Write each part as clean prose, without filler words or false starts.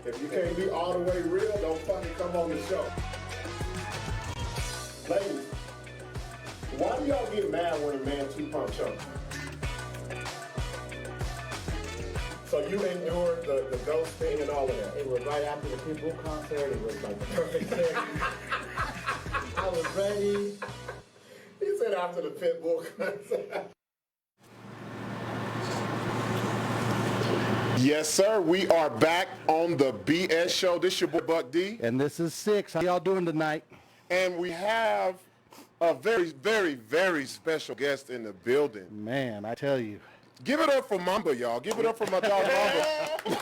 If you can't be all the way real, don't fucking come on the show. Ladies, why do y'all get mad when a man two-pump chokes? So you endured the ghost thing and all of that? It was right after the Pitbull concert. It was like the perfect day. I was ready. He said after the Pitbull concert. Yes, sir. We are back on the BS show. This your boy Buck D. And this is Sixx. How y'all doing tonight? And we have a very, very, very special guest in the building. Man, I tell you. Give it up for Mamba, y'all. Give it up for my dog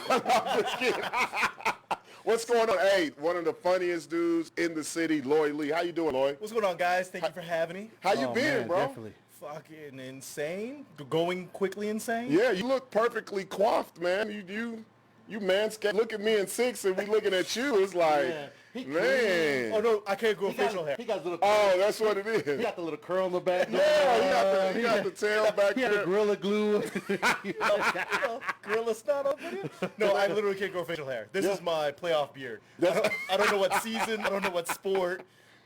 Mamba. What's going on? Hey, one of the funniest dudes in the city, Loy Lee. How you doing, Loy? What's going on, guys? Thank you for having me. How you been, man, bro? Definitely. Fucking insane. Going quickly insane. Yeah, you look perfectly coiffed, man. You manscaped. Look at me and Sixx, and we looking at you. It's like, yeah, man. Oh no, I can't grow facial hair. He got a little. Oh, that's what it is. He got the little curl in the back. Yeah, he got the tail back He had the there. Gorilla Glue. Gorilla snot over here? No, I literally can't grow facial hair. This is my playoff beard. I don't know what season, I don't know what sport,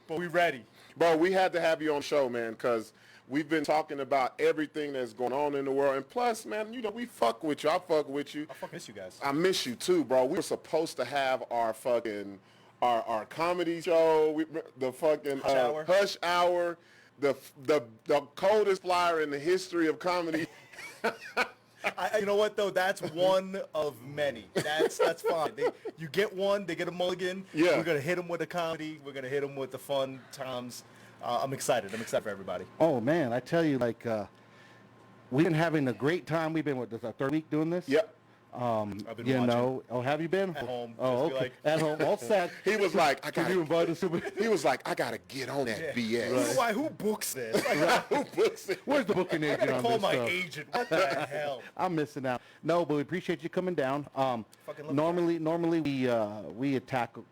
but we ready. Bro, we had to have you on show, man, because we've been talking about everything that's going on in the world. And plus, man, you know, we fuck with you. I fuck with you. I fucking miss you guys. I miss you too, bro. We were supposed to have our fucking, our comedy show, the fucking Hush Hour, the coldest flyer in the history of comedy. You know what though? That's one of many. That's fine. You get one, they get a mulligan. Yeah. We're gonna hit them with the comedy. We're gonna hit them with the fun times. I'm excited. I'm excited for everybody. Oh man, I tell you, like, we've been having a great time. We've been, this is our third week doing this. Yep. I've been You watching. know, have you been? At home. Oh, Just be okay. like- At home, all sad. He was like, he was like, I gotta get on that BS. Why? Who books this? Who books it? Where's the booking I agent gotta on call this my stuff? agent. What the hell? I'm missing out. No, but we appreciate you coming down. Fucking love Normally we tackle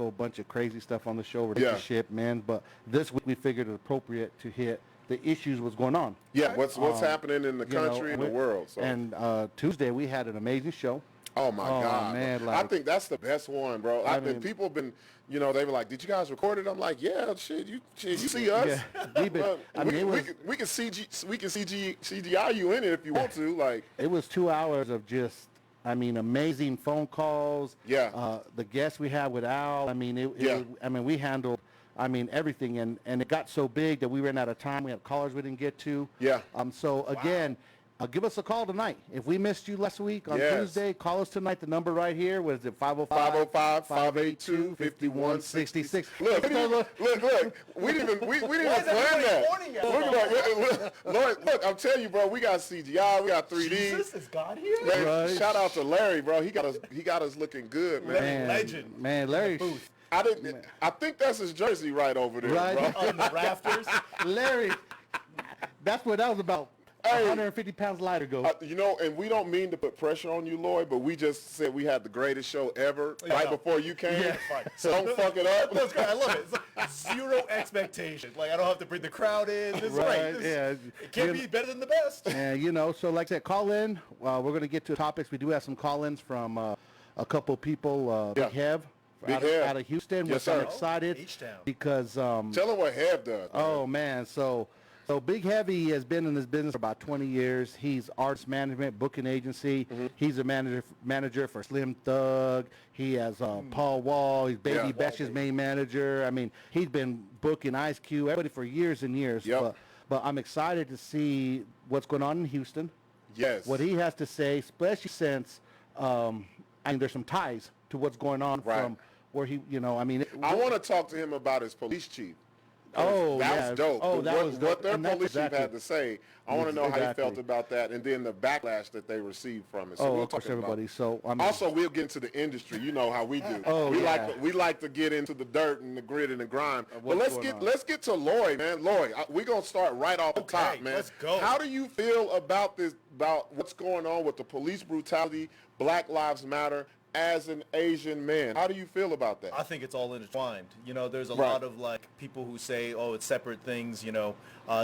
a bunch of crazy stuff on the show, ridiculous shit, man. But this week we figured it appropriate to hit the issues what's going on. Yeah, what's happening in the country and the world. So. And Tuesday we had an amazing show. Oh my God, man, I like, think that's the best one, bro. I mean, people have been, you know, they were like, "Did you guys record it?" I'm like, "Yeah, shit, you see us? Yeah, we've been, I mean, we can CGI you in it if you want to." Like, it was 2 hours of just, I mean, amazing phone calls. Yeah. The guests we had with Al. I mean, we handled, I mean, everything, and it got so big that we ran out of time. We had callers we didn't get to. Yeah. So again, give us a call tonight. If we missed you last week on Yes. Tuesday, call us tonight. The number right here. What is it? 505-582-5166. Look. We didn't even plan that. Look, I'm telling you, bro, we got CGI, we got 3D. Jesus, is God here? Man, Right. shout out to Larry, bro. He got us looking good, man. Legend. Man, Larry. I think that's his jersey right over there, Right. bro. On the rafters. Larry, that's what that was about. Hey. 150 pounds lighter ago. And we don't mean to put pressure on you, Lloyd, but we just said we had the greatest show ever right before you came. Yeah, fine. So don't fuck it up. That's great. I love it. It's like zero expectation. Like, I don't have to bring the crowd in. This is Right, great. yeah. It can't be better than the best. And, so like I said, call in. We're going to get to topics. We do have some call-ins from a couple people. Big Hev. Out of Houston, Yes, which sir. I'm excited H-Town. because Tell him what Hev does. oh man, so Big Heavy has been in this business for about 20 years. He's artist management, booking agency. He's a manager for Slim Thug. He has Paul Wall. He's Baby Batch's main manager. I mean, he's been booking Ice Cube, everybody for years and years. Yep. But I'm excited to see what's going on in Houston. Yes. What he has to say, especially since there's some ties to what's going on from where he, I want to talk to him about his police chief. Oh, that yeah. was dope. Oh, that was dope. What their And that's police chief had to say. I want to know how he felt Exactly. about that, and then the backlash that they received from it. So Oh, we'll of course, talk about everybody. it. So Also, we'll get into the industry. You know how we do. Oh, yeah. We like to get into the dirt and the grit and the grime. But what's going on. let's get to Loy, man. Loy, we're gonna start right off the top, man. Let's go. How do you feel about what's going on with the police brutality, Black Lives Matter, as an Asian man? How do you feel about that? I think it's all intertwined. There's a lot of people who say, oh, it's separate things.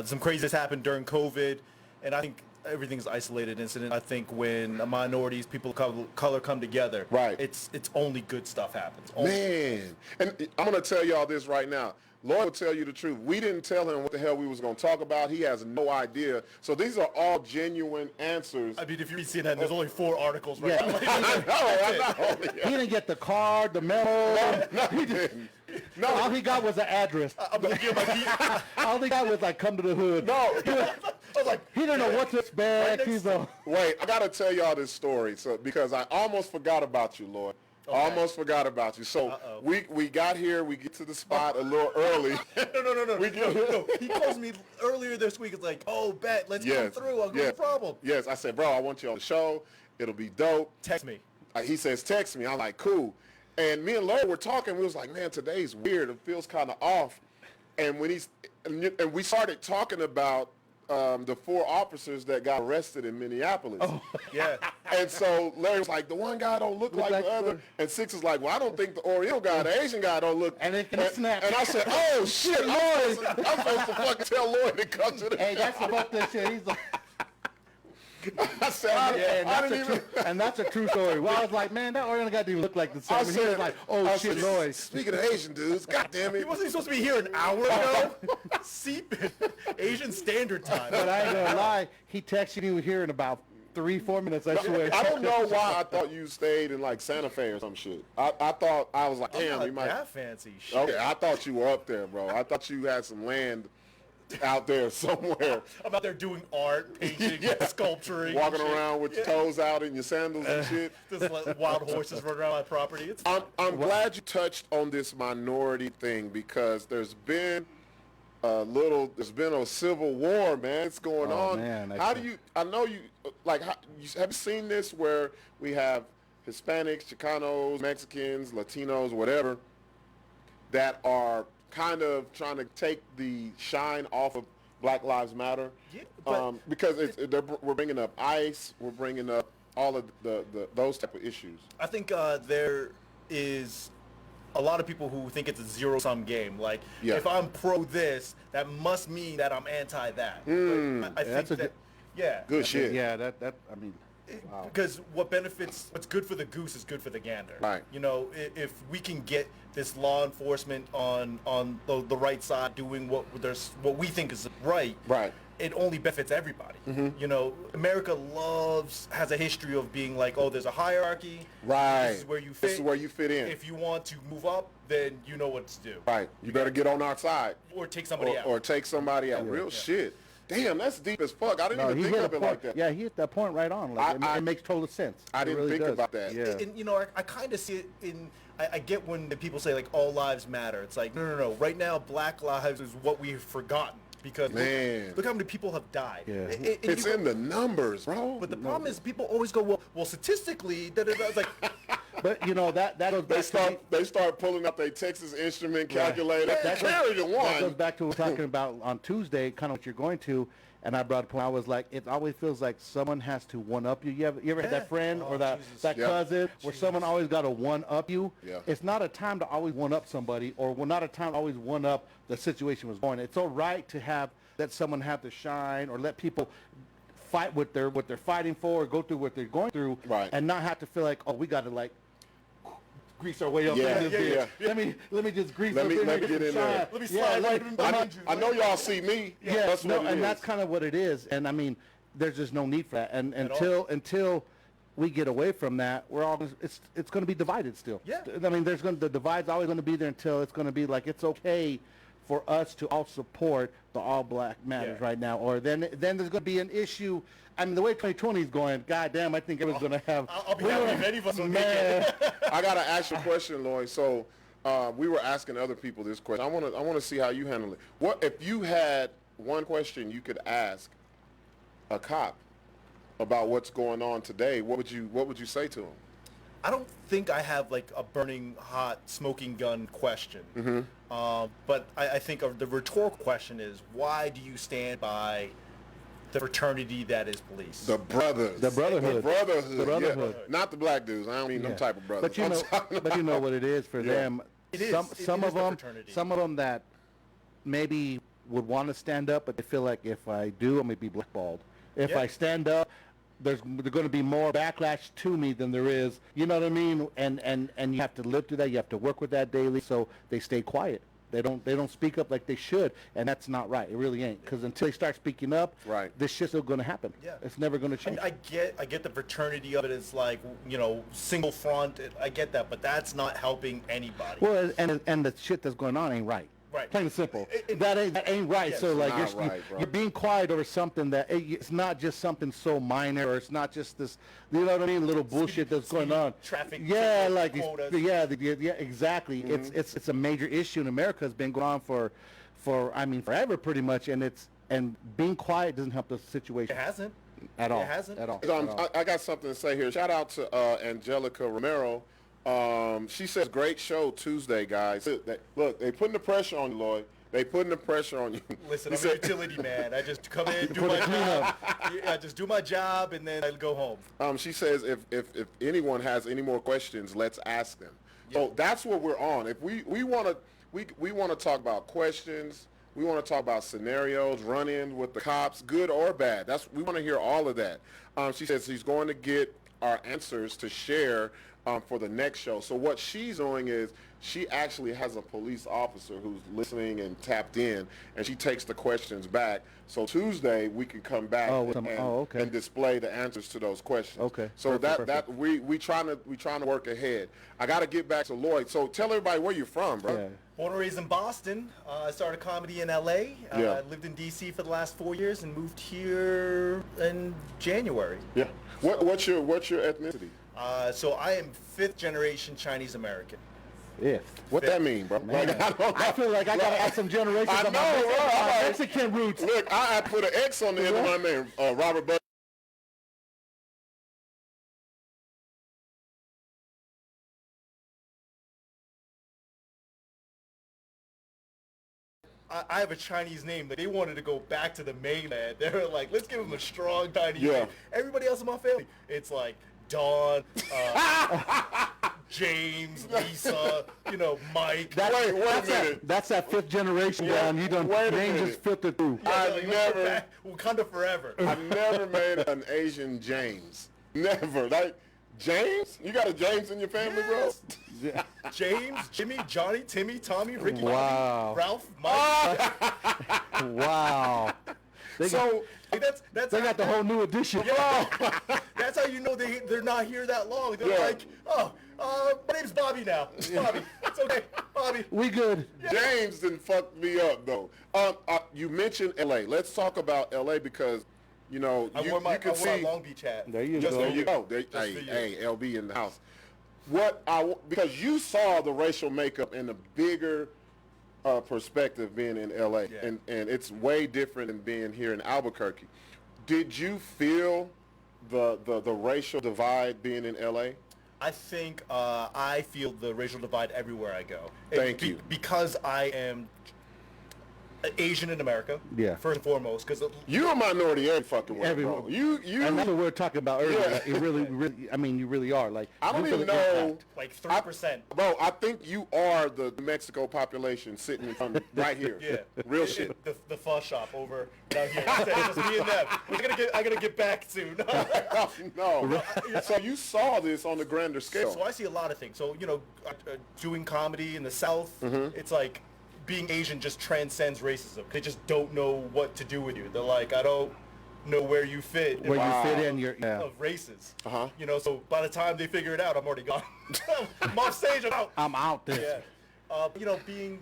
Some craziness happened during COVID, and I think everything's an isolated incident. I think when minorities, people of color come together, it's only good stuff happens. Man, and I'm going to tell y'all this right now. Lloyd will tell you the truth. We didn't tell him what the hell we was going to talk about. He has no idea. So these are all genuine answers. I mean, if you read CNN, there's only 4 articles right now. I know. he didn't get the card, the memo. No, he didn't. No, All he got was an address. I'm going to give my beat. All he got was come to the hood. no. I was like, He didn't know what to expect. Right He's Wait, I got to tell y'all this story because I almost forgot about you, Lloyd. Okay. Almost forgot about you. So we got here. We get to the spot a little early. No. He calls me earlier this week. It's like, oh, bet, let's come through. No problem. Yes, I said, bro, I want you on the show. It'll be dope. Text me. He says, text me. I'm like, cool. And me and Larry were talking. We was like, man, today's weird. It feels kind of off. And when we started talking about the 4 officers that got arrested in Minneapolis. Oh. Yeah. And so Larry was like, the one guy don't look like the other. And Sixx is like, well, I don't think the Oriental guy, the Asian guy don't look. And it snapped. And I said, oh, shit, I'm supposed to fucking tell Lloyd to come to the Hey, that's about this shit. He's like, I said, and that's a true story. Well, I was like, man, that Oriental guy didn't even look like the same. And he was like, oh, I shit, said, Lloyd. Speaking of Asian dudes, God damn He it. wasn't supposed to be here an hour ago. Asian Standard Time. But I ain't going to lie. He texted you here in about 3-4 minutes, I swear. I don't know why I thought you stayed in Santa Fe or some shit. I thought, I was like, damn, I'm you not might. that fancy. Shit. Okay, I thought you were up there, bro. I thought you had some land out there somewhere. I'm out there doing art, painting, sculpturing. Walking around with your toes out in your sandals and shit. Just like wild horses running around my property. It's I'm glad you touched on this minority thing because there's been a civil war, man. It's going on. Man, how do you, I know you, have you seen this where we have Hispanics, Chicanos, Mexicans, Latinos, whatever, that are kind of trying to take the shine off of Black Lives Matter? Yeah, but because we're bringing up ICE, we're bringing up all of those type of issues. I think there is a lot of people who think it's a zero-sum game. Like, if I'm pro this, that must mean that I'm anti that. I think that, good shit. Yeah, I mean, wow. Because what's good for the goose is good for the gander. Right. If we can get this law enforcement on the right side doing what we think is right, it only benefits everybody. America has a history of being like, oh, there's a hierarchy. Right. This is where you fit. This is where you fit in. If you want to move up, then you know what to do. Right. You better get on our side. Or take somebody out. Or take somebody out. Real shit. Damn, that's deep as fuck. I didn't even think of it like that. Yeah, he hit that point right on. Like, it makes total sense. I didn't think about that. Yeah. And you know, I kind of see it in. I get when the people say like all lives matter. It's like no. Right now, Black lives is what we've forgotten because look how many people have died. Yeah. It's in the numbers, bro. But the problem is people always go, well, statistically, It's like. But you know that goes back they start pulling up their Texas Instrument calculator. That Carry the one. That goes back to what we were talking about on Tuesday, kind of what you're going to. And I brought a point. I was like, it always feels like someone has to one up you. You ever had that friend or that cousin where someone always got to one up you? Yeah. It's not a time to always one up somebody, or not a time to always one up the situation was going. It's all right to let someone have to shine or let people fight what they're fighting for or go through what they're going through, right, and not have to feel like, oh, we got to like grease our way up. Yeah. Let me just grease. Let me get in there. Let me slide right in behind you. I know y'all see me. Yeah, that's what it is. that's kind of what it is. And I mean, there's just no need for that. And until we get away from that, it's going to be divided still. Yeah. I mean, the divide's always going to be there until it's going to be like it's okay for us to all support the all black matters right now, or then there's going to be an issue. I mean, the way 2020 is going, goddamn, I think everyone's going to have. I'll be happy if any of us will make it. I got to ask you a question, Loy. So we were asking other people this question. I want to see how you handle it. What if you had one question you could ask a cop about what's going on today? What would you say to him? I don't think I have like a burning hot smoking gun question. Mm-hmm. But I think the rhetorical question is, why do you stand by the fraternity that is police? The brothers. The brotherhood. The brotherhood. The brotherhood. Yeah. Not the black dudes. I don't mean them type of brothers. But you know what it is for them. Some of them that maybe would want to stand up, but they feel like if I do, I'm going to be blackballed. If I stand up, there's going to be more backlash to me than there is. You know what I mean? And you have to live through that. You have to work with that daily. So they stay quiet. They don't speak up like they should, and that's not right. It really ain't. Because until they start speaking up, this shit's still going to happen. Yeah. It's never going to change. I get the fraternity of it. It's like, single front. I get that, but that's not helping anybody. Well, and the shit that's going on ain't right. Right. Plain and simple. That ain't right. Yes, so like you're being quiet over something that it's not just something so minor, or it's not just this, you know what I mean, little bullshit that's going on. Traffic. Yeah, like quotas. Exactly. Mm-hmm. It's a major issue in America. It's been going on for forever pretty much, and being quiet doesn't help the situation. It hasn't. At all. It hasn't. At all. I got something to say here. Shout out to Angelica Romero. She says, great show Tuesday, guys. Look, they putting the pressure on you, Lloyd. They putting the pressure on you. Listen, I'm a utility man. I just come in, do my job. I just do my job, and then I go home. She says, if anyone has any more questions, let's ask them. Yep. So that's what we're on. If we want to talk about questions, we want to talk about scenarios, run-in with the cops, good or bad. We want to hear all of that. She says she's going to get our answers to share for the next show. So what she's doing is she actually has a police officer who's listening and tapped in, and she takes the questions back. So Tuesday we can come back and display the answers to those questions. Okay. So perfect. we trying to work ahead. I got to get back to Lloyd. So tell everybody where you're from, bro. Yeah. Born and raised in Boston. I started comedy in L.A. I lived in D.C. for the last 4 years and moved here in January. Yeah. What's your ethnicity? So I am 5th generation Chinese American. What that mean, bro? Like, I feel like I gotta add some generations of my Mexican roots. Look, I put an X on the end of my name. Robert I have a Chinese name that they wanted to go back to the mainland. They were like, let's give him a strong Chinese name. Everybody else in my family, it's like Don, James, Lisa, Mike. Wait a minute. That's that 5th generation down. You done name just filtered through. Wakanda forever. I've never made an Asian James. Never. Like James? You got a James in your family, bro? James, Jimmy, Johnny, Timmy, Tommy, Ricky, wow. Bobby, Ralph, Mike. Wow. They got the whole new edition. That's how you know they're not here that long. They're like, my name's Bobby now. It's Bobby. It's okay, Bobby. We good. James didn't fuck me up though. You mentioned L.A. Let's talk about L.A. because you know I wore my Long Beach hat. There you Just go. for There you go. Hey, LB in the house. Because you saw the racial makeup in the bigger perspective being in LA, and it's way different than being here in Albuquerque. Did you feel the racial divide being in LA? I think I feel the racial divide everywhere I go. Thank you. Because I am Asian in America, first and foremost. Because You're a minority every fucking way, Everyone. bro. You. And that's what we were talking about earlier. It really, I mean, you really are. Like, I don't you feel even the know. impact. like 3%. Bro, I think you are the Mexico population sitting in front of right here. Yeah, Real shit. The pho shop over down here. It's just me and them. I gotta get back soon. No. So you saw this on the grander scale. So I see a lot of things. So doing comedy in the South, it's like being Asian just transcends racism. They just don't know what to do with you. They're like, I don't know where you fit. Where you fit in, you're of races. So by the time they figure it out, I'm already gone. I'm off stage. I'm out. I'm out there. Yeah. Being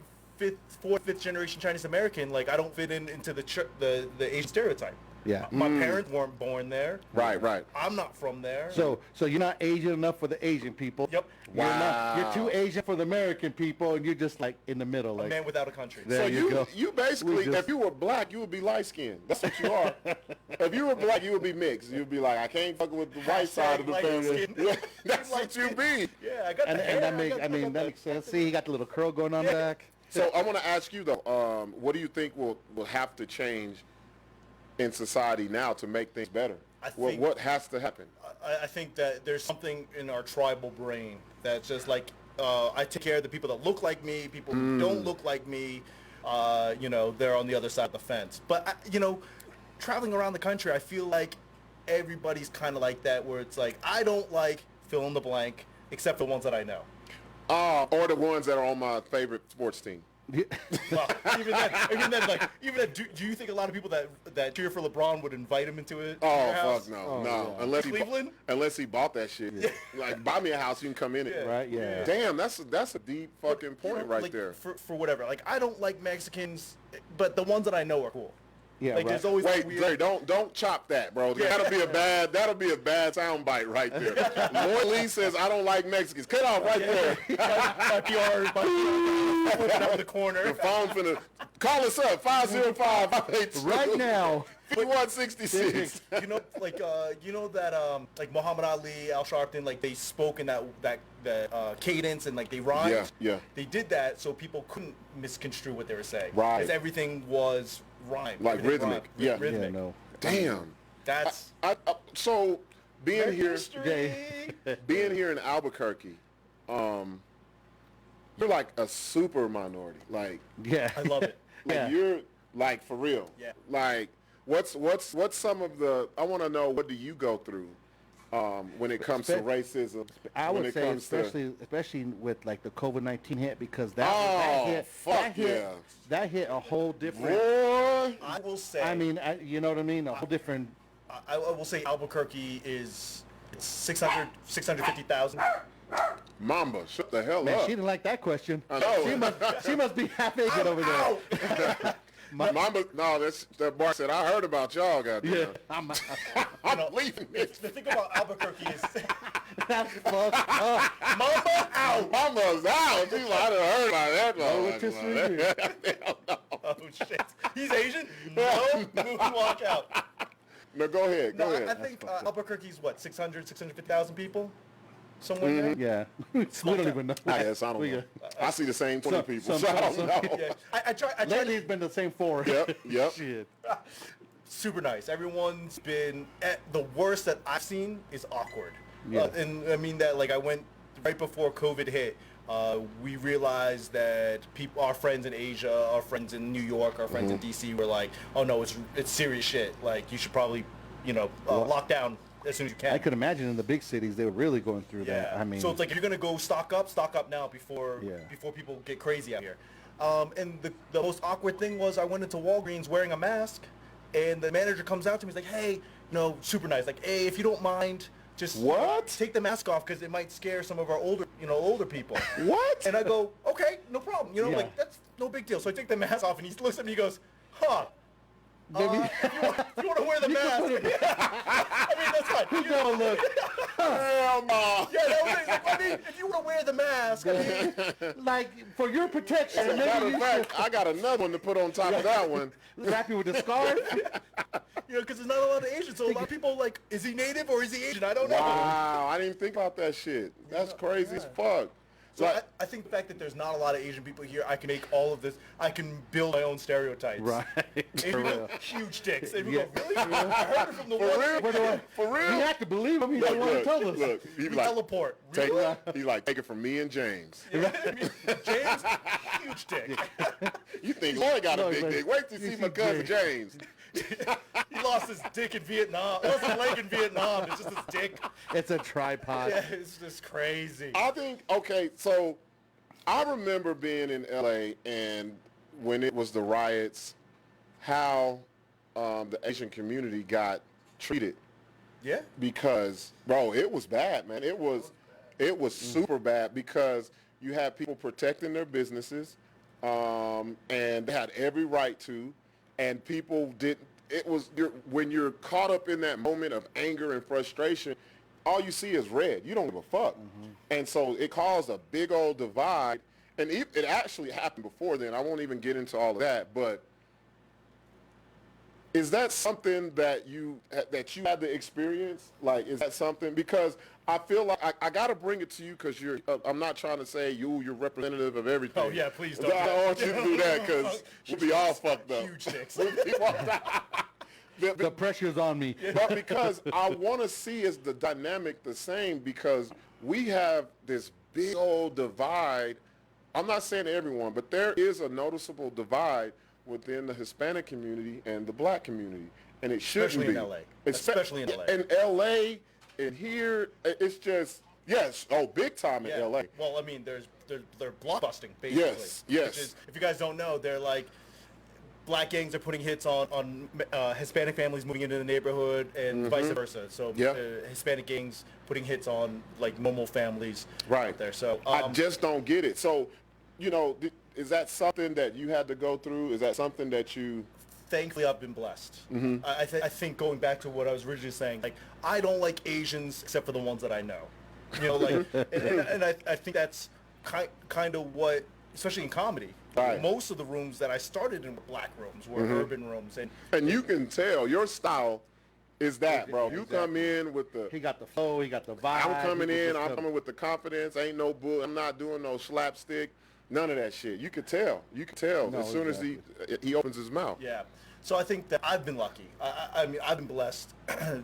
fourth, fifth generation Chinese American, like I don't fit into the Asian stereotype. Yeah. My parents weren't born there. Right. I'm not from there. So you're not Asian enough for the Asian people. Yep. You're too Asian for the American people, and you're just like in the middle. A Like, man without a country. There So you go. you basically, We just- if you were black, you would be light skinned. That's what you are. If you were black, you would be mixed. You'd be like, I can't fuck with the white side of the light family. skin. Yeah, that's what you be. Yeah, I got the hair. that makes, that makes sense. See, he got the little curl going on back. So I want to ask you though, what do you think will have to change in society now to make things better? What has to happen? I think that there's something in our tribal brain that's just like, I take care of the people that look like me, people who don't look like me, they're on the other side of the fence. But, traveling around the country, I feel like everybody's kind of like that, where it's like, I don't like fill in the blank, except the ones that I know. Or the ones that are on my favorite sports team. Well, do you think a lot of people that cheer for LeBron would invite him into it? Oh, fuck no. yeah. Unless he bought that shit. Like, buy me a house, you can come in it. Right, yeah. Damn, that's a deep fucking point right like, there. For whatever. Like, I don't like Mexicans, but the ones that I know are cool. Yeah, Like, right. there's always Wait, weird... Larry, don't chop that, bro. That'll be a bad sound bite right there. Loy Lee says I don't like Mexicans. Cut off right there. My PR flipping out of the corner. The phone finna call us up 505-582 Right now. 5166. Like Muhammad Ali, Al Sharpton, like they spoke in that cadence and like they rhymed. Yeah. They did that so people couldn't misconstrue what they were saying. Right. Because everything was rhymed. Like Everything rhythmic. rhymed. Yeah. Rhythmic. Yeah, no. Damn. That's So being here history. being here in Albuquerque, you're like a super minority. Like Yeah. I love it. Yeah. you're like for real. Yeah. Like what's some of the I want to know what do you go through when it comes to racism? I when would it say comes to- especially with like the COVID-19 hit, because fuck that hit a whole different. Boy. I will say. I mean, you know what I mean? A whole different. I will say Albuquerque is 650,000. Mamba, shut the hell Man, up. she didn't like that question. I know. She must be half naked over there. Mamba, no, that Bart said, I heard about y'all, goddamn. Yeah, I'm I'm leaving this. The thing about Albuquerque is that's fucked up. Mama out. Mama's out. She's like, I done heard about that. Oh, Oh shit. He's Asian? No. Walk out. No, go ahead. No, Go ahead. I think Albuquerque's what, 650,000 people? Somewhere there? Yeah, we don't even know. I guess I don't know. I see the same 20 people, so I don't know. Yeah. I try Lately, it's been the same four. Yep. Shit. super nice. Everyone's been the worst that I've seen is awkward. Yeah. And I mean that like I went right before COVID hit. We realized that our friends in Asia, our friends in New York, our friends in DC were like, "Oh no, it's serious shit. Like you should probably, lock down as soon as you can." I could imagine in the big cities they were really going through that. I mean, so it's like if you're gonna go stock up now before people get crazy out here. And the most awkward thing was I went into Walgreens wearing a mask, and the manager comes out to me. He's like, "Hey, super nice. Like, hey, if you don't mind, just What? take the mask off because it might scare some of our older people. What? And I go, okay, no problem. Yeah. Like that's no big deal. So I take the mask off, and he looks at me, and he goes, huh. Maybe- If you want to wear the mask, I mean, that's fine. You No, look. Hell no. Yeah, that was it. Like, I mean, if you want to wear the mask, I mean, Like, for your protection, As a maybe matter you of fact, I got another one to put on top of that one. should wrap you with a scarf. because there's not a lot of Asians, so a lot of people like, is he native or is he Asian? I don't know. Wow, I didn't even think about that shit. That's crazy as fuck. So Like, I think the fact that there's not a lot of Asian people here, I can make all of this. I can build my own stereotypes. Right. Asian people, huge dicks. And Yeah. people go, really? I heard it from the for one. real? For We real? have to believe him. He's the one who told us. Look, he be We like, teleport. take, Really? he like, take it from me and James. James, huge dick. You think Loy got a No, big like, dick. Wait till you see my cousin James. He lost his dick in Vietnam. He lost his leg in Vietnam. It's just his dick. It's a tripod. Yeah, it's just crazy. I think, okay, so I remember being in LA and when it was the riots, how the Asian community got treated. Yeah. Because, bro, it was bad, man. It was super bad because you had people protecting their businesses, and they had every right to, and people didn't. When you're caught up in that moment of anger and frustration, all you see is red. You don't give a fuck. And so it caused a big old divide, and it actually happened before then. I won't even get into all of that, but is that something that you had to experience? Like, is that something? Because I feel like I got to bring it to you because I'm not trying to say you're representative of everything. Oh, yeah, please don't. I don't want you to do that because we'll be all fucked up. Huge dicks. The pressure's on me. But because I want to see is the dynamic the same because we have this big old divide. I'm not saying everyone, but there is a noticeable divide within the Hispanic community and the black community. And it shouldn't Especially be. in LA. Especially in LA. In LA and here, it's just, yes, big time in LA. Well, I mean, they're blockbusting, basically. Yes, yes. Which is, if you guys don't know, they're like, black gangs are putting hits on Hispanic families moving into the neighborhood and vice versa. So Hispanic gangs putting hits on like normal families out there. So I just don't get it. So, is that something that you had to go through? Is that something that you... Thankfully, I've been blessed. I think going back to what I was originally saying, like, I don't like Asians except for the ones that I know. And I think that's kind of what, especially in comedy, Right. most of the rooms that I started in were black rooms, were urban rooms. And you can tell your style is that, bro. You come in with the... He got the flow. He got the vibe. I'm coming He in. was I'm just coming with the confidence. Ain't no bull. I'm not doing no slapstick. None of that shit. You could tell. You could tell as soon as he opens his mouth. Yeah. So I think that I've been lucky. I mean, I've been blessed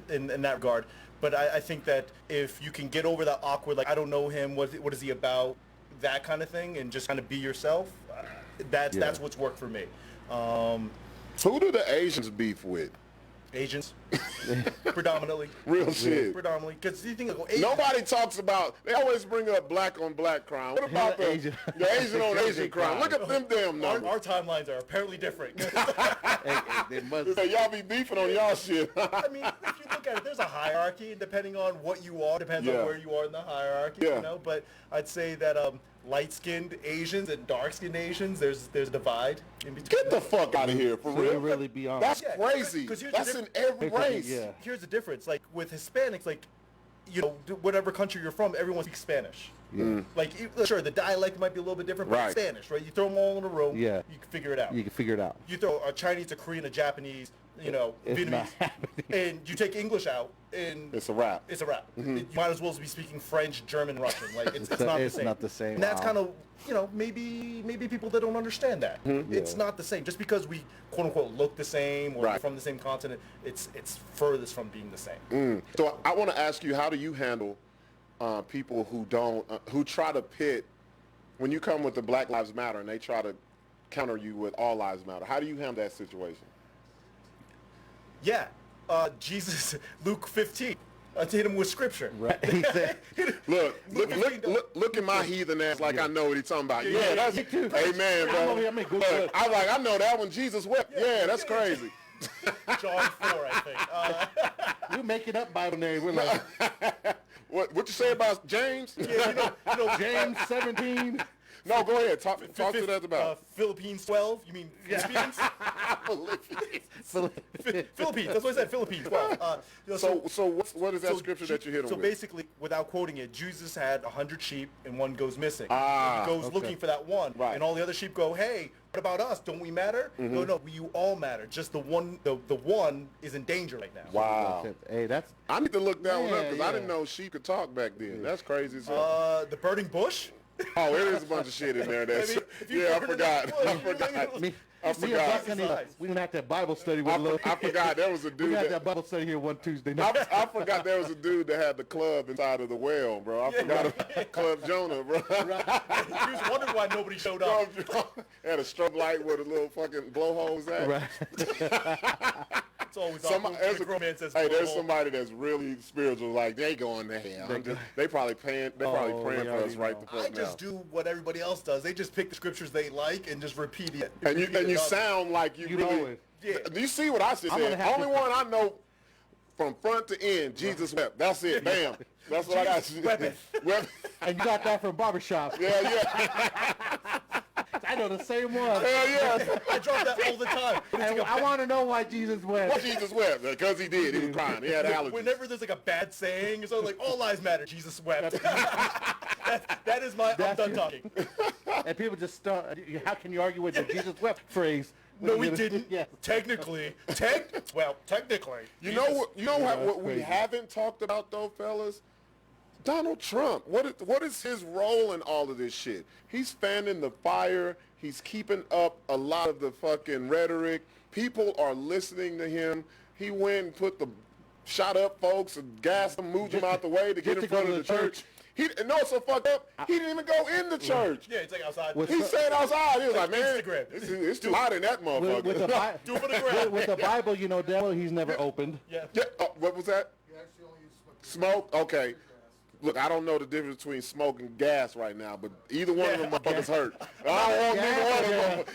in that regard. But I think that if you can get over that awkward, like, I don't know him, what is he about, that kind of thing, and just kind of be yourself, that's what's worked for me. Who do the Asians beef with? Asians, predominantly. Real shit. Predominantly, because you think of Asians. Nobody talks about. They always bring up black on black crime. What about the Asian on Asian crime? Look at them damn numbers. Our timelines are apparently different. They must. So y'all be beefing on y'all shit. I mean, if you look at it, there's a hierarchy, and depending on what you are, depends on where you are in the hierarchy. Yeah. But I'd say that light-skinned Asians and dark-skinned Asians, there's a divide in between. Get the fuck out of here, for So real. you really be honest. That's crazy. 'cause here's That's the in every race. Yeah. Here's the difference. Like with Hispanics, like, whatever country you're from, everyone speaks Spanish. Like, sure, the dialect might be a little bit different, but Right. it's Spanish, right? You throw them all in a room, Yeah. you can figure it out. You can figure it out. You throw a Chinese, a Korean, a Japanese, It's Vietnamese, not happening. and you take English out, and It's a wrap. it's a wrap. You might as well be speaking French, German, Russian. Like it's not the It's same. not the same. And that's Wow. kind of maybe people that don't understand that. It's not the same. Just because we quote unquote look the same or we're Right. from the same continent, it's furthest from being the same. So I want to ask you, how do you handle people who try to pit, when you come with the Black Lives Matter and they try to counter you with All Lives Matter? How do you handle that situation? Yeah, Jesus, Luke 15. I hit him with scripture. Right. He said, Look at my heathen ass like I know what he's talking about. Yeah, that's me too. amen, I'm over bro. here, I'm in good Look, blood. I was like, I know that one. Jesus wept. Yeah, that's crazy. John 4, I think. We're making up Bible names. We're like, what you say about James? Yeah, James 17. No, go ahead. Talk to that about. Philippines 12. You mean Philippines? Philippines. That's what I said. Philippines 12. So what is that scripture that you hit on So with? basically, without quoting it, Jesus had 100 sheep and one goes missing. Ah, and he goes looking for that one, Right. and all the other sheep go, "Hey, what about us? Don't we matter?" No, you all matter. Just the one is in danger right now. Wow. Hey, that's I need to look that one up because I yeah. didn't know sheep could talk back then. That's crazy as hell. The burning bush. Oh, it is a bunch of shit in there. That's, I mean, if you yeah, I burn it forgot. up, I you forgot. me. I Me and Buck forgot. we didn't have to have Bible study with a little. I forgot there was a We dude had that, that Bible study here one Tuesday night. I forgot there was a dude that had the club inside of the well, bro. I forgot about Club Jonah, bro. He was wondering why nobody showed up. Had a strobe light with a little fucking blowhole at. Right. It's always Somebody, awkward when a grown man says, hey, there's "Blowhole." somebody that's really spiritual. Like they going to hell. They probably praying. They probably praying we for us already right know. the fuck I just now. do what everybody else does. They just pick the scriptures they like and just repeat it. And you Repeat it up. sound like you You really. know it. Yeah. Do you see what I just I'm gonna said? have Only to- one I know from front to end. Jesus wept. That's it. Bam. That's what I got. Weapon. And you got that from barbershop. Yeah. I know the same one. Hell yeah. I drop that all the time. And I want to know why Jesus What wept. Jesus wept? Because he did. He was crying. He had allergies. Whenever there's like a bad saying, it's always like all lives matter. Jesus wept. that is my. I'm That's done it. talking. And people just start. How can you argue with the Jesus wept phrase? No, we didn't. Yeah. Technically, technically. You know what? You know what we crazy. haven't talked about though, fellas? Donald Trump. What is his role in all of this shit? He's fanning the fire. He's keeping up a lot of the fucking rhetoric. People are listening to him. He went and shot up folks and gassed them, moved them out the way to get in to front go of to the the church. He it's so fucked up. He didn't even go in the church. Yeah, it's like outside. With- He said outside. He was like, man, Instagram. it's too hot in that motherfucker. With the, Bi- Do it for the gram. with the Bible, you know, devil, he's never opened. Yeah. Yeah, what was that? Smoke? Okay. Look, I don't know the difference between smoke and gas right now, but either one of them motherfuckers hurt. I don't want neither one of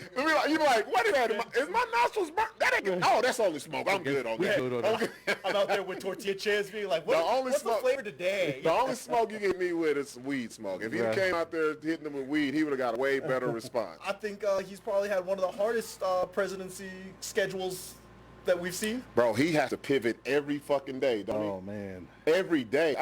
them. You be like, what is that? Is my nostrils burnt? That ain't good. Oh, that's only smoke. I'm good on that. good on that. Okay. I'm out there with tortilla chips being like, The only what's smoke- the flavor today? The only smoke you get me with is weed smoke. If he Right. came out there hitting them with weed, he would have got a way better response. I think he's probably had one of the hardest presidency schedules that we've seen. Bro, he has to pivot every fucking day, don't he? Oh man. Every day.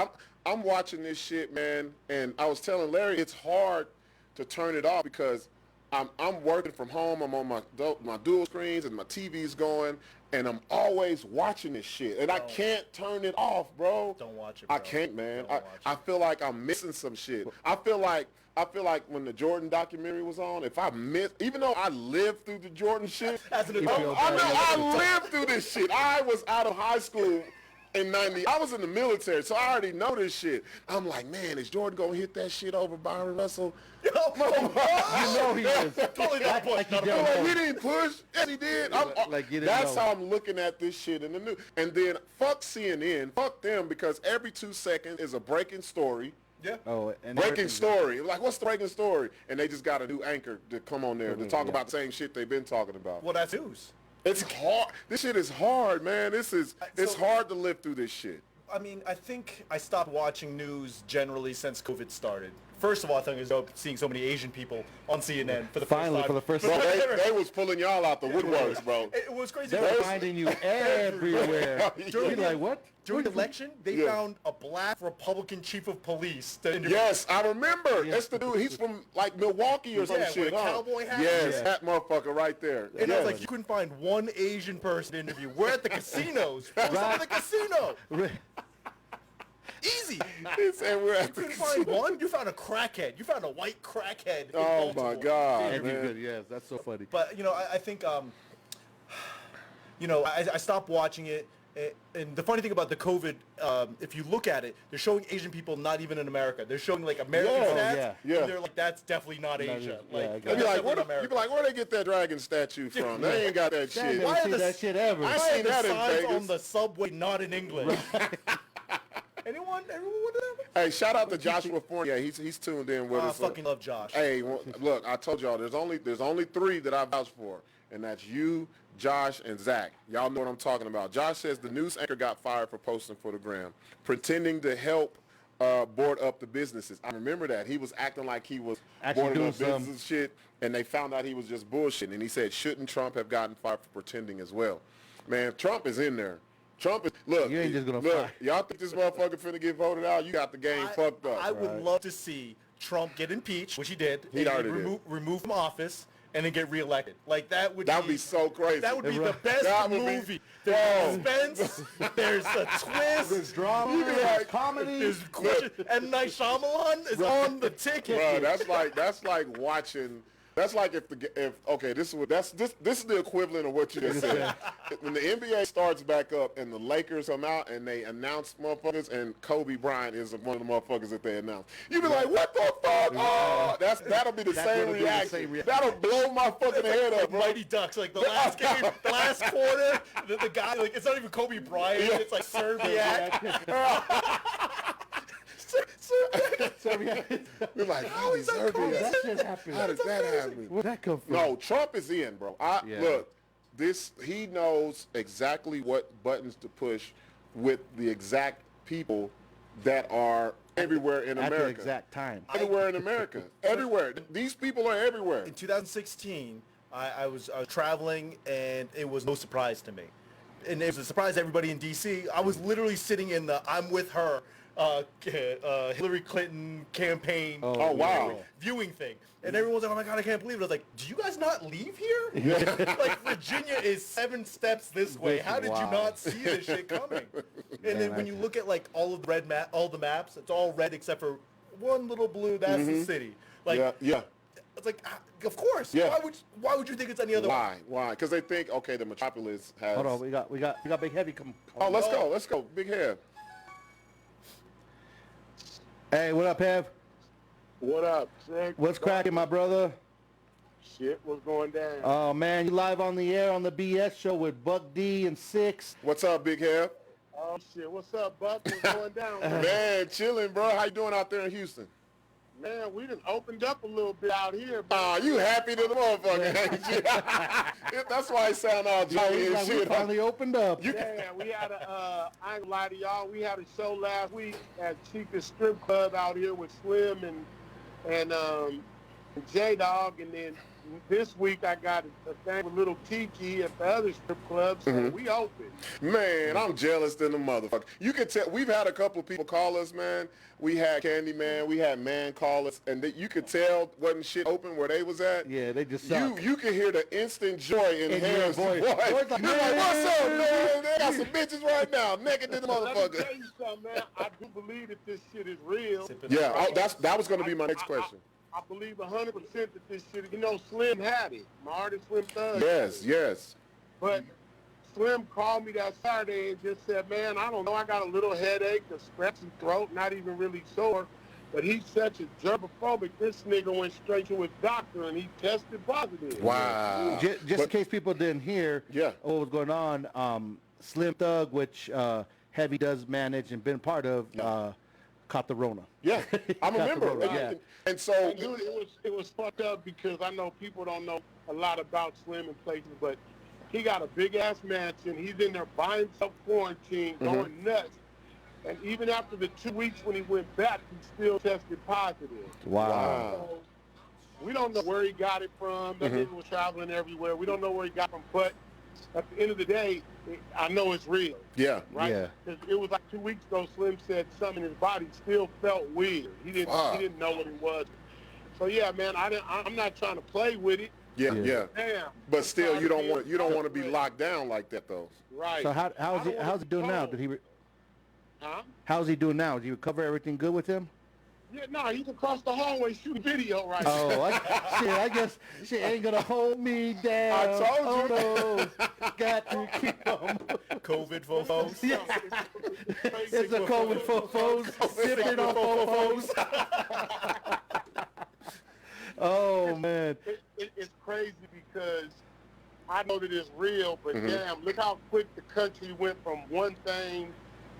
I'm watching this shit, man, and I was telling Larry it's hard to turn it off because I'm working from home. I'm on my dual screens and my TV's going, and I'm always watching this shit, and I can't turn it off, bro. Don't watch it, bro. I can't, man. Don't watch it. I feel like I'm missing some shit. I feel like when the Jordan documentary was on, if I missed, even though I lived through the Jordan shit, As an I adult. I lived through this shit. I was out of high school in 90. I was in the military, so I already know this shit. I'm like, man, is Jordan going to hit that shit over Byron Russell? You know he is. Totally not a push. Like Not he a done. push. Like, he didn't push. Yes, he did. Like, you didn't That's know. how I'm looking at this shit in the news. And then fuck CNN. Fuck them because every 2 seconds is a breaking story. Yeah. Oh, and Breaking everything's- story. Like, what's the breaking story? And they just got a new anchor to come on there to talk yeah. about the same shit they've been talking about. Well, that's news. It's hard. This shit is hard, man. It's So- hard to live through this shit. I mean, I think I stopped watching news generally since COVID started. First of all, I think it was dope seeing so many Asian people on CNN for the Finally, first time. for the first Bro, time. they was pulling y'all out the woodworks, bro. It was crazy. They're finding you everywhere. During You're like, what? During the election, they Yeah. found a black Republican chief of police. To interview. Yes, I remember. That's the dude. He's from like Milwaukee or some Yeah, shit, with a huh? cowboy hat. Yes, Yeah. that motherfucker right there. And I was Yes. like, you couldn't find one Asian person to interview. We're at the casinos. Who's at the casino? Easy. He said we're at You the couldn't find one. You found a crackhead. You found a white crackhead. In Oh my Baltimore. God, Every man. good, yes, that's so funny. But I think I stopped watching it. And the funny thing about the COVID, if you look at it, they're showing Asian people not even in America. They're showing like American Yeah. stats. Yeah. Yeah. And they're like, that's definitely not Asia. yeah, Like, I You got be it. like, that's where definitely you be like, where they get that dragon statue from? They ain't got that I shit. never Why are see the- that shit ever. I Why seen are the that in signs Vegas. on the subway not in English? Everyone want to Hey, shout out to Joshua Fournier. He's tuned in with I us. fucking love Josh. Hey, look, I told y'all there's only 3 that I vouch for. and that's you, Josh, and Zach. Y'all know what I'm talking about. Josh says the news anchor got fired for posting for the gram, pretending to help board up the businesses. I remember that. He was acting like he was boarding up businesses and shit, and they found out he was just bullshitting. And he said, shouldn't Trump have gotten fired for pretending as well? Man, Trump is in there. Trump is, look, you ain't just gonna look, y'all think this motherfucker finna get voted out? You got the game fucked up. I would love to see Trump get impeached, which he did. He already did. Removed from office, and then get reelected. Like, that would be so crazy. That would be the best movie. There's suspense, there's a twist, there's drama, there's comedy, there's question. M. Night Shyamalan is on the ticket. Bro, that's like watching. That's like this is the equivalent of what you just said. When the NBA starts back up and the Lakers come out and they announce motherfuckers and Kobe Bryant is one of the motherfuckers that they announce, you be like, what the fuck? Oh, that'll be the same reaction. That'll blow my fucking head up, bro. Mighty Ducks, like the last game, the last quarter, the guy, like, it's not even Kobe Bryant, it's like Serbiak. We're like, how is that Serbia? That shit happened. How does that happen? Where'd that come from? No, Trump is in, bro. Look, he knows exactly what buttons to push with the exact people that are everywhere in America. At the exact time. Everywhere in America. Everywhere. These people are everywhere. In 2016, I was traveling, and it was no surprise to me. And it was a surprise to everybody in D.C. I was literally sitting in the I'm with her Hillary Clinton campaign viewing thing. And everyone's like, oh my God, I can't believe it. I was like, do you guys not leave here? Like, Virginia is 7 steps this way. How did you not see this shit coming? And then when you look at, like, all of the all the maps, it's all red except for one little blue. That's the city. Like, it's like, of course. Yeah. Why would you think it's any other way? Why? Because they think, okay, the metropolis has. Hold on, we got Big Heavy coming. Oh, let's go, Big Head. Hey, what up, Hev? What up, Sixx? What's cracking, my brother? Shit, what's going down? Oh, man, you live on the air on the BS show with Buck D and Sixx. What's up, Big Head? Oh, shit, what's up, Buck? What's going down? Man, chilling, bro. How you doing out there in Houston? Man, we done opened up a little bit out here. You happy to the motherfucker, ain't you? That's why it sound all jolly and shit. We finally opened up. Yeah, we had I ain't gonna lie to y'all, we had a show last week at Chica's Strip Club out here with Slim and J-Dog, and then this week I got a thing with Little Kiki at the other strip club, so we open. Man, I'm jealous than the motherfucker. You can tell, we've had a couple of people call us, man. We had Candyman, we had Man call us, and you could tell wasn't shit open where they was at. Yeah, they just suck. You can hear the instant joy in Ham's voice. They're like, what's up, man? They got some bitches right now, naked to the motherfucker. Let me tell you something, man. I do believe that this shit is real. Yeah, that was going to be my next question. I believe 100% that this shit, Slim had it. My artist Slim Thug. Yes. But Slim called me that Saturday and just said, man, I don't know, I got a little headache, a scratchy throat, not even really sore. But he's such a germophobic, this nigga went straight to his doctor and he tested positive. Wow. Just in case people didn't hear what was going on, Slim Thug, which Heavy does manage and been part of, caught the Rona. Yeah, I remember. And so dude, it was fucked up because I know people don't know a lot about Slim in places, but he got a big ass mansion. He's in there by himself, quarantined, going nuts. And even after the 2 weeks when he went back, he still tested positive. Wow. So we don't know where he got it from. That nigga was traveling everywhere. We don't know where he got it from, but at the end of the day, I know it's real. Yeah. Right? Yeah. Because it was like 2 weeks ago, Slim said something in his body still felt weird. He didn't know what it was. So yeah, man, I'm not trying to play with it. Yeah. Damn. But still, you don't want to be locked down like that though. Right. So how's he doing now? How's he doing now? Did you recover everything good with him? Yeah, no, he's across the hallway shooting video right now. Oh, I guess she ain't gonna hold me down. I told you. Oh, no. Got to keep on. COVID fofos. Yeah. It's a COVID fofos. Sipping on fofos. Oh, man. It's crazy because I know that it's real, but damn, look how quick the country went from one thing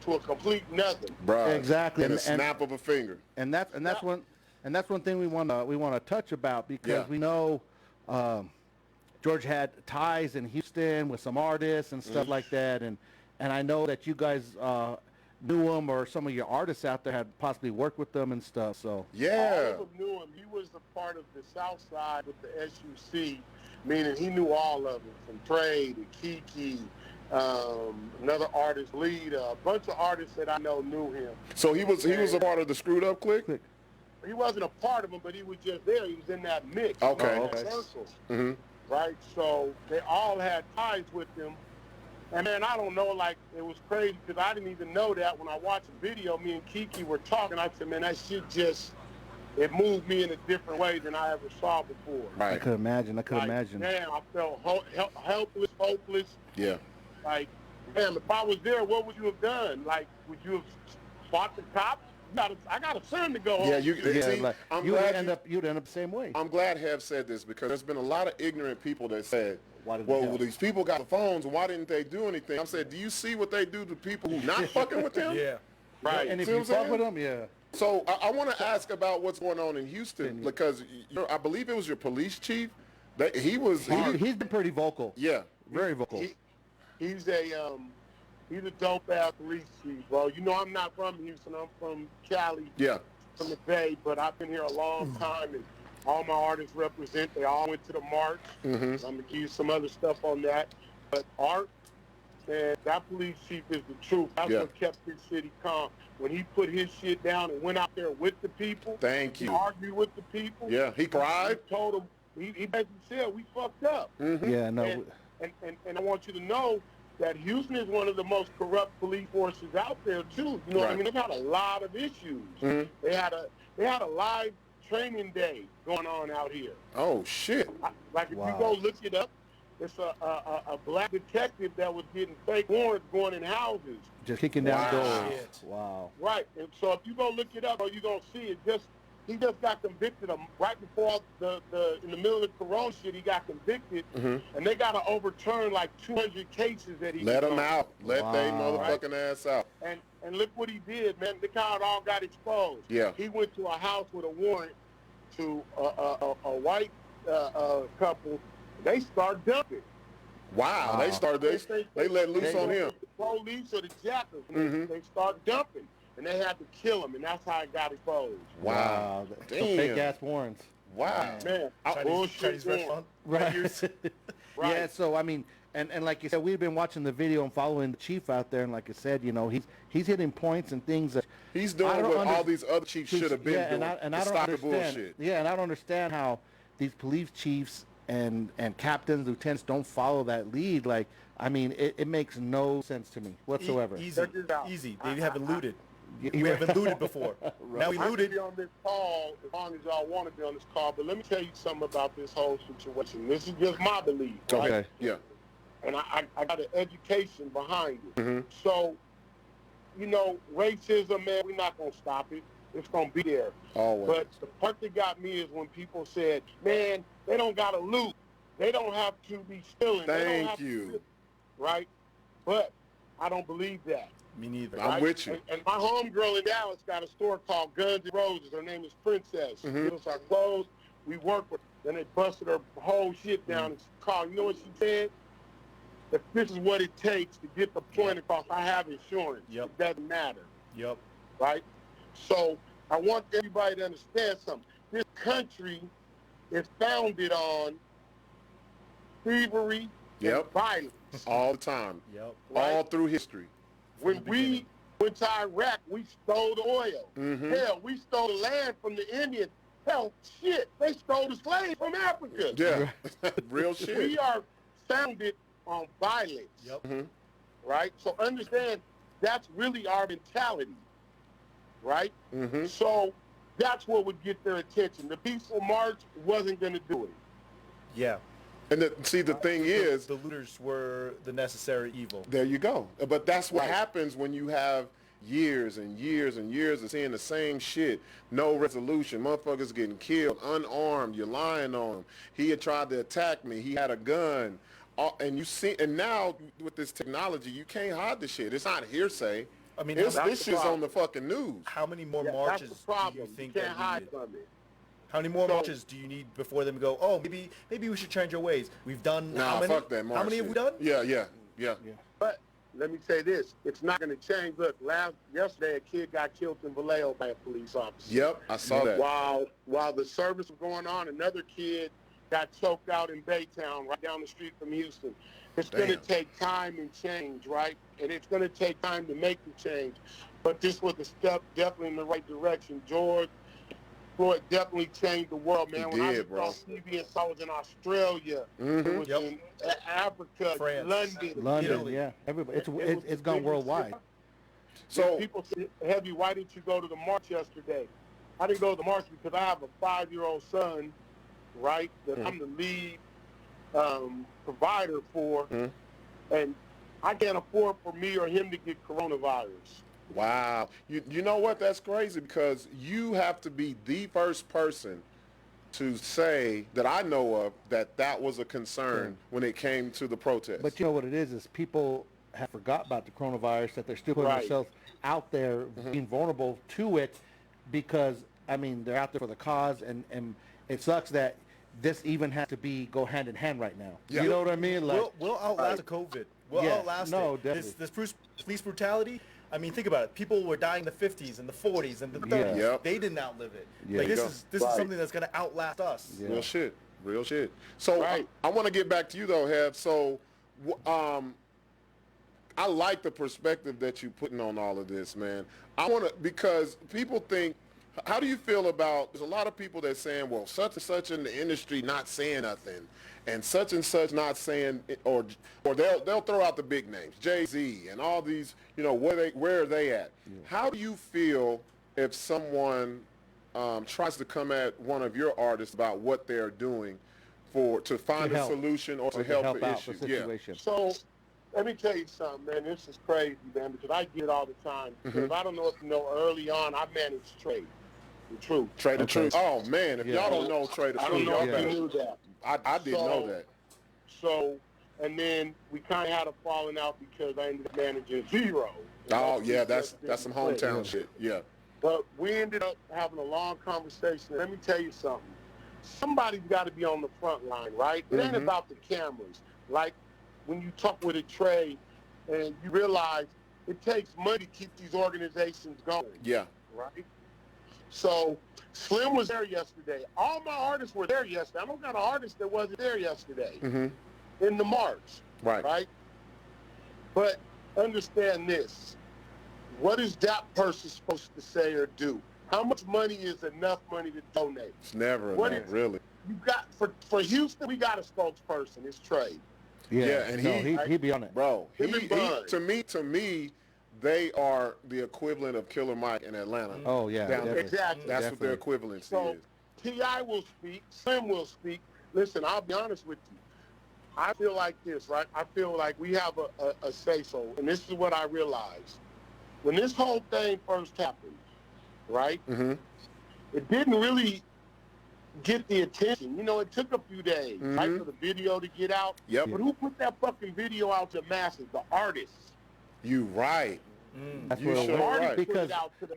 to a complete nothing. Bruh, exactly. In a snap of a finger. And that's one thing we want to touch about because we know George had ties in Houston with some artists and stuff like that, and I know that you guys knew him, or some of your artists out there had possibly worked with them and stuff. So Yeah. All of them knew him. He was a part of the South Side with the SUC, meaning he knew all of them, from Trey to Kiki, another artist, Lead, a bunch of artists that I know knew him. So he was a part of the Screwed Up Clique? He wasn't a part of them, but he was just there. He was in that mix. Okay. In that circle, Mm-hmm. right? So they all had ties with them. And, man, I don't know, like, it was crazy because I didn't even know that when I watched the video. Me and Kiki were talking. I said, man, that shit just, it moved me in a different way than I ever saw before. I Right. could imagine. Damn, I felt helpless, hopeless. Yeah. Like, damn, if I was there, what would you have done? Like, would you have fought the cops? I got a son to go home. Yeah, you see, like, I'm you'd glad end up the same way. I'm glad Hev said this, because there's been a lot of ignorant people that said, Why did they well, help? these people got the phones, why didn't they do anything? I said, do you see what they do to people who not fucking with them? Yeah. Right. And if See you what I'm fuck saying? with them, yeah. So I want to ask about what's going on in Houston, because I believe it was your police chief. He's He's been pretty vocal. yeah. Very vocal. He's a dope-ass police chief, bro. You know, I'm not from Houston. I'm from Cali, Yeah. from the Bay, but I've been here a long time, and all my artists represent. They all went to the march. Mm-hmm. I'm going to give you some other stuff on that. But Art, man, that police chief is the truth. That's Yeah. what kept this city calm. When he put his shit down and went out there with the people, Thank he you. argued with the people. Yeah, he cried. He told them, he basically said, we fucked up. Mm-hmm. Yeah, no. And I want you to know that Houston is one of the most corrupt police forces out there too. You know what I Right. mean? They've had a lot of issues. Mhm. They had a live training day going on out here. Oh, shit. Like if Wow. you go look it up, it's a black detective that was getting fake warrants going in houses. Just kicking down Wow. doors. Shit. Wow. Right. And so if you go look it up, you're gonna see it. He just got convicted right before in the middle of the Corona shit. He got convicted, and they got to overturn like 200 cases that he Let was him on. out. Let they Wow. motherfucking ass out. And look what he did, man. Look how it all got exposed. Yeah. He went to a house with a warrant to a white couple. They start dumping. Wow. Wow. They let loose on him. The police or the jackals. Mhm. They start dumping, and they had to kill him, and that's how it got exposed. Wow. Some Damn. fake ass warrants. Wow. Man, Chinese bullshit restaurant. warrant. Right. Right. Yeah, so I mean, and like you said, we've been watching the video and following the chief out there, and like I said, you know, he's hitting points and things that He's I doing don't what under- all these other chiefs should have been yeah, doing and I to don't stop the understand. bullshit. Yeah, and I don't understand how these police chiefs and captains, lieutenants don't follow that lead. Like, I mean, it makes no sense to me whatsoever. Check this out. Easy. They haven't looted. Yeah. We haven't looted before. Now we I can looted. be on this call as long as y'all want to be on this call, but let me tell you something about this whole situation. This is just my belief, right? Okay. Yeah. And I got an education behind it. Mhm. So, you know, racism, man, we're not going to stop it. It's going to be there. Always. But the part that got me is when people said, man, they don't got to loot. They don't have to be stealing. They don't Thank have to you. steal. Right? But I don't believe that. Me neither. I'm right? with you. And my homegirl in Dallas got a store called Guns N' Roses. Her name is Princess. She Mhm. gives us our clothes. We work with her. Then they busted her whole shit down and called. You know what she said? If this is what it takes to get the point across, I have insurance. Yep. It doesn't matter. Yep. Right? So I want everybody to understand something. This country is founded on thievery Yep. and violence. All the time. Yep. Right? All through history. When the we beginning. went to Iraq, we stole the oil. Mhm. Hell, we stole the land from the Indians. Hell, shit, they stole the slaves from Africa. Yeah. Real shit. We are founded on violence, Yep. Mhm. right? So understand that's really our mentality, right? Mhm. So that's what would get their attention. The peaceful march wasn't going to do it. Yeah. And see, the thing is, The looters were the necessary evil. there you go. But that's what Right. happens when you have years and years and years of seeing the same shit. No resolution. Motherfuckers getting killed, unarmed. You're lying on them. He had tried to attack me. He had a gun. And you see, and now with this technology, you can't hide the shit. It's not hearsay. I mean, This that's the shit's on problem. the fucking news. how many more Yeah, marches that's the problem. do you think you can't that we hide needed? from it. How many more marches do you need before them go, oh, maybe we should change our ways? We've done how many? Fuck that march How many have we done? Yeah. But let me say this. It's not going to change. Look, yesterday a kid got killed in Vallejo by a police officer. Yep, I saw that. While the service was going on, another kid got choked out in Baytown, right down the street from Houston. It's going to take time and change, right? And it's going to take time to make the change. But this was a step definitely in the right direction. George Floyd definitely changed the world, man. When I was on TV and saw it was in Australia, it was in Africa, France. London, Italy. yeah. Everybody, it's gone worldwide. So people say, Heavy, why didn't you go to the march yesterday? I didn't go to the march because I have a 5-year-old son, right, that I'm the lead provider for, and I can't afford for me or him to get coronavirus. Wow. You know what? That's crazy because you have to be the first person to say that I know of that was a concern when it came to the protest. But you know what it is people have forgot about the coronavirus, that they're still putting themselves out there, being vulnerable to it because, I mean, they're out there for the cause, and it sucks that this even has to go hand in hand right now. Yeah. You know what I mean? Like, We'll outlast the COVID. We'll outlast it. Definitely. This police brutality, I mean, think about it. People were dying in the 50s and the 40s and the 30s. Yeah. They didn't outlive it. Yeah. Like, this is something that's going to outlast us. Yeah. Real shit. So I want to get back to you though, Hev. So I like the perspective that you're putting on all of this, man. Because people think, how do you feel about, there's a lot of people that saying, well, such and such in the industry not saying nothing, and such not saying, or they'll throw out the big names, Jay-Z and all these, where are they at? Yeah. How do you feel if someone tries to come at one of your artists about what they're doing to find a solution or to help an issue? Situation. So let me tell you something, man. This is crazy, man, because I get it all the time. Because I don't know if you know, early on, I managed Trade the Truth. Trade the Truth. Oh, man, if y'all don't know Trade the Truth. I don't know if you knew that. I didn't know that. So, and then we kind of had a falling out because I ended up managing Zero. Oh, yeah, that's some hometown shit. Yeah. But we ended up having a long conversation. Let me tell you something. Somebody's got to be on the front line, right? It ain't about the cameras. Like when you talk with a Trey and you realize it takes money to keep these organizations going. Yeah. Right? So Slim was there yesterday. All my artists were there yesterday. I don't got an artist that wasn't there yesterday in the march. Right? But understand this. What is that person supposed to say or do? How much money is enough money to donate? It's never enough, really. You got for Houston, we got a spokesperson. It's Trey. Yeah, and he be on it, bro. To me, they are the equivalent of Killer Mike in Atlanta. Oh yeah, exactly. That's what their equivalency is. T.I. will speak. Slim will speak. Listen, I'll be honest with you. I feel like this, right? I feel like we have a say-so, and this is what I realized. When this whole thing first happened, right? It didn't really get the attention. It took a few days, right, for the video to get out. Yep. But who put that fucking video out to the masses? The artists. You right. That's you where sure right. right.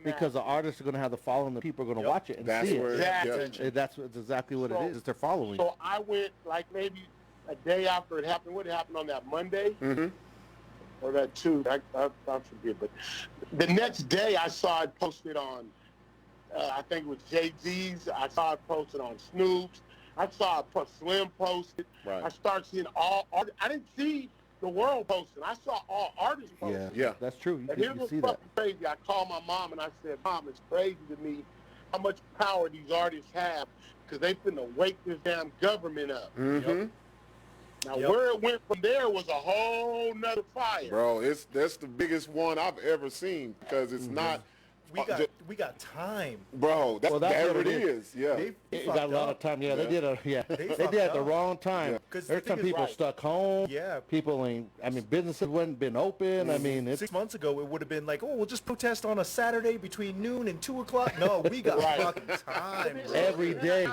Because the artists are going to have the following, the people are going to watch it and see it. Exactly. That's exactly what it is. It's their following. So I went like maybe a day after it happened. What happened on that Monday? Or that Tuesday? I forget. But the next day I saw it posted on, I think it was Jay-Z's. I saw it posted on Snoop's. I saw it Slim posted. Right. I started seeing all artists. I didn't see the world posting. I saw all artists posting. Yeah. That's true. And here's what's fucking crazy. I called my mom and I said, Mom, it's crazy to me how much power these artists have because they finna wake this damn government up. Now, where it went from there was a whole nother fire. Bro, that's the biggest one I've ever seen because it's not. We got time, bro. That's what it is. Yeah, they got a lot of time. Yeah, they did They did at the wrong time. There's some people stuck home. Yeah, people ain't. I mean, businesses hadn't been open. I mean, 6 months ago it would have been like, oh, we'll just protest on a Saturday between noon and 2 o'clock. No, we got fucking time, bro. Every day.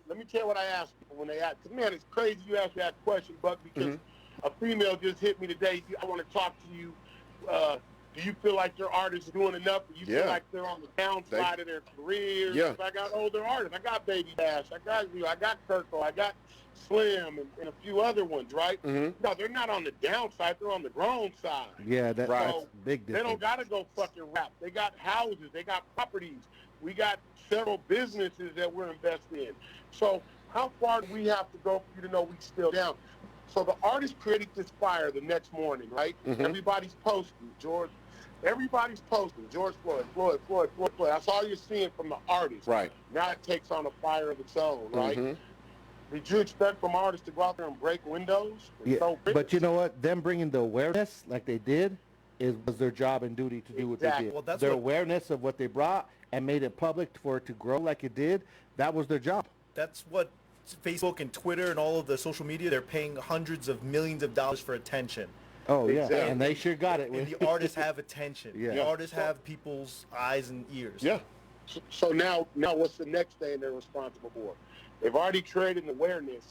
Let me tell you what I ask people when they ask. Man, it's crazy you asked me that question, Buck, because a female just hit me today. I want to talk to you. Do you feel like your artists are doing enough? Do you feel like they're on the downside of their careers? Yeah. I got older artists. I got Baby Dash. I got you. I got Kirko. I got Slim and a few other ones, right? No, they're not on the downside. They're on the grown side. Yeah, that's So big difference. they don't got to go fucking rap. They got houses. They got properties. We got several businesses that we're invested in. So how far do we have to go for you to know we still down? So the artist created this fire the next morning, right? Everybody's posting. Everybody's posting. George Floyd. That's all you're seeing from the artist. Right. Now it takes on a fire of its own, right? Did you expect from artists to go out there and break windows? Yeah, but you know what? Them bringing the awareness like they did was their job and duty to do what they did. Well, that's their what, awareness of what they brought and made it public for it to grow like it did, that was their job. That's what Facebook and Twitter and all of the social media, they're paying hundreds of millions of dollars for attention. Oh, yeah, Exactly. and they sure got it. And the artists have attention. Yeah. The artists have people's eyes and ears. Yeah. So now what's the next thing they're responsible for? They've already created an awareness.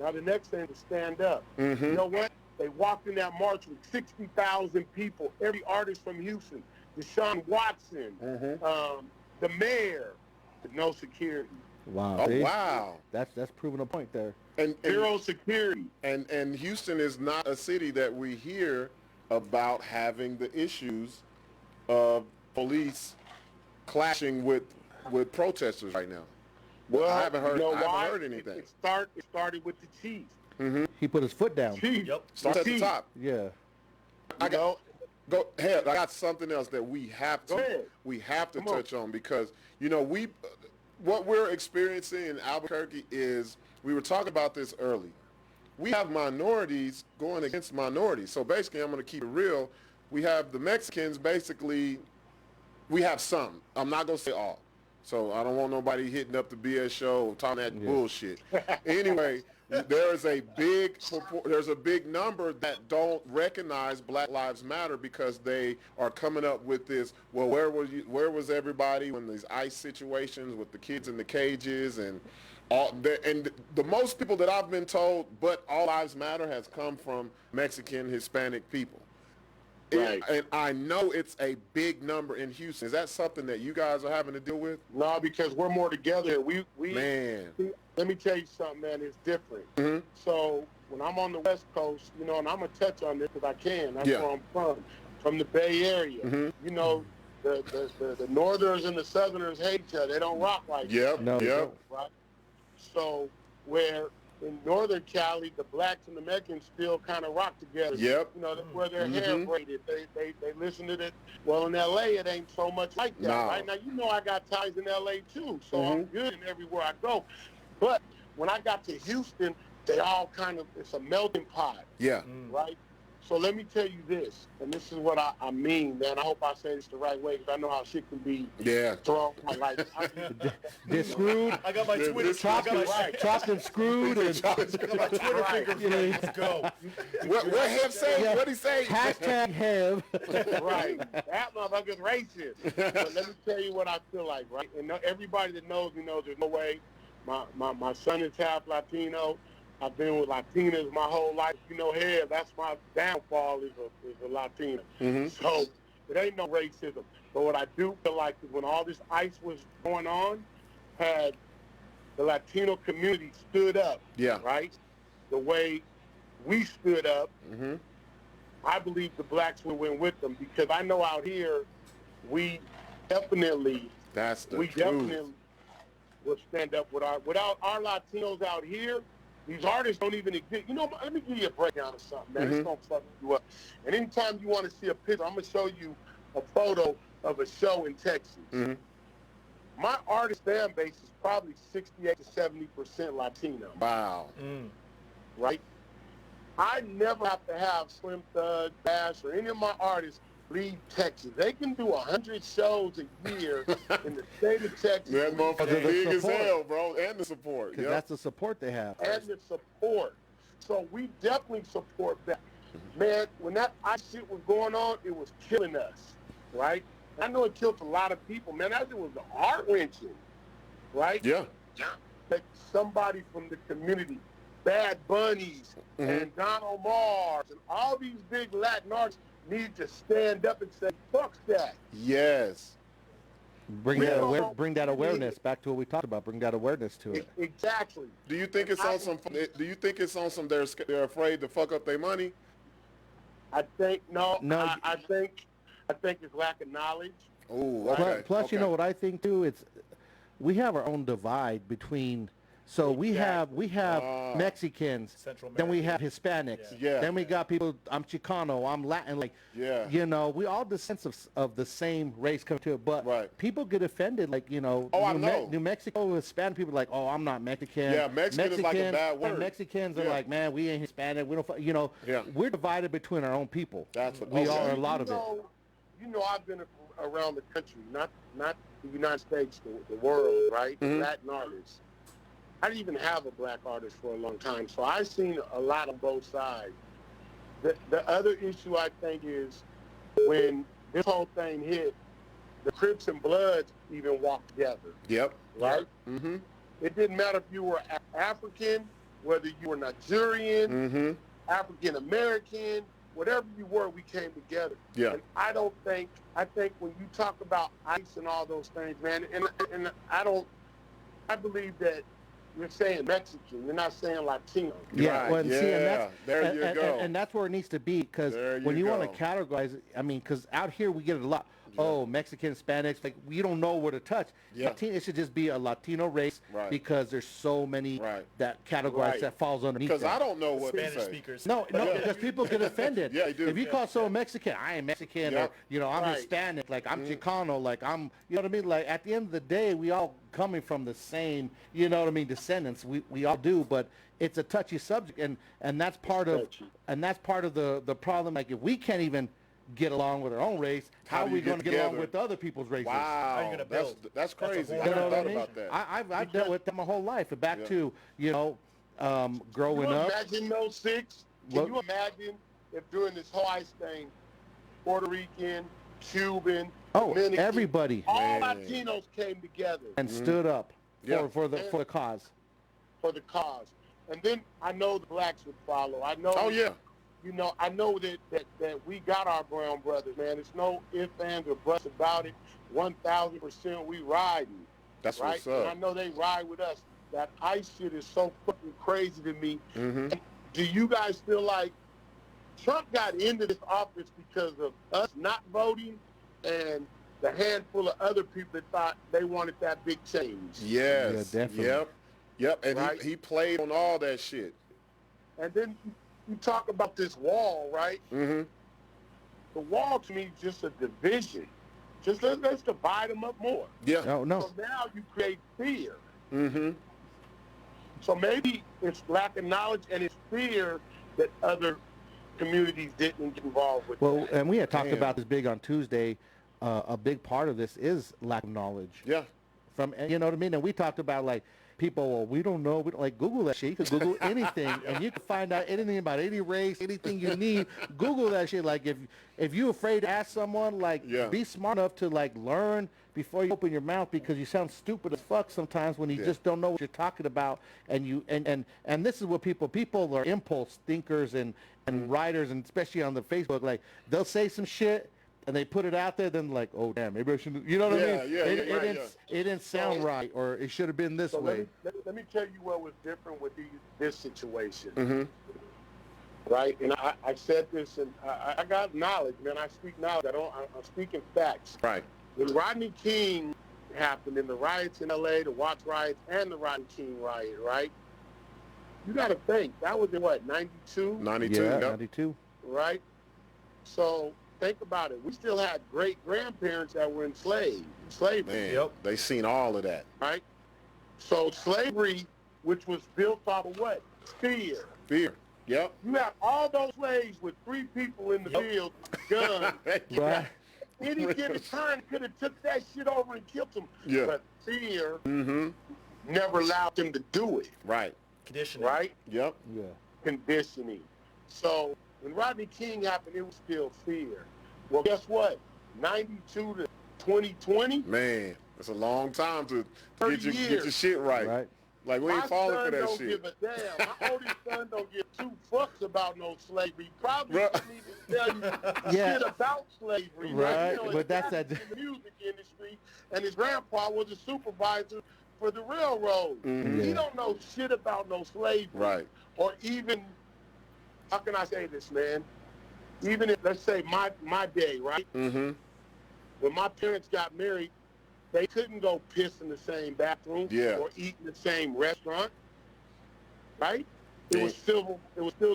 Now the next thing is to stand up. You know what? They walked in that march with 60,000 people, every artist from Houston, Deshaun Watson, the mayor, with no security. Wow. Oh, see? wow. That's proving a point there. And Zero security. And Houston is not a city that we hear about having the issues of police clashing with protesters right now. Well, I haven't heard. You know I haven't why? heard anything. It started with the chief. He put his foot down. Yep. Starts at the top. Yeah. I got go ahead. I got something else that we have Go ahead. to touch on because what we're experiencing in Albuquerque is we were talking about this early. We have minorities going against minorities. So basically, I'm going to keep it real. We have the Mexicans. Basically, we have some. I'm not going to say all. So I don't want nobody hitting up the BS show talking that bullshit. Anyway, there's a big number that don't recognize Black Lives Matter because they are coming up with this. Well, where was everybody when these ICE situations with the kids in the cages and all? And the most people that I've been told, but all lives matter, has come from Mexican, Hispanic people. Right. And I know it's a big number in Houston. Is that something that you guys are having to deal with? No, because we're more together. Man. Let me tell you something, man. It's different. So when I'm on the West Coast, and I'm going to touch on this because I can. That's where I'm from the Bay Area. The Northerners and the Southerners hate each other. They don't rock like that. No, Right? So where in Northern Cali, the blacks and the Mexicans still kind of rock together. Where their hair braided. They listen to it. Well, in L.A., it ain't so much like that, right? Now, I got ties in L.A., too, so I'm good in everywhere I go. But when I got to Houston, they all it's a melting pot. Yeah. Right? So let me tell you this, and this is what I mean, man. I hope I say this the right way because I know how shit can be thrown. They're screwed. I got my Twitter chopped and screwed. I got my Twitter finger ready. Let's go. What Hev say? Yeah. What'd he say? Hashtag Hev. Right. That motherfucker's racist. But let me tell you what I feel like, right? And everybody that knows me knows there's no way. My son is half Latino. I've been with Latinas my whole life. Hev, that's my downfall is a Latina. So it ain't no racism. But what I do feel like is when all this ICE was going on, had the Latino community stood up, right? The way we stood up, I believe the blacks would win with them because I know out here we definitely will stand up without our Latinos out here. These artists don't even exist. Let me give you a breakdown of something, man. It's going to fuck you up. And anytime you want to see a picture, I'm going to show you a photo of a show in Texas. My artist fan base is probably 68 to 70% Latino. Wow. Right? I never have to have Slim Thug, Bash, or any of my artists leave Texas. They can do 100 shows a year in the state of Texas. That motherfucker big as hell, bro, and the support. Because that's the support they have. And the support. So we definitely support that. Man, when that ICE shit was going on, it was killing us, right? I know it killed a lot of people, man. That shit was heart-wrenching, right? Yeah. That somebody from the community, Bad Bunnies and Don Omars and all these big Latin artists, need to stand up and say, fuck that. Yes. Bring Yeah. bring that awareness back to what we talked about. Bring that awareness to it. Exactly. Do you think it's on some? Do you think it's on some? They're afraid to fuck up their money. I think no. No. I think it's lack of knowledge. Oh, Plus, okay. plus okay. you know what I think too? It's we have our own divide between. So we have Mexicans, Central then we have Hispanics, Yeah. then we got people. I'm Chicano, I'm Latin, like Yeah. you know, we all the sense of the same race come to it, but Right. people get offended, like you know, Oh, I know. New Mexico Hispanic people are like, oh, I'm not Mexican. Yeah, Mexican is like a bad and word. Mexicans are Yeah. like, man, we ain't Hispanic, we don't, you know, Yeah. we're divided between our own people. That's what we okay. are a lot of it. You know, I've been around the country, not the United States, the world, right? Mhm. Latin artists. I didn't even have a black artist for a long time, so I've seen a lot on both sides. The other issue I think is when this whole thing hit, the Crips and Bloods even walked together, Yep. right? Mm-hmm. It didn't matter if you were African, whether you were Nigerian, Mm-hmm. African American, whatever you were, we came together. Yeah. And I think when you talk about ICE and all those things, man, and I believe that you're saying Mexican, you're not saying Latino. Yeah, Right, well, and see, and yeah, that's, there you go. And that's where it needs to be, because There when you you want to go. categorize it, I mean, because out here we get it a lot. Oh, Mexican, Hispanics, like we don't know where to touch. Yeah. It should just be a Latino race, Right. because there's so many Right. that categorize Right. that falls underneath. Because I that. don't know what to Spanish say. speakers. No, Yeah. because people get offended. Yeah, they do. If you call someone Mexican, I ain't Mexican, Yeah. or you know, I'm Right. Hispanic, like I'm Mm-hmm. Chicano, like I'm, you know what I mean? Like at the end of the day, we all coming from the same, you know what I mean, descendants. We all do, but it's a touchy subject, and that's part of touchy. the problem. Like if we can't even get along with our own race, How how do are we you going to get get along together? with other people's races? Wow. you gonna build? That's That's a crazy. whole I You never know what I thought mean? about that. I've dealt with that my whole life. Back Yeah. to, you know, growing Can you up. imagine those six? Can What? you imagine if during this whole ICE thing, Puerto Rican, Cuban, Oh, Dominican, everybody. all Man. Latinos came together And stood up Yeah. for the cause. for the cause. And then I know the blacks would follow. I know. Oh yeah. You know, I know that we got our brown brothers, man. There's no ifs, ands, or buts about it. 1,000% we riding. That's right? what's And I up. know they ride with us. That ICE shit is so fucking crazy to me. Mm-hmm. Do you guys feel like Trump got into this office because of us not voting and the handful of other people that thought they wanted that big change? Yes. Yeah, definitely. Yep. And Right? he played on all that shit. And then you talk about this wall, right? Mm-hmm. The wall to me is just a division. Just let's divide them up more. Yeah. No. So now you create fear. Mm-hmm. So maybe it's lack of knowledge and it's fear that other communities didn't get involved with. Well, that. and we had talked Damn. about this big on Tuesday. A big part of this is lack of knowledge. Yeah. You know what I mean? And we talked about like people, well, we don't know. We don't, like Google that shit. You can Google anything, and you can find out anything about any race, anything you need. Google that shit. Like if you're afraid to ask someone, like Yeah. be smart enough to like learn before you open your mouth, because you sound stupid as fuck sometimes when you Yeah. just don't know what you're talking about. And you and this is what people are impulse thinkers and writers, and especially on the Facebook, like they'll say some shit. And they put it out there, then like, oh damn, maybe I shouldn't. You know what I mean? Yeah, It didn't sound right, or it should have been this So way. let me tell you what was different with this situation, Mm-hmm. right? And I said this, and I got knowledge, man. I speak knowledge. I'm speaking facts. Right. When Rodney King happened in the riots in L.A., the Watts riots, and the Rodney King riot, right? You got to think that was in what 92, 92. Yeah, Yep. 92. right? So think about it. We still had great grandparents that were enslaved, slavery. Man, Yep. they seen all of that. Right? So slavery, which was built off of what? Fear. Fear. Yep. You have all those slaves with 3 people in the field, guns. Right. Any given time could have took that shit over and killed them. Yeah. But fear Mm-hmm. never allowed them to do it. Right. Conditioning. Right? Yep. Yeah. Conditioning. So when Rodney King happened, it was still fear. Well, guess what? 92 to 2020, Man, it's a long time to 30 get your years. shit right. Right. Like, we ain't falling for that don't shit. give a damn. My oldest son don't give two fucks about no slavery. Probably Right. doesn't even tell you Yeah. shit about slavery. Right, You know, but that's dad's that- in the music industry, and his grandpa was a supervisor for the railroad. Mhm. He Yeah. don't know shit about no slavery. Right. Or even, how can I say this, man? Even if, let's say, my day, right? Mm-hmm. When my parents got married, they couldn't go piss in the same bathroom Yeah. or eat in the same restaurant, right? It Yeah. was still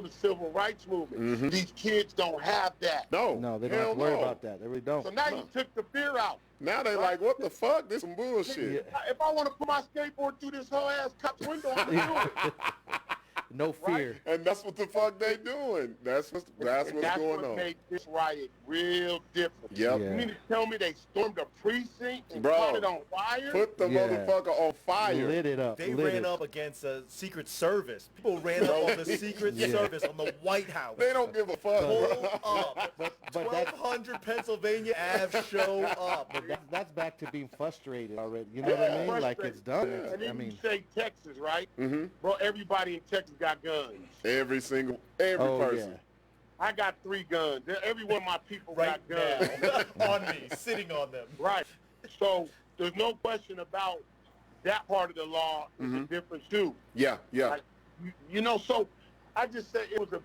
the civil rights movement. Mhm. These kids don't have that. No, they don't hell have to worry no. about that. They really don't. So now No. you took the fear out. Now they like, what the fuck? This some bullshit. Yeah. If I want to put my skateboard through this whole ass cup's window, I'm going to do it. No fear. And that's what the fuck they doing. That's what's And going that's what on. made this riot real different. Yep. Yeah. You mean to tell me they stormed the precinct and Bro, caught it on fire? Put the Yeah. motherfucker on fire. Lit it up. They lit ran it. up against a Secret Service. People ran up on the Secret Yeah. Service, on the White House. They don't give a fuck. Pull bro. up. But that, 1200 Pennsylvania Ave, show up. that's back to being frustrated already. You know what I mean? Like, it's done. And I then mean, you say Texas, right? Mm-hmm. Bro, everybody in Texas got guns. Every oh person. yeah. I got 3 guns. Every one of my people Right got guns. now. On me, sitting on them. Right. So there's no question about that part of the law is a difference too. Yeah, yeah. Like, you know, so I just say it was a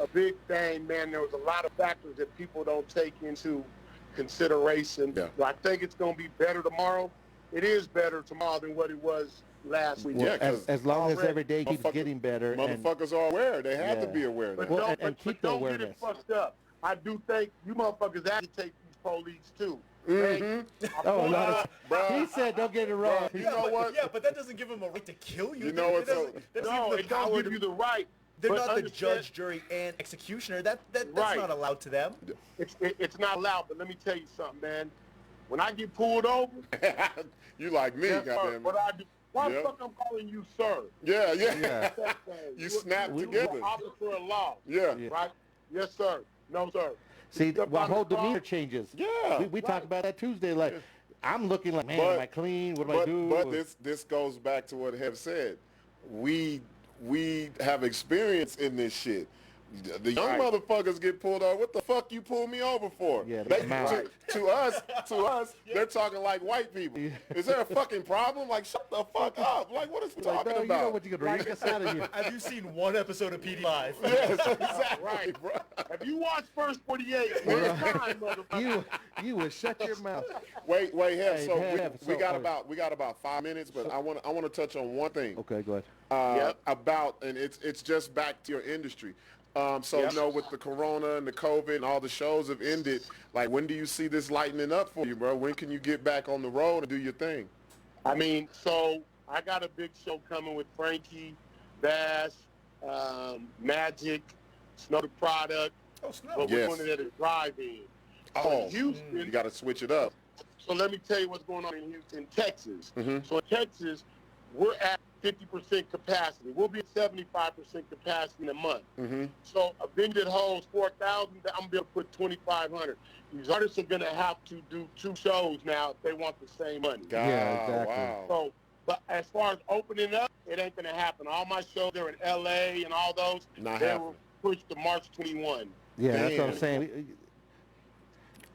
big thing, man. There was a lot of factors that people don't take into consideration. Yeah. I think it's going to be better tomorrow. It is better tomorrow than what it was last week. Yeah, Well, 'cause as long as already every day keeps motherfuckers- getting better. And Motherfuckers are aware. They have to Yeah. be aware. But Now. Well, don't, and but keep the don't get awareness. it fucked up. I do think you motherfuckers agitate these police too. Mhm. Oh, no. Bruh. He said, don't get it wrong. You know what? Yeah, but that doesn't give them a right to kill you. You know what's that doesn't No, give it them the don't power give you to. the right. They're but not the understand- judge, jury, and executioner. That's Right. not allowed to them. It's not allowed. But let me tell you something, man. When I get pulled over, You like me, guess goddamn. what I do? Why the Yep. fuck I'm calling you sir? Yeah, yeah. Yeah. You snap you together. an officer of law, Yeah. Yeah. right? Yes, sir. No, sir. See, Step my on the whole car. demeanor changes. Yeah. We talked about that Tuesday. Like, I'm looking like, man, But- am I clean? What do I do? But this goes back to what Hev said. We have experience in this shit. The young Right. motherfuckers get pulled over. What the fuck you pull me over for? Yeah, They, they mad. to us, they're talking like white people. Is there a fucking problem? Like, shut the fuck up. Like, what is we like, talking no, you about? know what you're going to drink us out of here. Have you seen one episode of PD Live? Yes, exactly, Right. bro. Have you watched First 48? One time, motherfucker. You would shut your mouth. Wait, Hev. Hey, So Hev, we so, got about 5 minutes, but I want to touch on one thing. Okay, go ahead. Yep. About, and it's just back to your industry. So, Yep. you know, with the corona and the COVID and all the shows have ended, like, when do you see this lightening up for you, bro? When can you get back on the road and do your thing? I mean, so I got a big show coming with Frankie, Bass, Magic, Snow the Product, Oh, Snow. but Yes. we're doing it at a drive-in. So Oh, in Houston, you got to switch it up. so let me tell you what's going on in Houston, Texas. Mhm. So in Texas, we're at 50% capacity. We'll be at 75% capacity in a month. Mm-hmm. So a venue that holds 4,000, I'm going to be able to put 2,500. These artists are going to have to do 2 shows now if they want the same money. God, Yeah, exactly. wow. So, but as far as opening up, it ain't going to happen. All my shows are in L.A. and all those, Not they happening. were pushed to March 21. Yeah, that's what I'm Damn. saying.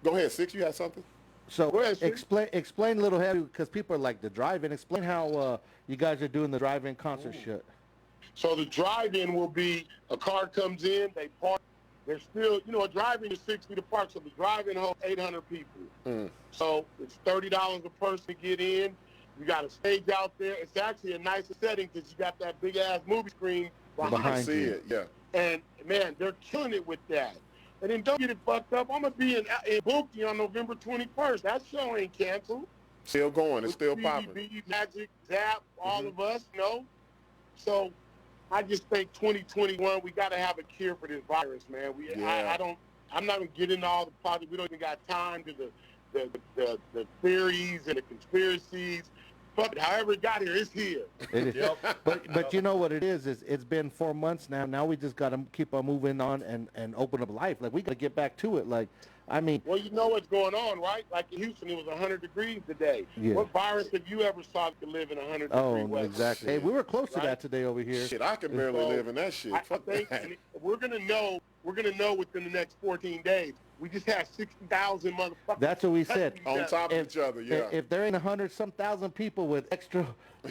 Go ahead, Sixx, you had something? So Go ahead, Steve. explain a little heavy, because people are like the drive-in. Explain how you guys are doing the drive-in concert shit. So the drive-in will be, a car comes in, they park. They're still, a drive-in is 6 feet apart, so the drive-in holds 800 people. Mm. So it's $30 a person to get in. You got a stage out there. It's actually a nicer setting because you got that big-ass movie screen I Behind see you. it, yeah. And, man, they're killing it with that. And then don't get it fucked up. I'm going to be in Buki on November 21st. That show ain't canceled. Still going. It's still With popping. BBB, Magic, Zap, all of us, So I just think 2021, we got to have a cure for this virus, man. Yeah. I'm not going to get into all the politics. We don't even got time to the theories and the conspiracies. Fuck it, however it got here, it's here. It is. Yep. But you know what it is it's been 4 months now. Now we just got to keep on moving on and open up life. Like, we got to get back to it. Like, I mean. Well, you know what's going on, right? Like in Houston, it was 100 degrees today. Yeah. What virus have you ever saw that could live in 100 Oh, degree weather? exactly. Hey, we were close to that today over here. Shit, I can barely live in that shit. I Fuck think that. we're gonna know within the next 14 days. We just had 60,000 motherfuckers. That's what we said. On top of each other, yeah. If there ain't 100-some thousand people with extra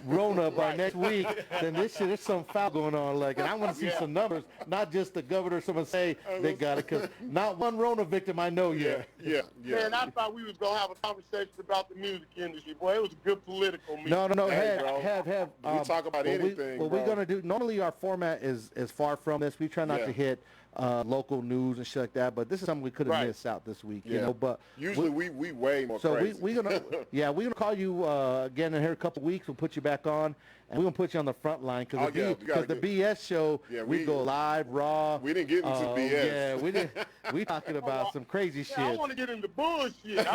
Rona by next week, then this shit, there's some foul going on. Like, and I want to see some numbers, not just the governor. Someone say they got it, because not one Rona victim I know yet. Yeah. Man, I thought we was gonna have a conversation about the music industry. Boy, it was a good political meeting. No. Hey, bro. Have. We talk about anything, What bro. we're gonna do? Normally, our format is far from this. We try not to hit local news and shit like that. But this is something we could have missed out this week. Yeah. You know, but usually we way more so crazy. we're gonna call you again in here a couple weeks. We'll put you back on, and we're gonna put you on the front line because the BS show we go live raw. We didn't get into BS. Yeah, we didn't. We talking about some crazy shit. I want to get into bullshit.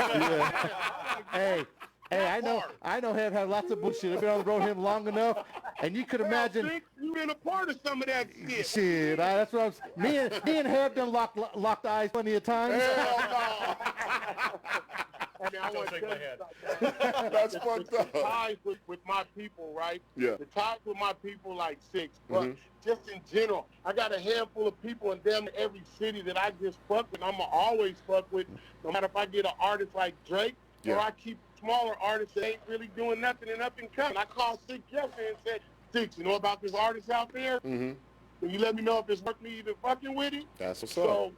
Hey, I know him have lots of bullshit. I've been on the road with him long enough, and you could imagine. Sixx, you been a part of some of that shit. Shit, that's what I'm. Me and Herb done locked eyes plenty of times. Hell I mean, I want to shake my hand. no. That's fucked up. The ties with my people, right? Yeah. The ties with my people like Sixx, but just in general, I got a handful of people in damn every city that I just fuck with. I'm always fuck with, no matter if I get an artist like Drake or I keep smaller artists that ain't really doing nothing and up and coming. I called Sixx yesterday and said, Sixx, you know about this artist out there? Can you let me know if it's worth me even fucking with it? That's what's So, up.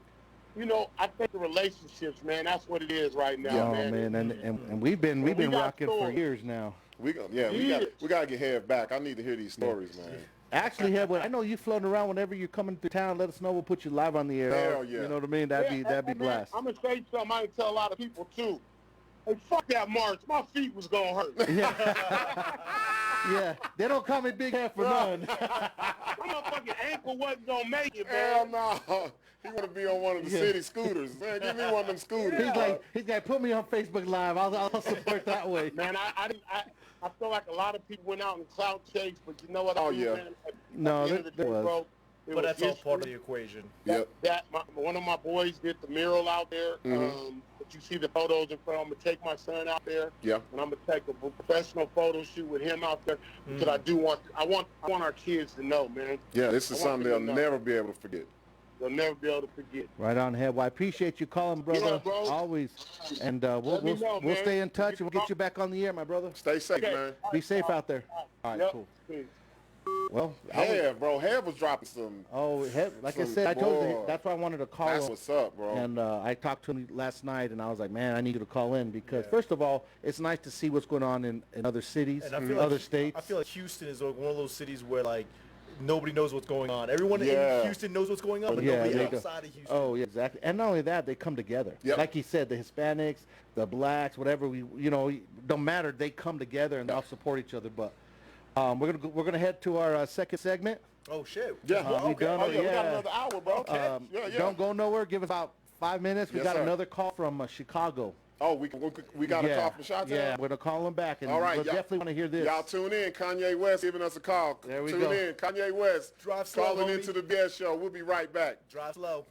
you know, I think the relationships, man, that's what it is right now, man. And we've been rocking for years now. We gotta get Head back. I need to hear these stories, man. Actually, Head, I know you floating around whenever you're coming through town. Let us know. We'll put you live on the air. Hell yeah. You know what I mean? That'd be blast. I'm gonna say something I can tell a lot of people too. Hey, fuck that march. My feet was gonna hurt. Yeah, they don't call me Big Head for none. My motherfucking ankle wasn't gonna make it, Hell man. no. He want to be on one of the city scooters. Man, give me one of them scooters. He's like, put me on Facebook Live. I'll support that way. Man, I feel like a lot of people went out and clout chased, but you know what? Oh, I mean, yeah. Man, at No, the end of the day, was. bro, But that's all part of the equation. Yep. One of my boys did the mural out there. But you see the photos in front. I'm gonna take my son out there. Yeah. And I'm gonna take a professional photo shoot with him out there because I want our kids to know, man. Yeah, this is something they'll them to know. never be able to forget. They'll never be able to forget. Right on, Head. Well, I appreciate you calling, brother. Yeah, bro. Always. And Let me know, we'll man. stay in touch and we'll get you back on the air, my brother. Stay safe, Okay. man. Be safe out there. All right, Yep. cool. Peace. Well, Head, bro. Head was dropping some. Head, like I Some said, I told you boy. that's why I wanted to call That's him. what's up, bro. And I talked to him last night, and I was like, man, I need you to call in because, first of all, it's nice to see what's going on in other cities, And I feel other like, states. I feel like Houston is like one of those cities where like nobody knows what's going on. Everyone Yeah. in Houston knows what's going on, but Yeah, nobody they go. outside of Houston. Oh, yeah, exactly. And not only that, they come together. Yep. Like he said, the Hispanics, the blacks, whatever, don't matter. They come together and they'll support each other. But we're gonna head to our second segment. Oh shit. Yeah. we done? We got another hour, bro. Okay. Yeah. Don't go nowhere. Give us about 5 minutes. We Yes, got sir. another call from Chicago. Oh, we got a call from Shot Yeah, we're gonna call him back, and All right, we'll y'all- definitely want to hear this. Y'all tune in. Kanye West giving us a call. There we tune go. in. Kanye West Drive slow, calling homie. into the BS show. We'll be right back. Drive slow.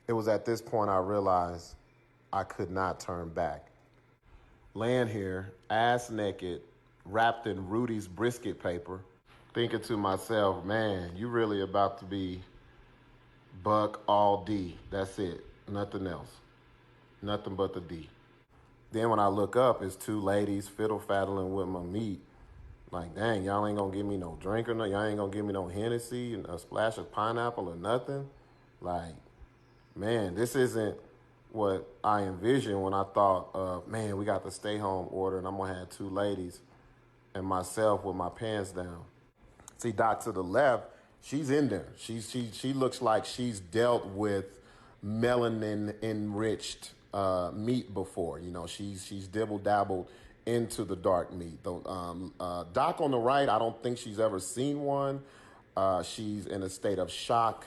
It was at this point I realized I could not turn back. Laying here, ass naked, wrapped in Rudy's brisket paper, thinking to myself, man, you really about to be Buck all D. That's it. Nothing else. Nothing but the D. Then when I look up, it's two ladies fiddle-faddling with my meat. Like, dang, y'all ain't gonna give me no drink or no, y'all ain't gonna give me no Hennessy and a splash of pineapple or nothing. Like, man, this isn't what I envisioned when I thought of, man, we got the stay home order and I'm gonna have two ladies and myself with my pants down. See, Doc to the left, she's in there. She looks like she's dealt with melanin enriched meat before. She's dibble dabbled into the dark meat. Doc on the right, I don't think she's ever seen one. She's in a state of shock.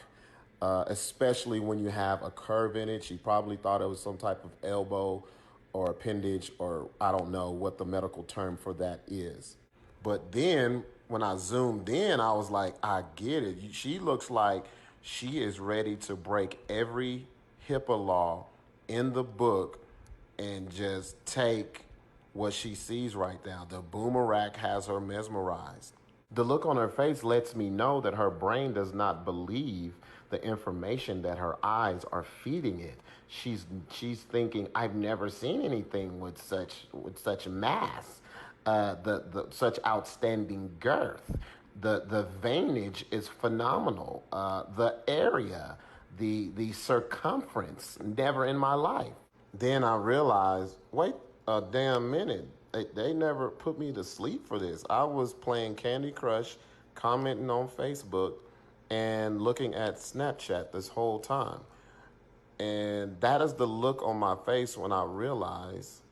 Especially when you have a curve in it. She probably thought it was some type of elbow or appendage, or I don't know what the medical term for that is. But then when I zoomed in, I was like, I get it. She looks like she is ready to break every HIPAA law in the book and just take what she sees right now. The boomerang has her mesmerized. The look on her face lets me know that her brain does not believe the information that her eyes are feeding it. She's thinking, I've never seen anything with such mass, the such outstanding girth. The veinage is phenomenal. The area, the circumference, never in my life. Then I realized, wait a damn minute. They never put me to sleep for this. I was playing Candy Crush, commenting on Facebook, and looking at Snapchat this whole time. And that is the look on my face when I realize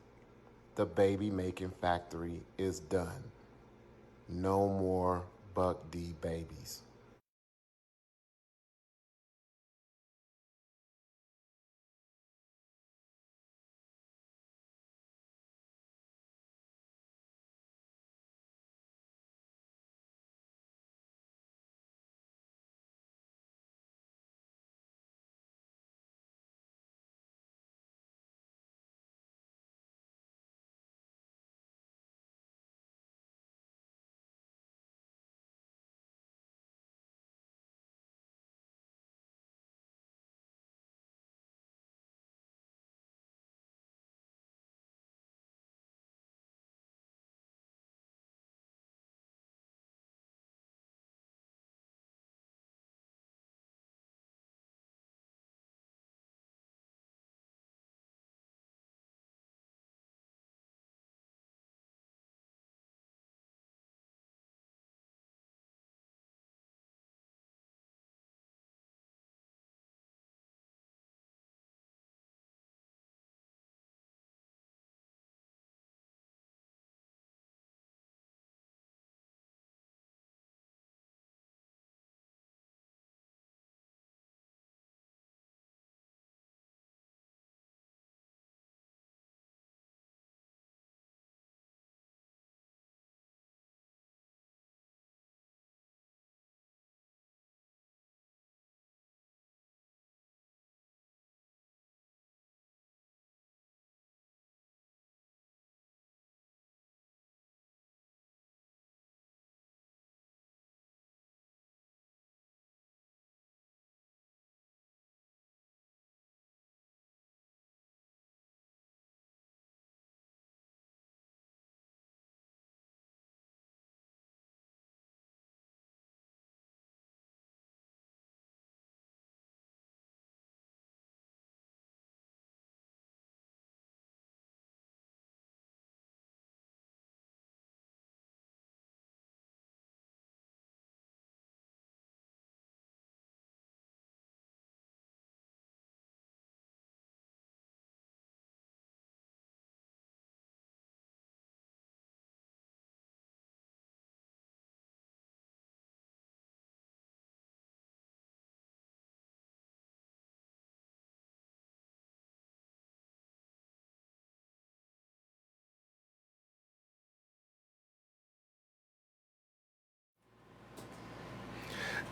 the baby making factory is done. No more Buck D babies.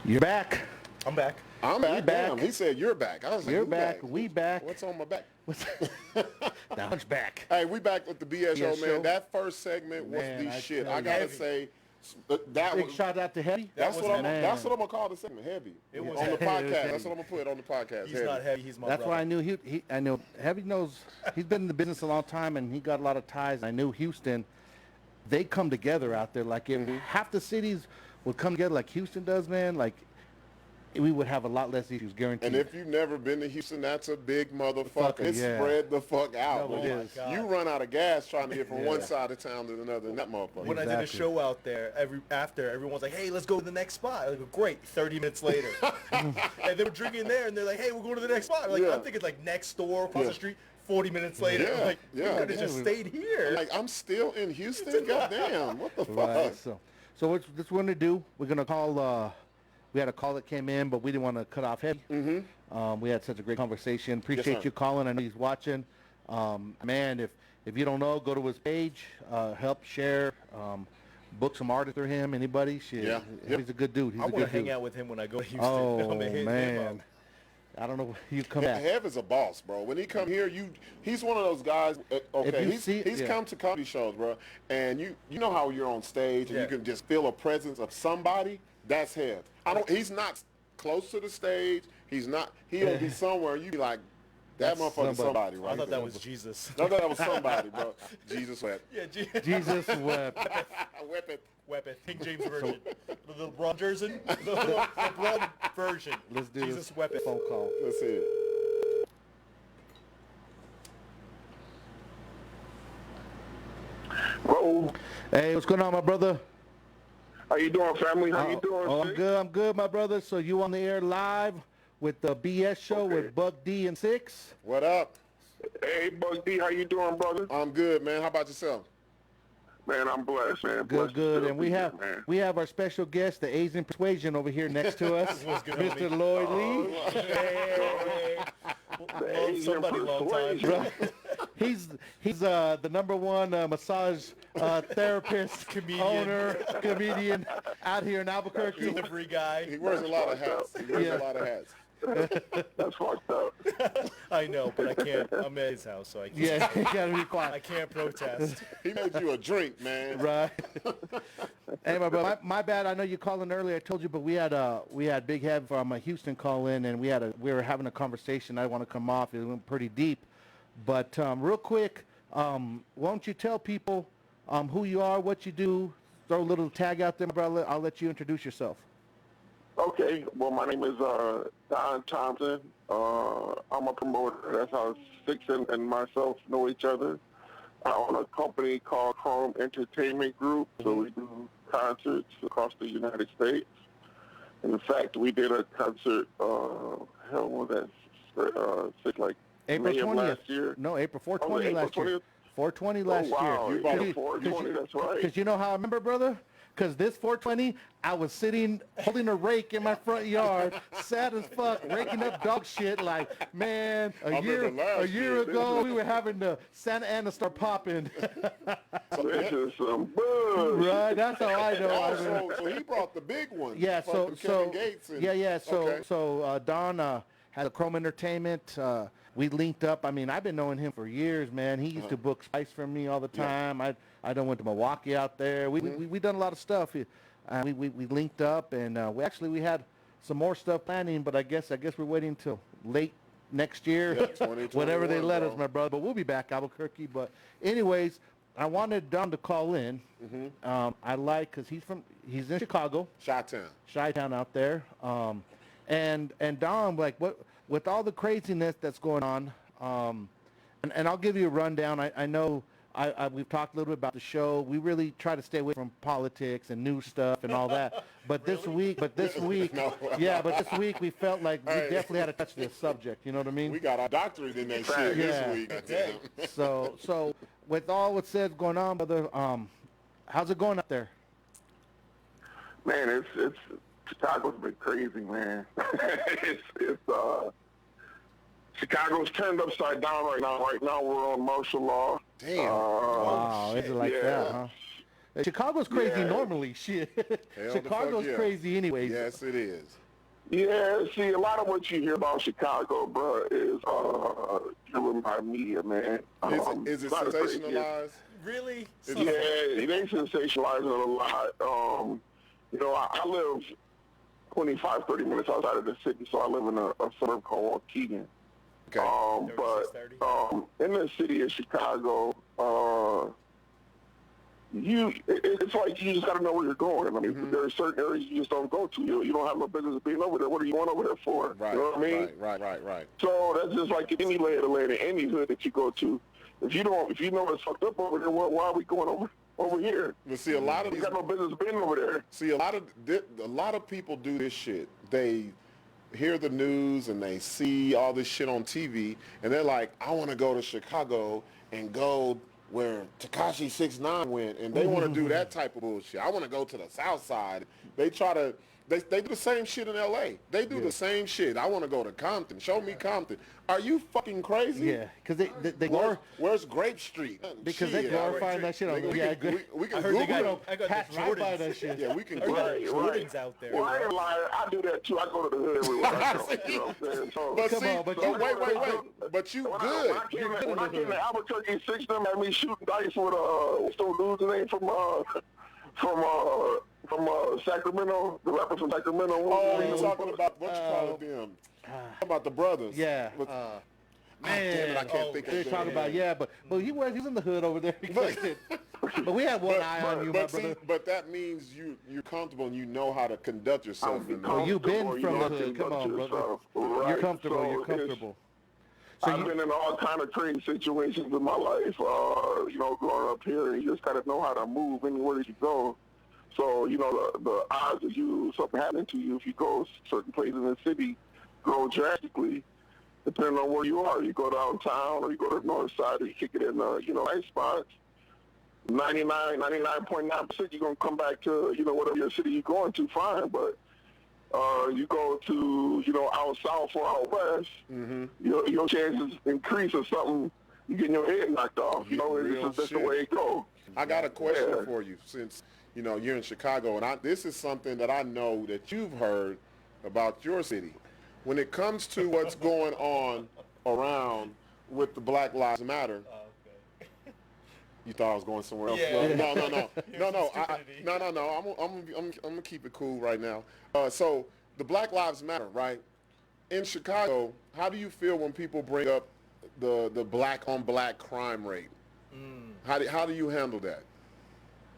You're back. I'm back. I'm back. We back. Damn, he said you're back. I was like, You're who back. We back. What's on my back? The hunchback. Hey, we back with the BS show, show. man. That first segment was Man, the I shit. tell I you. gotta Heavy. say, that Big was. shout out to Heavy. That's was what I'm. man. That's what I'm gonna call the segment. Heavy. It was on the heavy. podcast. It was That's heavy. what I'm gonna put on the podcast. He's not heavy. He's my That's brother. why I knew I know Heavy knows. He's been in the business a long time, and he got a lot of ties. I knew Houston. They come together out there. Like if half the cities would come together, like Houston does, man. Like we would have a lot less issues, guaranteed. And if you've never been to Houston, that's a big motherfucker. It's yeah. spread the fuck out. No, it man. is. You run out of gas trying to get from one side of town to another, and that motherfucker. When I did a show out there, after everyone's like, "Hey, let's go to the next spot." I go, "Great." 30 minutes later, and they were drinking there, and they're like, "Hey, we're going to the next spot." Like I'm thinking like next door across the street. 40 minutes later, Yeah, like yeah. you could have just stayed here. Like I'm still in Houston. Goddamn, what the fuck? Right. So what this we're gonna do? We're gonna call. We had a call that came in, but we didn't want to cut off Heavy. We had such a great conversation. Appreciate sir. you calling. I know he's watching. Man, if you don't know, go to his page, help share, book some artists for him. Anybody? Shit, Yeah. he's a good dude. He's I a good want to dude. hang out with him when I go to Houston. Oh I'm gonna hit him up. man, I don't know. You come back. Hev is a boss, bro. When he come here, he's one of those guys. Okay, he's come to comedy shows, bro, and you know how you're on stage and you can just feel a presence of somebody. That's Hev. He's not close to the stage. He'll be somewhere. You be like, that motherfucker's somebody, right? I thought that was Jesus. I thought that was somebody, bro. Jesus wept. Yeah, Jesus wept. Weapon. King James version. The LeBron version. The LeBron version. Let's do Jesus this weapon. phone call. Let's see it. Whoa. Hey, what's going on, my brother? How you doing, family? How you doing? Oh, I'm Six? good. I'm good, my brother. So you on the air live with the BS show with Buck D and Sixx? What up? Hey, Buck D, how you doing, brother? I'm good, man. How about yourself? Man, I'm blessed, man. Good, Blessed good. to And be here, man. we have our special guest, the Asian Persuasion, over here next to us, Mr. Loy Lee. Somebody long time. He's the #1 massage therapist, owner, comedian out here in Albuquerque. Delivery guy. He wears a lot of hats. He wears a lot of hats. That's fucked up. I know, but I can't. I'm at his house, so I can't. Yeah, you gotta be I quiet. can't protest. He made you a drink, man. Right. Hey, my brother, my bad. I know you called in earlier. I told you, but we had Big Head from Houston call in, and we were having a conversation. I want to come off. It went pretty deep, but real quick, why don't you tell people who you are, what you do? Throw a little tag out there, my brother. I'll let you introduce yourself. Okay, well, my name is Don Thompson. I'm a promoter. That's how Sixx and myself know each other. I own a company called Chrome Entertainment Group, so we do concerts across the United States. In fact, we did a concert, hell, what was that, like April May of 20th. last year? No, April 420 April last year. 20th? 420 last Oh, wow. year. You bought a 420, that's right. Because you know how I remember, brother? Because this 420, I was sitting holding a rake in my front yard, sad as fuck, raking up dog shit. Like, man, a year ago, we were having the Santa Ana start popping. This is some bullshit. Right, that's how I know. Oh, so he brought the big one. Yeah, Fucking Kevin Gates and, Don had a Chrome Entertainment. We linked up. I mean, I've been knowing him for years, man. He used to book Spice for me all the time. I done went to Milwaukee out there. We done a lot of stuff. We linked up, and we had some more stuff planning, but I guess we're waiting till late next year, whatever they let us, my brother. But we'll be back, Albuquerque. But anyways, I wanted Don to call in. I like, because he's in Chicago. Chi-Town out there. And Don, like, what with all the craziness that's going on, and I'll give you a rundown. I know we've talked a little bit about the show. We really try to stay away from politics and news stuff and all that. But this week, No. This week we felt like we definitely had to touch this subject. You know what I mean? We got our doctorate in that shit this week. So with all what's said going on, brother, how's it going up there? Man, it's Chicago's been crazy, man. Chicago's turned upside down right now. Right now we're on martial law. Damn. Wow, is it like that, huh? Chicago's crazy normally, shit. Chicago's crazy anyways. Yes, it is. Yeah, see, a lot of what you hear about Chicago, bro, is driven by media, man. Is it sensationalized? Really? Yeah, they sensationalize it a lot. I live 25, 30 minutes outside of the city, so I live in a suburb called Waukegan. Okay. But in the city of Chicago, it's like you just got to know where you're going. I mean, there are certain areas you just don't go to. You don't have no business being over there. What are you going over there for? Right, you know what I mean? Right. So that's just like any lay of the land in any hood that you go to. If you know it's fucked up over there, why are we going over here? But see, a lot of you got no business being over there. See, a lot of people do this shit. They hear the news and they see all this shit on TV, and they're like, I want to go to Chicago and go where Tekashi 6ix9ine went, and they want to do that type of bullshit. I want to go to the South Side. They try to They do the same shit in L.A. They do the same shit. I want to go to Compton. Show me Compton. Are you fucking crazy? Yeah, because they Where's Grape Street? because they glorifying that shit on Nigga, we can I heard Google I got Pat the right by Jordans. that shit. Yeah, we can I Google got it. Jordans out there. Well, I ain't lying. I do that too. I go to the hood everywhere I go. You know what I'm saying? So, But Come see, on, but but you- wait. But you when good. I came to Albuquerque, Sixx them had me shooting dice with what's the dude's name from Sacramento, the rapper from Sacramento. Oh, you talking about what you call them? About the brothers? Yeah. With- damn it, I can't think of They're it. talking about but he was in the hood over there. But we had one eye on you, my brother. But that means you're comfortable and you know how to conduct yourself. In Well, you've been comfortable, from you the know, hood. Come on, conduct brother. yourself. You're Right. comfortable. So You're it's- comfortable. I've been in all kind of crazy situations in my life, growing up here. You just got to know how to move anywhere that you go. So, the odds of something happening to you if you go certain places in the city grow drastically, depending on where you are. You go downtown or you go to the north side or you kick it in, nice spots. 99.9%, you're going to come back to, whatever your city you're going to, fine. But you go to, out south or out west, your chances increase of something, you getting your head knocked off. That's the way it goes. I got a question for you since, you're in Chicago. And this is something that I know that you've heard about your city. When it comes to what's going on around with the Black Lives Matter, you thought I was going somewhere else? Yeah. Well, no. I'm gonna keep it cool right now. So the Black Lives Matter, right? In Chicago, how do you feel when people bring up the black on black crime rate? How do you handle that?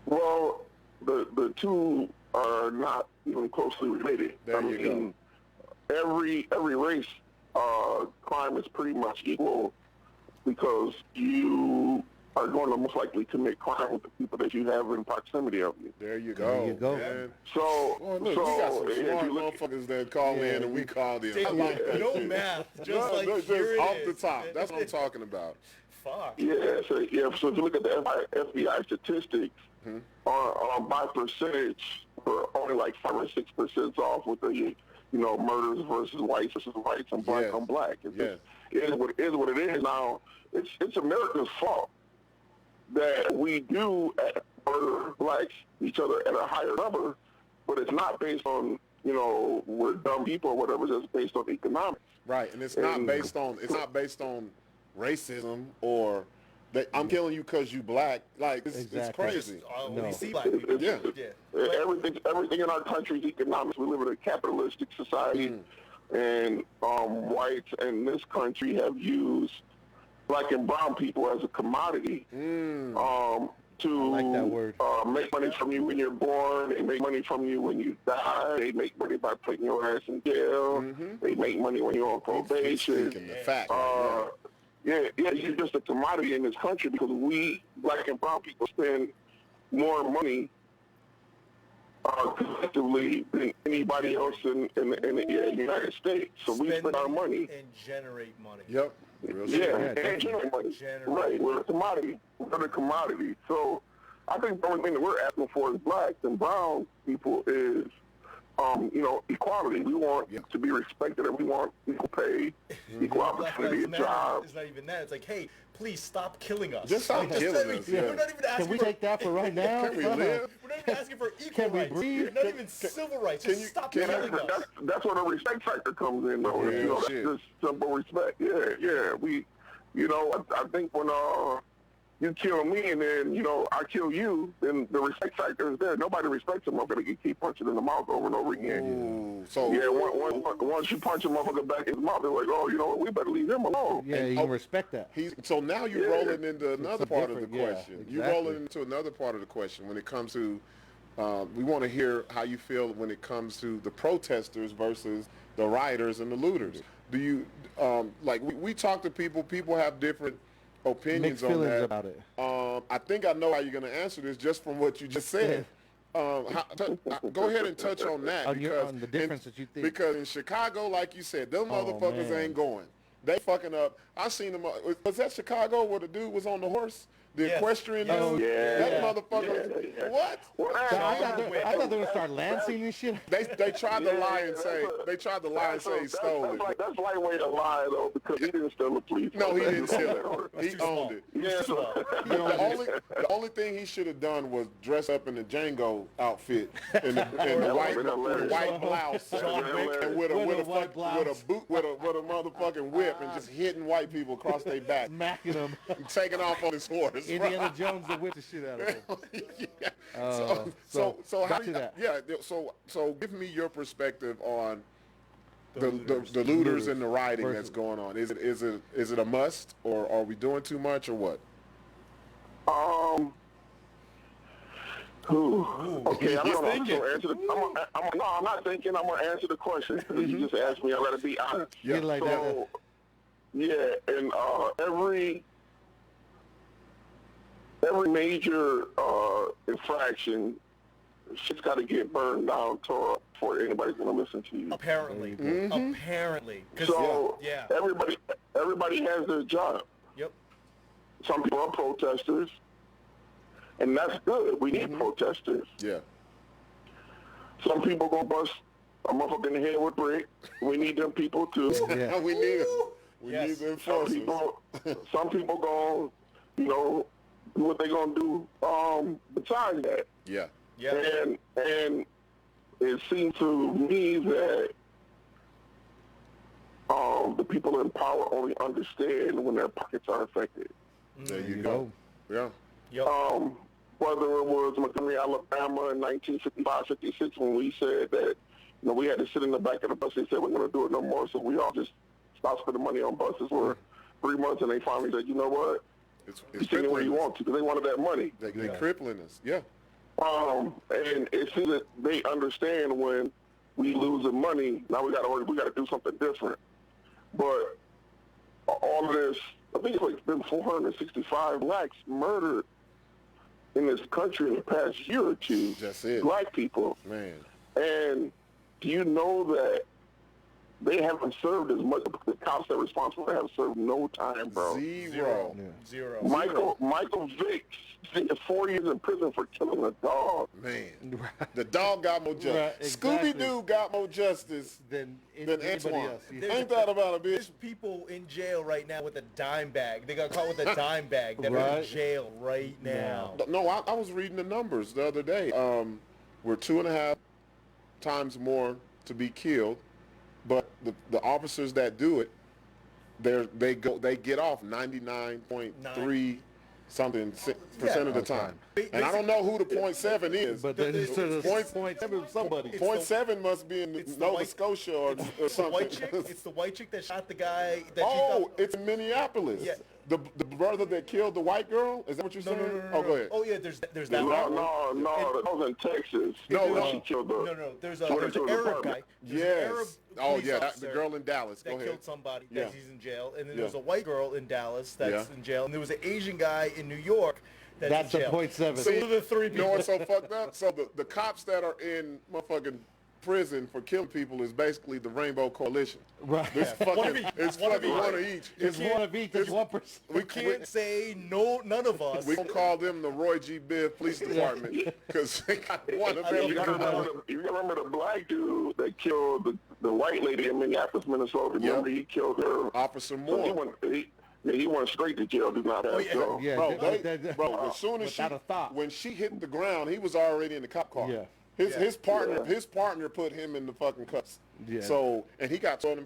Well, the two are not even closely related. There you go. Every race crime is pretty much equal because you are going to most likely commit crime with the people that you have in proximity of you. There you go. There you go. Man. So, Well, look, we got some if smart you look, motherfuckers that call in and we call them. I Damn, like that no shit. math, just Just here it off is. the top. That's what I'm talking about. Fuck. so if you look at the FBI statistics, by percentage, we're only like 5 or 6% off with the murders versus whites and black on black. It is what it is. Now it's America's fault that we do murder blacks each other at a higher number, but it's not based on we're dumb people or whatever. It's just based on economics. Right, and it's not based on racism or that I'm killing you because you black. Like it's crazy. We see black people. Yeah. Everything in our country is economics. We live in a capitalistic society, and whites in this country have used black and brown people as a commodity to I like that word. Make money from you when you're born. They make money from you when you die. They make money by putting your ass in jail. They make money when you're on probation. The fact. You're just a commodity in this country because we, black and brown people, spend more money collectively than anybody else in the United States. So we spend our money. And generate money. Yep. Real shit. And generate money. Right, we're a commodity. We're a commodity. So I think the only thing that we're asking for as blacks and brown people is, equality. We want to be respected and we want equal pay, equal opportunity, a job. It's not even that. It's like, hey, please stop killing us. Just stop killing us. We're not even asking Can we for... take that for right now? Can we live? We're not even asking for equal Can we rights. breathe? Not even civil rights. Just stop killing us. That's where the respect factor comes in, though. Shit. Just simple respect. We, I think when you kill me and then, I kill you, then the respect factor is there. Nobody respects a motherfucker. You keep punching in the mouth over and over again. Ooh, so once you punch a motherfucker back in his mouth, they're like, we better leave him alone. Yeah, you can respect that. So now you're rolling into another part of the question. Exactly. You're rolling into another part of the question when it comes to, we want to hear how you feel when it comes to the protesters versus the rioters and the looters. Do you, we talk to people have different opinions Mixed on feelings that. about it. I think I know how you're going to answer this just from what you just said. Go ahead and touch on that. On the difference that you think. Because in Chicago, like you said, them motherfuckers man. ain't going. They fucking up. I seen them. Was that Chicago where the dude was on the horse The Yes. equestrian Yes. dude? Yeah. That Yeah. motherfucker. Yeah. What? I thought they were gonna start lancing and shit. They tried to Yeah, lie and that's say a- they tried to lie and say he stole it. That's lightweight to lie though, because he didn't steal the police. No, he didn't steal it. He too small. owned it. Yeah, so, The only thing he should have done was dress up in the Django outfit in the white blouse and with a motherfucking whip and just hitting white people across their back, Macking them. taking off on his horse. Indiana Jones to whip the shit out of them. Yeah. So how back do to you, that. yeah. So give me your perspective on the looters and the rioting that's going on. Is it a must, or are we doing too much, or what? Okay, I'm gonna answer the. I'm not thinking. I'm gonna answer the question. You just asked me. I gotta be honest. Yeah. Like So, yeah, and every major infraction, shit's got to get burned down before anybody's gonna listen to you. Apparently. Apparently. 'Cause, So yeah. everybody has their job. Yep. Some people are protesters, and that's good. We need protesters. Yeah. Some people gonna bust a motherfucker in the head with brick. We need them people too. Yeah. We need it. We Yes. need the Some enforcers. people gonna, do what they gonna do besides that. Yeah. Yeah. And it seems to me that the people in power only understand when their pockets are affected. There you go. Yeah. Yep. Whether it was Montgomery, Alabama in 1955, 56, when we said that, we had to sit in the back of the bus. They said, we're going to do it no more. So we all just stopped spending money on buses for 3 months. And they finally said, you know what? It's You take it where you crippling us. want to, because they wanted that money. They're crippling us. Yeah. And it seems that they understand when we losing money, now we got to do something different. But all of this, I think it's like been 465 blacks murdered in this country in the past year or two. That's it. Black people. Man. And do you know that they haven't served as much? The cops that are responsible have served no time, bro. Zero. Zero. Michael Vick spent 4 years in prison for killing a dog. Man. The dog got more justice. Right, exactly. Scooby-Doo got more justice Than than anybody Antoine. else. Yeah. Ain't that about a bitch? There's people in jail right now with a dime bag. They got caught with a dime bag that are in Right. jail right now. No, I was reading the numbers the other day. We're 2.5 times more to be killed, but the officers that do it, they get off 99.3 something percent of the time. And I don't know who the 0.7 is. But there's point somebody. It's 0.7 must be in it's the Nova white- Scotia or The something. white chick. It's the white chick that shot the guy. That Oh, it's in Minneapolis. Yeah. The brother that killed the white girl? Is that what you're saying? Oh, go ahead. Oh yeah, there's that No, one. that was in Texas. No, When she killed the. No, there's She went an into an Arab apartment. guy. There's an Arab Yes. Oh, police yeah, the officer girl in Dallas. Go that ahead. killed somebody. Yeah. That he's in jail, and then Yeah. there's a white girl in Dallas that's Yeah. in jail, and there was an Asian guy in New York that's That's in a jail. 0.7. So those are the three You people. know what's so fucked up? So the cops that are in motherfucking prison for killing people is basically the Rainbow Coalition. Right. It's fucking, One of each. it's One of fucking each. one of each. It's one of each. It's 1%. We can't say none of us. We gonna call them the Roy G. Biv Police Department because they got one of You every. remember the black dude that killed the white lady in Minneapolis, Minnesota? Remember he killed her? Officer So Moore. he went straight to jail. Did not have yeah. so. Yeah, Bro, as soon as without a thought. when she hit the ground, he was already in the cop car. Yeah. His partner put him in the fucking cuffs. Yeah. So, and he got 12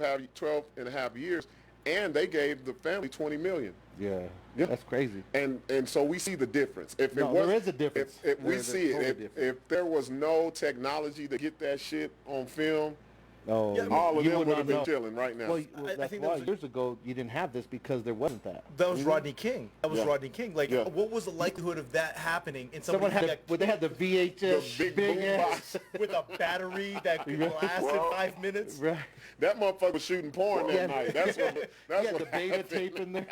and a half years, and they gave the family $20 million. Yeah. Yeah. That's crazy. And so we see the difference. If No, it was, there is a difference. If we There's a see total it, difference. if there was no technology to get that shit on film, Oh, Yeah, all of you them would would have not been know. chilling right now. Well, I that's think why that was- years ago you didn't have this because there wasn't that. That was Rodney King. That was Yeah. Rodney King. Like, Yeah. what was the likelihood of that happening? And Someone had that they had the VHS The big big boom ass. box. with a battery that could last in 5 minutes. Right. That motherfucker was shooting porn that Yeah. night. That's what. That's You had what the beta happened. tape in there.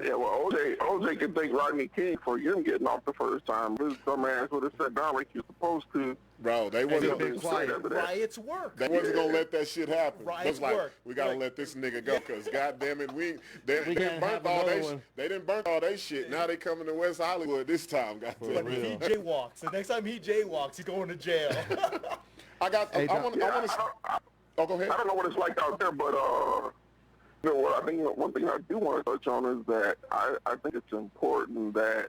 Yeah, well, OJ can thank Rodney King for him getting off the first time. His dumb ass would have sat down like you're supposed to. Bro, they wasn't been quiet. Riots work. They wasn't gonna let that shit happen. Riots It's like work. we gotta Right. let this nigga go because goddamn it, they can't didn't burn have all another they one. they didn't burn all they shit. Now they coming to West Hollywood this time. Goddamn. But if he jaywalks, the next time he jaywalks, he's going to jail. I got. Hey, I want to. Oh, go ahead. I don't know what it's like out there, but you know what? I think one thing I do want to touch on is that I think it's important that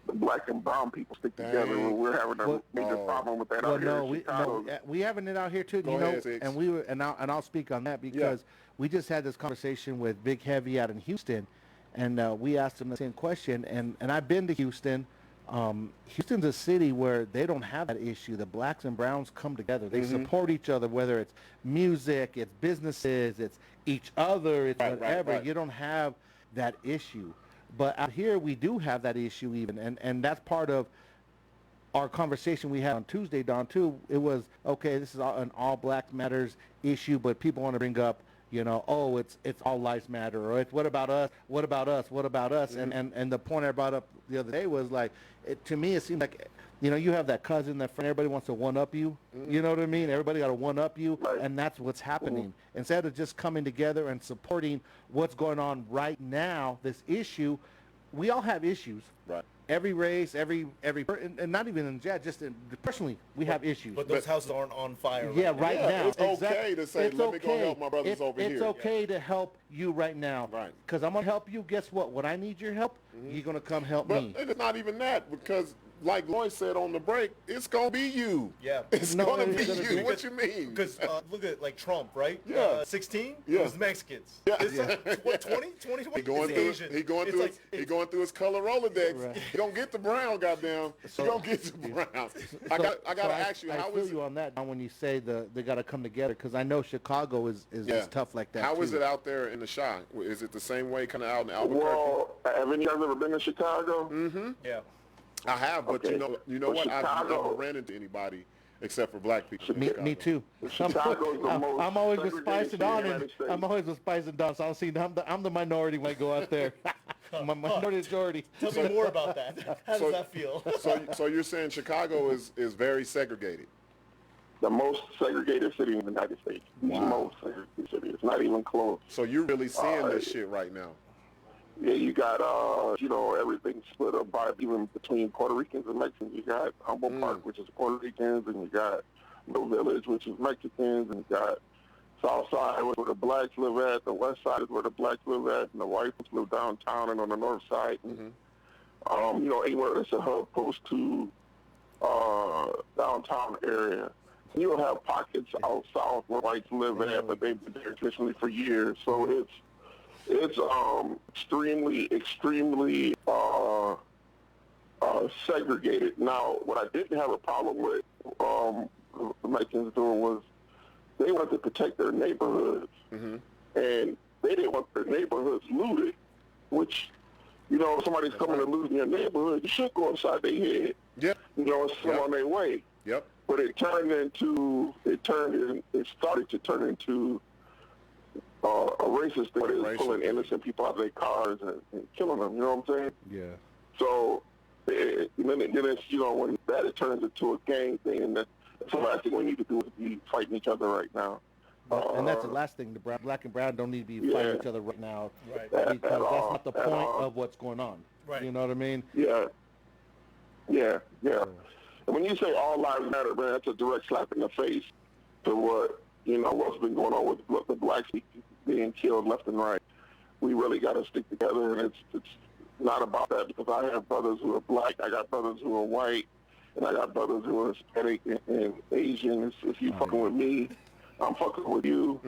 the black and brown people stick together. Dang. We're having a major problem with that Well, out here no, in we Chicago. having it out here too. Go you know, ahead, Sixx. and we were, and I'll speak on that because we just had this conversation with Big Heavy out in Houston, and we asked him the same question. And I've been to Houston. Houston's a city where they don't have that issue. The blacks and browns come together. They support each other, whether it's music, it's businesses, it's each other, it's whatever. right. You don't have that issue. But out here, we do have that issue even, and that's part of our conversation we had on Tuesday, Don, too. It was, okay, this is an all black matters issue, but people want to bring up, you know, oh, it's all lives matter, or it's what about us, what about us, what about us? And the point I brought up the other day was like, to me, it seemed like, you know, you have that cousin, that friend, everybody wants to one-up you. You know what I mean? Everybody got to one-up you, and that's what's happening. Instead of just coming together and supporting what's going on right now, this issue, we all have issues. Right. Every race, every and not even in chat, just personally, we have issues. But those houses aren't on fire. Yeah, right right Yeah, now. it's okay to say, let me go help my brothers over It's here. okay to help you right now. Right. Because I'm going to help you. Guess what? When I need your help, you're going to come help But me. it's not even that because, like Loy said on the break, it's gonna be you. Yeah. It's No, gonna it's be gonna you. be- What you mean? Because look at like Trump, right? Yeah. 16. Yeah. It was Mexicans. Yeah. It's like, what, 20? 20? He going it's through. Asian. He going It's through. like, He going through his color Rolodex. Right. He gonna get the brown. Goddamn. He gonna get the brown. I gotta ask you, I how feel is you on that Don, when you say they got to come together, because I know Chicago is tough like that. How is too. it out there in the Chi? Is it the same way, kind of out in Albuquerque? Well, haven't you guys ever been to Chicago? yeah. I have, but Okay. you know But what? I've Chicago- never ran into anybody except for black people. in Me Chicago. too. Chicago's the most I'm always with segregated Spice and Don, city in the and United States. I'm always with Spice and Don. So I'm the minority when I go out there. My majority. Tell me more about that. How does that feel? So you're saying Chicago is very segregated? The most segregated city in the United States. The most segregated city. It's not even close. So you're really seeing this shit right now? Yeah, you got, you know, everything split up by even between Puerto Ricans and Mexicans. You got Humboldt Park, which is Puerto Ricans, and you got Mill Village, which is Mexicans, and you got South Side, where the blacks live at. The West Side is where the blacks live at, and the whites live downtown and on the North Side. And, you know, anywhere that's a hub close to downtown area. You'll have pockets out south where whites live at, but they've been there traditionally for years. So it's extremely segregated. Now, what I didn't have a problem with the Mexicans doing was they wanted to protect their neighborhoods, and they didn't want their neighborhoods looted, which, you know, if somebody's coming to loot in your neighborhood, you should go inside their head, Yep. you know, and send them on their way. Yep. But it started to turn into a racist thing, where they was pulling innocent people out of their cars and killing them. You know what I'm saying? Yeah. So then it's, you know, when that it turns into a gang thing, and that's the last thing we need to do is be fighting each other right now. And that's the last thing. The black and brown don't need to be fighting each other right now, Right. because that's not the point of what's going on. Right. You know what I mean? Yeah. And when you say all lives matter, man, that's a direct slap in the face to what, you know, what's been going on with the blacks being killed left and right. We really got to stick together, and it's not about that, because I have brothers who are black, I got brothers who are white, and I got brothers who are Hispanic and Asian. If you fucking with me, I'm fucking with you.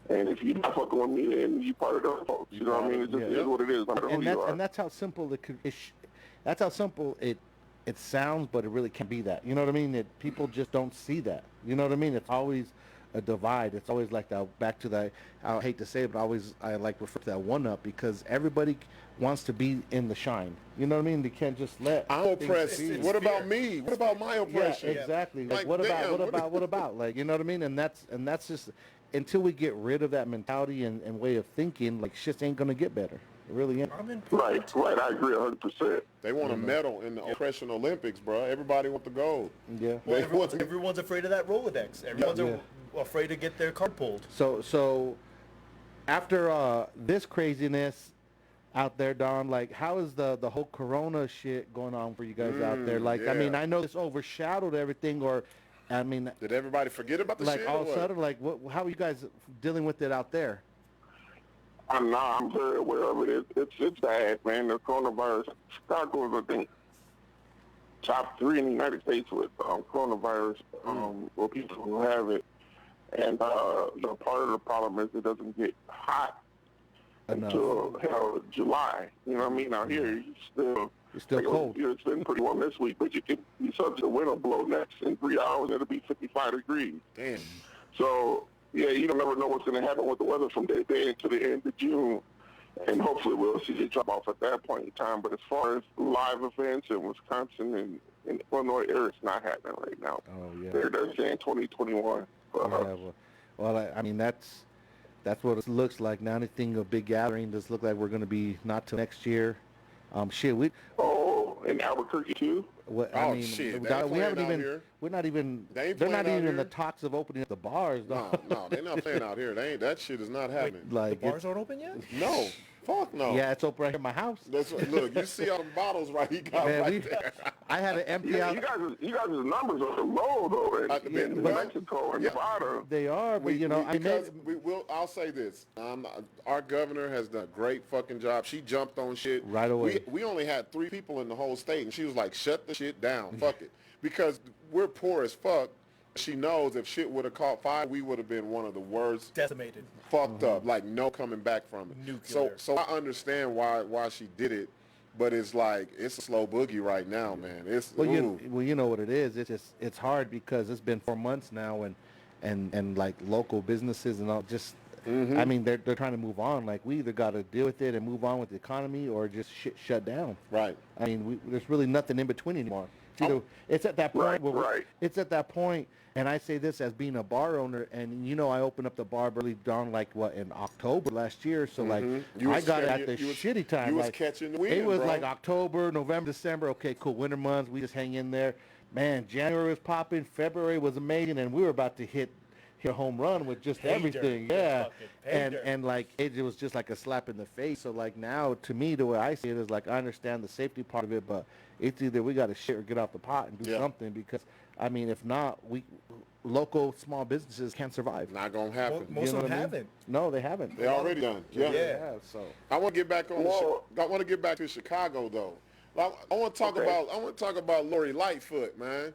And if you're not fucking with me, then you part of those folks. You know what I mean? It just is what it is, no matter who you are. And that's how simple that's how simple it sounds, but it really can't be that. You know what I mean? That people just don't see that. You know what I mean? It's always a divide. It's always like that, back to that, I hate to say it, but I like refer to that one-up, because everybody wants to be in the shine. You know what I mean? They can't just let I'm oppressed. it's What fear. about me? What about my Yeah, oppression? exactly. Like, Like, what damn, about? Like, you know what I mean? And that's just, until we get rid of that mentality and way of thinking, like, shit ain't gonna get better. Really am. I'm in. Right. I agree 100%. They want a medal in the oppression Olympics, bro. Everybody want the gold. Yeah. Well, They want everyone's afraid of that Rolodex. Everyone's afraid to get their card pulled. So after this craziness out there, Don, like, how is the whole Corona shit going on for you guys out there? Like, I mean, I know this overshadowed everything, or, I mean, Did everybody forget about the like shit? all of a sudden, like, how are you guys dealing with it out there? I'm very aware of it. It's bad, man. The coronavirus. Chicago is, I think, top 3 in the United States with coronavirus, or people who have it. And part of the problem is it doesn't get hot until July. You know what I mean? Out here, It's still cold. It's been pretty warm this week, but you can be subject to wind will blow next. In 3 hours, it'll be 55 degrees. Damn. So, yeah, you don't never know what's going to happen with the weather from day to day to the end of June. And hopefully we'll see it drop off at that point in time. But as far as live events in Wisconsin and Illinois area, it's not happening right now. Oh, yeah. They're saying 2021. Well, I mean, that's what it looks like now. Anything a big gathering does look like we're going to be not till next year. In Albuquerque too. I mean, shit, we haven't even. Here. We're not even. They're not even here. in the talks of opening up the bars. No, they're not playing out here. That shit is not happening. Like, The bars aren't open yet? No, fuck no. Yeah, it's open right here in my house. Look, you see all the bottles he got right there. I had to empty out. You guys' numbers are low though in Mexico and Nevada. They are, but I'll say this: our governor has done a great fucking job. She jumped on shit right away. We only had 3 people in the whole state, and she was like, "Shut the shit down, fuck it," because we're poor as fuck. She knows if shit would have caught fire, we would have been one of the worst, decimated, fucked up, like no coming back from it. Nuclear. So I understand why she did it, but it's like it's a slow boogie right now, man. It's you know what it is. It's hard because it's been 4 months now, and like local businesses and all just. I mean, they're trying to move on. Like, we either got to deal with it and move on with the economy, or just shut down. Right. I mean, there's really nothing in between anymore. It's at that point. It's at that point, and I say this as being a bar owner, and I opened up the bar early down in October last year. So I got it at the shitty time. You was catching the wind. It was bro. like October, November, December. Okay, cool. Winter months, we just hang in there. Man, January was popping. February was amazing, and we were about to hit a home run with just everything. Yeah. And like it was just like a slap in the face. So like now, to me, the way I see it is like I understand the safety part of it, but it's either we got to shit or get off the pot and do something, because I mean, if not, local small businesses can't survive. Not gonna happen. Most of them haven't. No, they haven't. They already done. Yeah. So I want to get back I want to get back to Chicago though. I want to talk about Lori Lightfoot, man.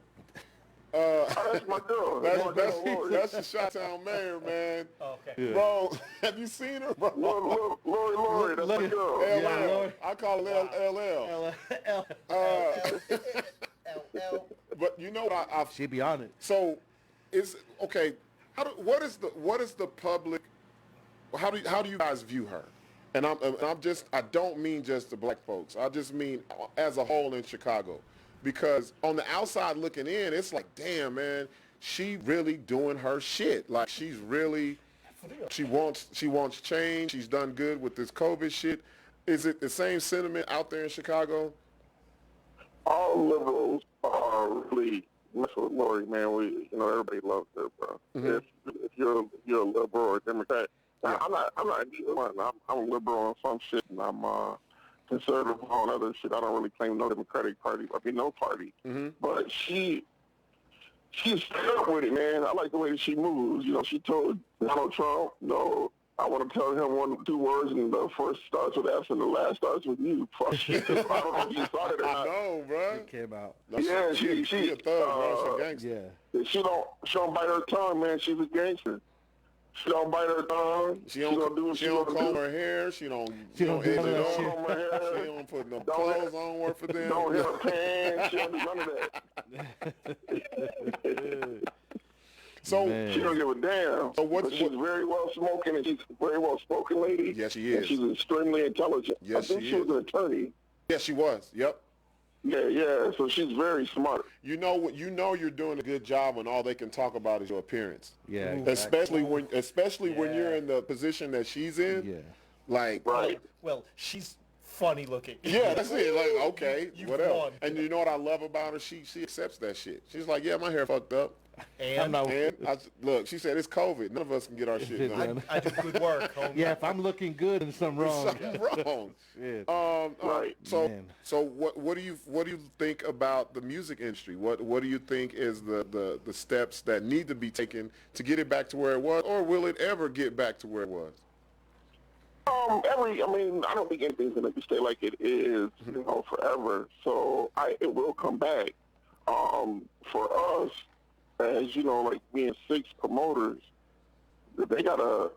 That's my girl. That's the Chi-Town mayor, man. Okay. Yeah. Bro, have you seen her, bro? Lori, that's my girl. LL. I call it LL. But you know what? She'd be on it. So, okay? What is the public? How do you guys view her? And I don't mean just the black folks. I just mean as a whole in Chicago. Because on the outside looking in, it's like, damn, man, she really doing her shit. Like, she wants change. She's done good with this COVID shit. Is it the same sentiment out there in Chicago? All liberals are really mess with Lori, man. Everybody loves her, bro. If you're a liberal or a Democrat, I'm not either one. I'm a liberal on some shit, and I'm conservative on other shit. I don't really claim no Democratic Party. I mean, no party. But she's straight up with it, man. I like the way that she moves. She told Donald Trump, I want to tell him 2 words, and the first starts with S and the last starts with U. Fuck shit. I don't know if she started it. I know, bro. It came out. Yeah, she a thug, bro. She a gangster. Yeah. She don't bite her tongue, man. She's a gangster. She don't bite her tongue. She don't do what she don't comb her hair. She don't edge it on. She don't put no clothes on work for them. Don't hit her pants. She don't do none of that. So she don't give a damn. So she's very well spoken, and she's a very well spoken lady. Yes, she is. And she's extremely intelligent. Yes, I think she was an attorney. Yes, she was. Yep. Yeah. So she's very smart. You're doing a good job when all they can talk about is your appearance. Yeah. Exactly. Especially when you're in the position that she's in. Yeah. Like, Right. Well, she's funny looking. yeah, that's it. Like, okay, You whatever. won. And you know what I love about her? She accepts that shit. She's like, yeah, my hair fucked up. And Look, she said it's COVID. None of us can get our shit done. I do good work, homie. Yeah, if I'm looking good, then something wrong. Something wrong. Shit. Right. So what do you think about the music industry? What do you think is the steps that need to be taken to get it back to where it was, or will it ever get back to where it was? I don't think anything's gonna stay like it is, forever. So it will come back. For us, as like me and Sixx promoters, they gotta,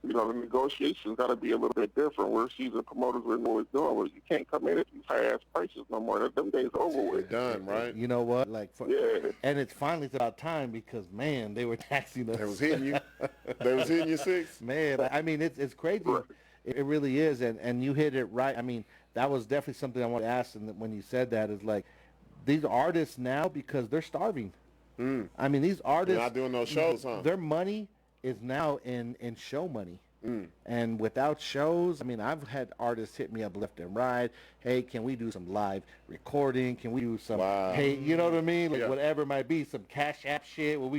the negotiations gotta be a little bit different. We're seasoned promoters, we know what's doing. Well, you can't come in at these high-ass prices no more. Them days are over with. They're done, right? You know what? Yeah. And it's finally about time because, man, they were taxing us. They was hitting you. They was hitting you, Sixx. Man, I mean, it's crazy. Right. It really is, and you hit it right. I mean, that was definitely something I wanted to ask, and when you said that is like, these artists now, because they're starving. I mean, these artists... They're not doing no shows, huh? Their money is now in show money. And without shows, I mean, I've had artists hit me up left and right. Hey, can we do some live recording? Can we do some, hey, you know what I mean? Like whatever it might be, some Cash App shit where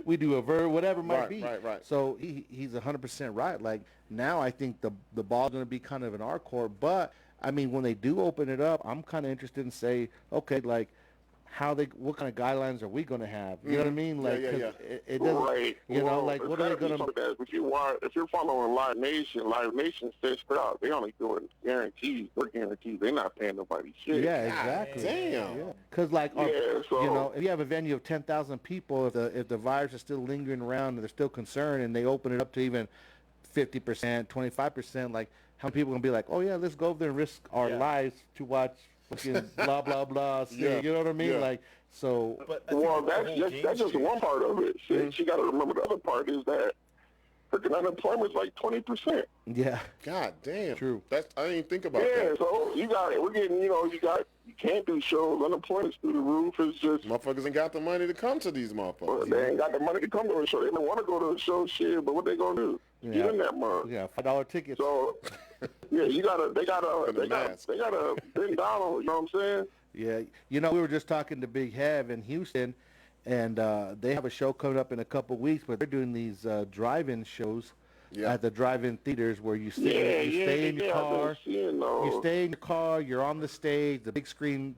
we do a verb, whatever it might be. Right. So he's 100% right. Like now I think the ball's going to be kind of in our court. But, I mean, when they do open it up, I'm kind of interested in say, okay, like, what kind of guidelines are we going to have? You know what I mean? Like, it doesn't, right. like, what are they going to... If you're following Live Nation says straight out, they only doing guarantees. They're guarantees. They're not paying nobody shit. Yeah, exactly. Damn. Because, like, so, if you have a venue of 10,000 people, if the virus is still lingering around and they're still concerned and they open it up to even 50%, 25%, like, how many people are going to be like, oh, yeah, let's go over there and risk our lives to watch fucking blah, blah, blah, you know what I mean? Like, so... Well, that's just one part of it. You got to remember the other part is that freaking unemployment is like 20%. Yeah. God damn. True. I didn't even think about Yeah, that. so we're getting, you can't do shows. Unemployment's through the roof. It's just... Motherfuckers ain't got the money to come to these motherfuckers. Well, they ain't got the money to come to a show. They don't want to go to a show, shit, but what they gonna do? Get in that month. Yeah, $5 tickets. So, yeah, they gotta bend down on, you know what I'm saying? Yeah, we were just talking to Big Hev in Houston, and they have a show coming up in a couple of weeks, but they're doing these drive-in shows at the drive-in theaters where you stay in your car. You stay in your car, you're on the stage, the big screen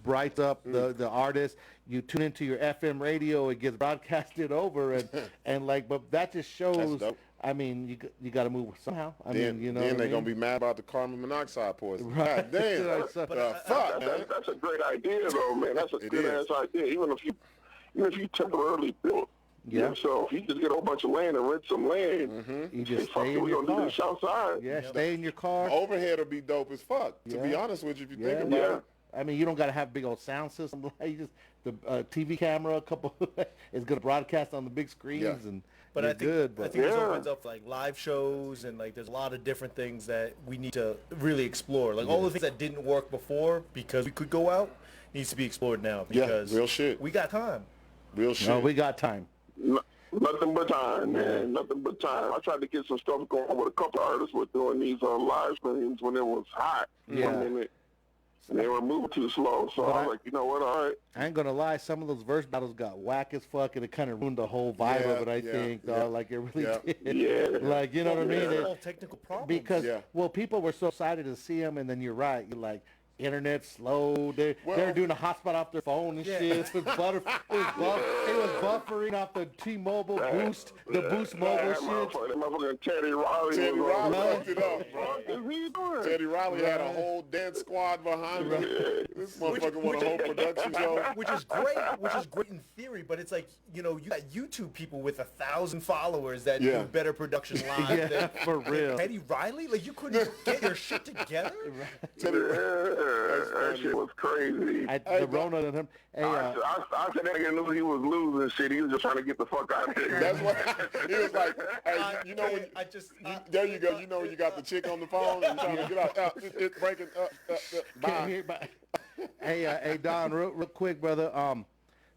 brights up the artist, you tune into your FM radio, it gets broadcasted over, and like, but that just shows... I mean, you got to move somehow. Then they're going to be mad about the carbon monoxide poison. Right. God damn. Fuck, man. That's a great idea, though, man. That's a good-ass idea. Even if you temporarily build yourself, you just get a whole bunch of land and rent some land. You just stay in your car. Do this outside. Yeah, stay in your car. Overhead will be dope as fuck, to be honest with you, if you think about it. I mean, you don't got to have a big old sound system. You just the TV camera, a couple is going to broadcast on the big screens, and but I think good. I think this opens up like live shows, and like there's a lot of different things that we need to really explore. Like all the things that didn't work before because we could go out needs to be explored now because real shit. We got time. Real shit. No, we got time. Nothing but time, man. Nothing but time. I tried to get some stuff going with a couple of artists with doing these live streams when it was hot. And they were moving too slow, so I was like, you know what, all right. I ain't gonna lie, some of those verse battles got whack as fuck, and it kind of ruined the whole vibe of it, I think, like it really did. Yeah. Like, you know what I mean? All technical problems. Because, people were so excited to see him, and then you're right, you're like, internet slow. They're doing a hotspot off their phone and shit. It was buffering off the T-Mobile Boost, the Boost Mobile shit. That motherfucking Teddy Riley fucked it up, bro. Teddy Riley had a whole dance squad behind him. This motherfucker want a whole production show. Which is great in theory, but it's like, you got YouTube people with 1,000 followers that do better production live than for real. Teddy Riley? Like, you couldn't get your shit together? That shit was crazy. The Rona and him. Hey, I said that nigga knew he was losing shit. He was just trying to get the fuck out of here. That's what he was like. Hey, when there you go. You know when you got the chick on the phone and trying to get out. It's breaking up. Bye. Hey, Don, real quick, brother.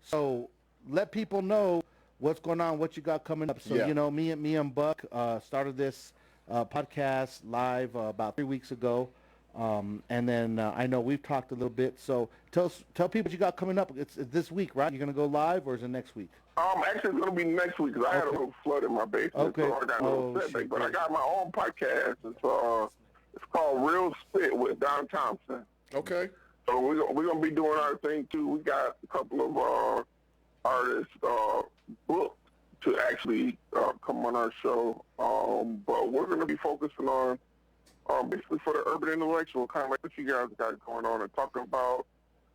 So let people know what's going on, what you got coming up. So me and Buck started this podcast live about 3 weeks ago. And then I know we've talked a little bit. So tell people what you got coming up. It's this week, right? You're going to go live, or is it next week? Actually, it's going to be next week because I had a little flood in my basement. So I got a little setback. But I got my own podcast. It's called Real Spit with Don Thompson. Okay. So we're going to be doing our thing, too. We got a couple of artists booked to actually come on our show. But we're going to be focusing on basically for the urban intellectual, kind of like what you guys got going on, and talking about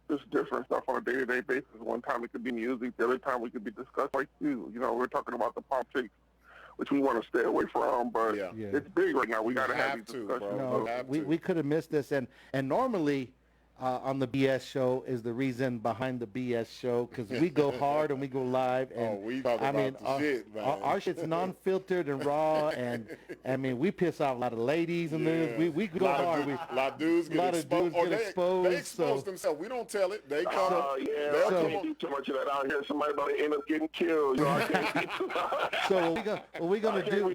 just different stuff on a day-to-day basis. One time it could be music, the other time we could be discussing like you. You know, we're talking about the politics, which we want to stay away from, but it's big right now. We got to have these discussions. No, we could have missed this, and normally on the BS show is the reason behind the BS show, because we go hard and we go live, and we talk about shit, man. Our shit's non-filtered and raw, and I mean we piss off a lot of ladies and this. We go hard. A lot of dudes get exposed. They expose themselves. We don't tell it. They come. I can't do too much of that out here. Somebody might end up getting killed. You know, I can't So what we're gonna do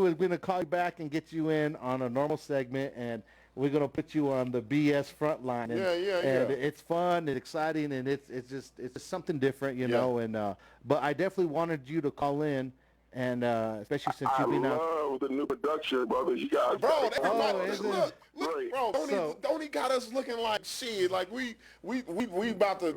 is we're gonna call you back and get you in on a normal segment, and we're gonna put you on the BS front line, and, and it's fun and exciting, and it's just something different, you know. And but I definitely wanted you to call in, and especially since you've been out. I love the new production, brothers. You guys, bro. Look, bro. Don't he got us looking like shit? Like we about to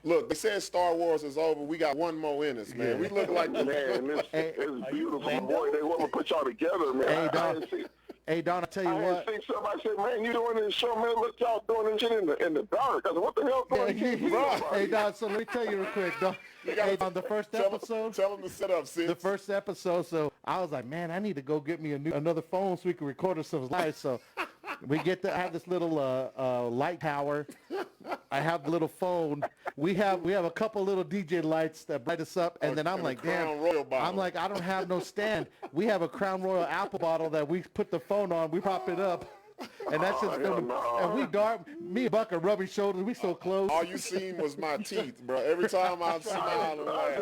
look. They said Star Wars is over. We got one more in us, man. We look like it's beautiful, boy. They want to put y'all together, man. Hey, Don, I tell you what. I think somebody said, man, you doing this show, man, look y'all doing this shit in the dark. I said, what the hell going on? Hey, Don, so let me tell you real quick, Don. Hey, on the first episode. Tell them to set up, Sixx. The first episode, so I was like, man, I need to go get me another phone so we can record ourselves live. So we I have this little light tower. I have the little phone. We have a couple little DJ lights that light us up, and then I'm like, damn. I'm like, I don't have no stand. We have a Crown Royal apple bottle that we put the phone on. We pop it up. And that's just and we me and Buck are rubbing shoulders. We so close. All you seen was my teeth, bro. Every time I smile and laugh.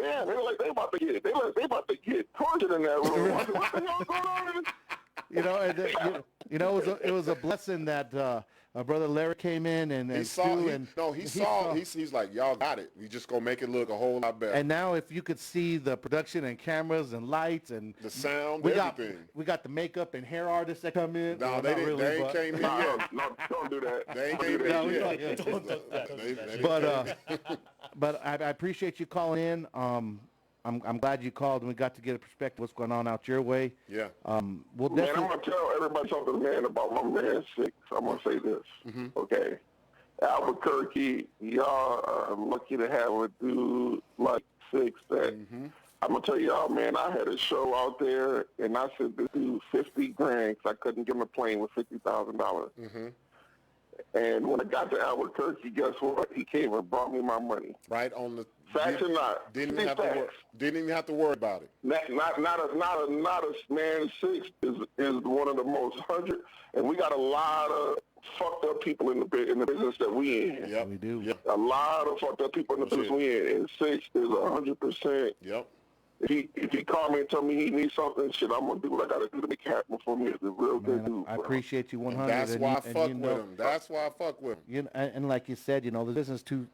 Yeah, they about to get tortured in that room. What the hell going on? It was a blessing that my brother Larry came in and he's like, y'all got it. We just gonna make it look a whole lot better. And now if you could see the production and cameras and lights and the sound, everything. We got the makeup and hair artists that come in. No, they ain't came in yet. No, don't do that. They ain't came in yet. Don't but I appreciate you calling in. I'm glad you called and we got to get a perspective of what's going on out your way. Yeah. We'll man, I'm going to tell everybody something, man, about my man Sixx. I'm going to say this, okay? Albuquerque, y'all are lucky to have a dude like Sixx that, I'm going to tell y'all, man, I had a show out there and I said this dude $50 grand because I couldn't give him a plane with $50,000. And when I got to Albuquerque, guess what? He came and brought me my money. Right on the facts or not? Didn't even have to worry about it. Not a man. Sixx is one of the most 100, and we got a lot of fucked up people in the business that we in. Yep, we do. Yep. A lot of fucked up people in the business we in, and Sixx is 100%. Yep. If he call me and tell me he needs something, shit, I'm gonna do what I gotta do to make it happen for me. He's a real good dude. I appreciate you 100. That's why I fuck with him. That's why I fuck with him. You know, and like you said, the business too.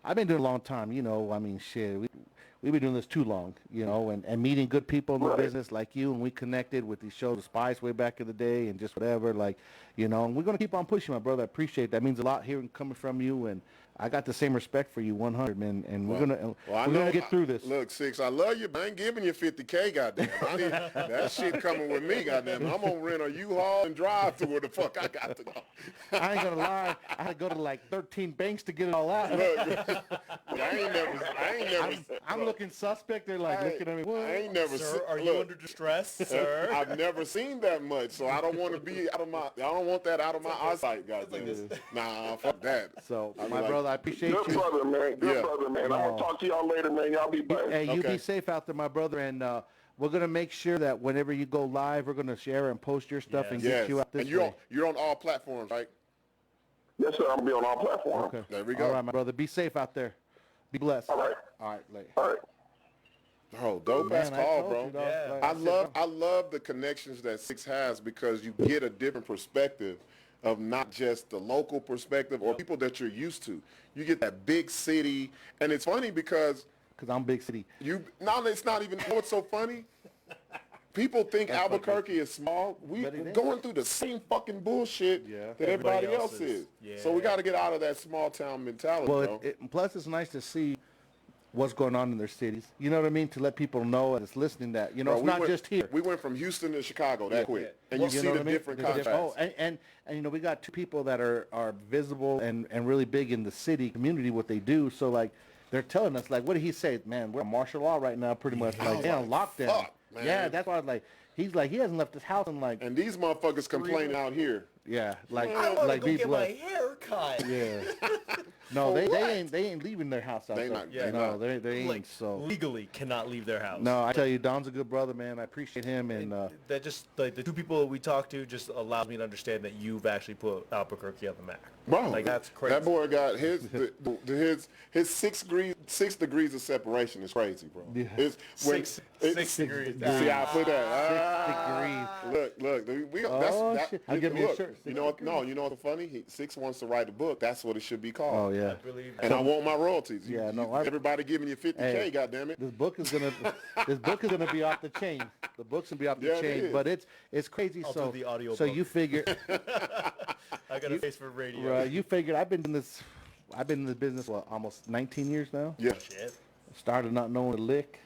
I've been doing it a long time. I mean, shit. We've been doing this too long, and meeting good people in the business like you, and we connected with these shows, the Spice way back in the day, and just whatever, and we're gonna keep on pushing, my brother. I appreciate that. It means a lot hearing coming from you, and I got the same respect for you, 100, man, and we're gonna get through this. Look, Sixx, I love you, but I ain't giving you $50K, goddamn. That shit coming with me, goddamn. I'm gonna rent a U-Haul and drive to where the fuck I got to go. I ain't gonna lie, I had to go to like 13 banks to get it all out. Look, but I ain't never. I'm looking suspect. They're like looking at me. What? I ain't never. Sir, are you under distress, sir? I've never seen that much, so I don't want to be out of my. I don't want that out of my eyesight, goddamn. Nah, fuck that. So, my brother, I appreciate you. Good brother, man. Good brother, man. I'm gonna talk to y'all later, man. Y'all be blessed. Hey, you be safe out there, my brother, and we're gonna make sure that whenever you go live, we're gonna share and post your stuff and get you out this way. And you're on all platforms, right? Yes, sir. I'm gonna be on all platforms. Okay. There we go. All right, my brother. Be safe out there. Be blessed. All right. All right, later. All right. Bro, dope ass Man, I call, told bro. you, dog. Yeah. Like, I said, love bro, I love the connections that Sixx has because you get a different perspective of not just the local perspective or people that you're used to. You get that big city, and it's funny because I'm big city. it's not even. You know what's so funny? People think Albuquerque is small. We're But it ain't. going through the same fucking bullshit that everybody else is. Yeah. So we got to get out of that small town mentality, bro. Well, plus it's nice to see what's going on in their cities. You know what I mean? To let people know that's listening that, Bro, it's we not went- just here. We went from Houston to Chicago that quick, and you see know the what I mean? different The diff- contrasts. Oh, and we got two people that are visible and really big in the city community, what they do. So like they're telling us, like, what did he say? Man, we're on martial law right now, pretty much. Like, they're on lockdown. fuck, man. Yeah, that's why I was like, he's like, he hasn't left his house in like, And these motherfuckers complaining out here. yeah, like, I want to like go these get my left. hair cut. Yeah. No, they ain't leaving their house out They there. not- they no, not. they ain't. Like, So legally cannot leave their house. no, I tell you, Don's a good brother, man. I appreciate him, and That just, like, the two people that we talked to just allows me to understand that you've actually put Albuquerque on the map. Bro, Like, that's crazy. That boy got his 6 degrees of separation is crazy, bro. Yeah. It's Six degrees. See, I put that. 6 Look. Oh, shit. I'll give me a look, shirt. You know what? No, you know what's funny? Sixx wants to write a book. That's what it should be called. Oh yeah. I believe And I want my royalties. Yeah, no, I- everybody giving you 50K. Hey, Goddamn it. This book is gonna be off the chain. The book's gonna be off the Yeah, it chain, is. but it's crazy. I'll so do the audio so book. you figure, I got a face for radio. you figured I've been in this business almost 19 years now. Yeah. Shit. Started not knowing a lick,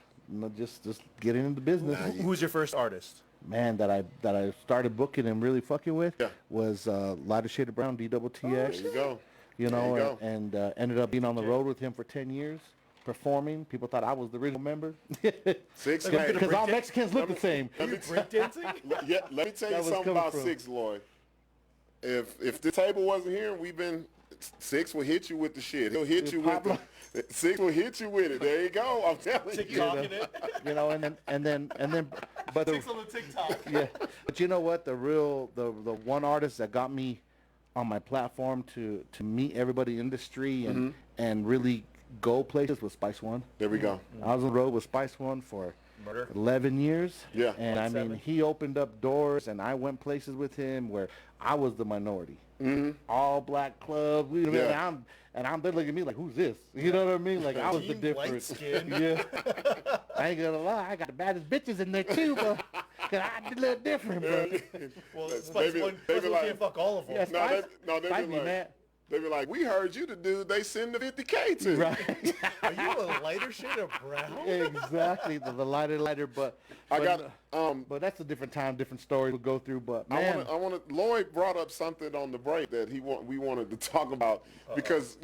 just getting into business. Who's your first artist? Man, that I started booking and really fucking with Yeah. was Lighter Shade of Brown, DXX. There you go. You There know, you go. and ended up being on the road with him for 10 years, performing. People thought I was the original member. Sixx. hey, Because all Mexicans look the same. let me Breakdancing? let me tell you That was something coming about from- Sixx, Loy. If the table wasn't here, Sixx will hit you with the shit. He'll hit you with the Sixx will hit you with it. There you go. I'm telling you. TikToking it. You know, and then, but the, Six on the TikTok. yeah, but you know what? The one artist that got me on my platform to meet everybody in the industry and really go places was Spice One. There we go. I was on the road with Spice One for Murder. 11 years. Yeah. And I mean, 7. he opened up doors, and I went places with him where I was the minority. All black clubs. You know, Yeah. and they're looking at me like, who's this? You know what I mean? Like, I was the Team white difference. skin. Yeah. I ain't gonna lie, I got the baddest bitches in there too, but cause I did a little different, bro. Well, They Spice be- One they be Spice One like- can't fuck all of them. Yeah, No, Spice- they Spice be be like, mad. they be like, we heard you the dude they send the 50K to. Right. Are you a lighter shade of brown? Exactly. The lighter, but I got but that's a different time, different story we'll go through. But I man, want to. Lloyd brought up something on the break that we wanted to talk about because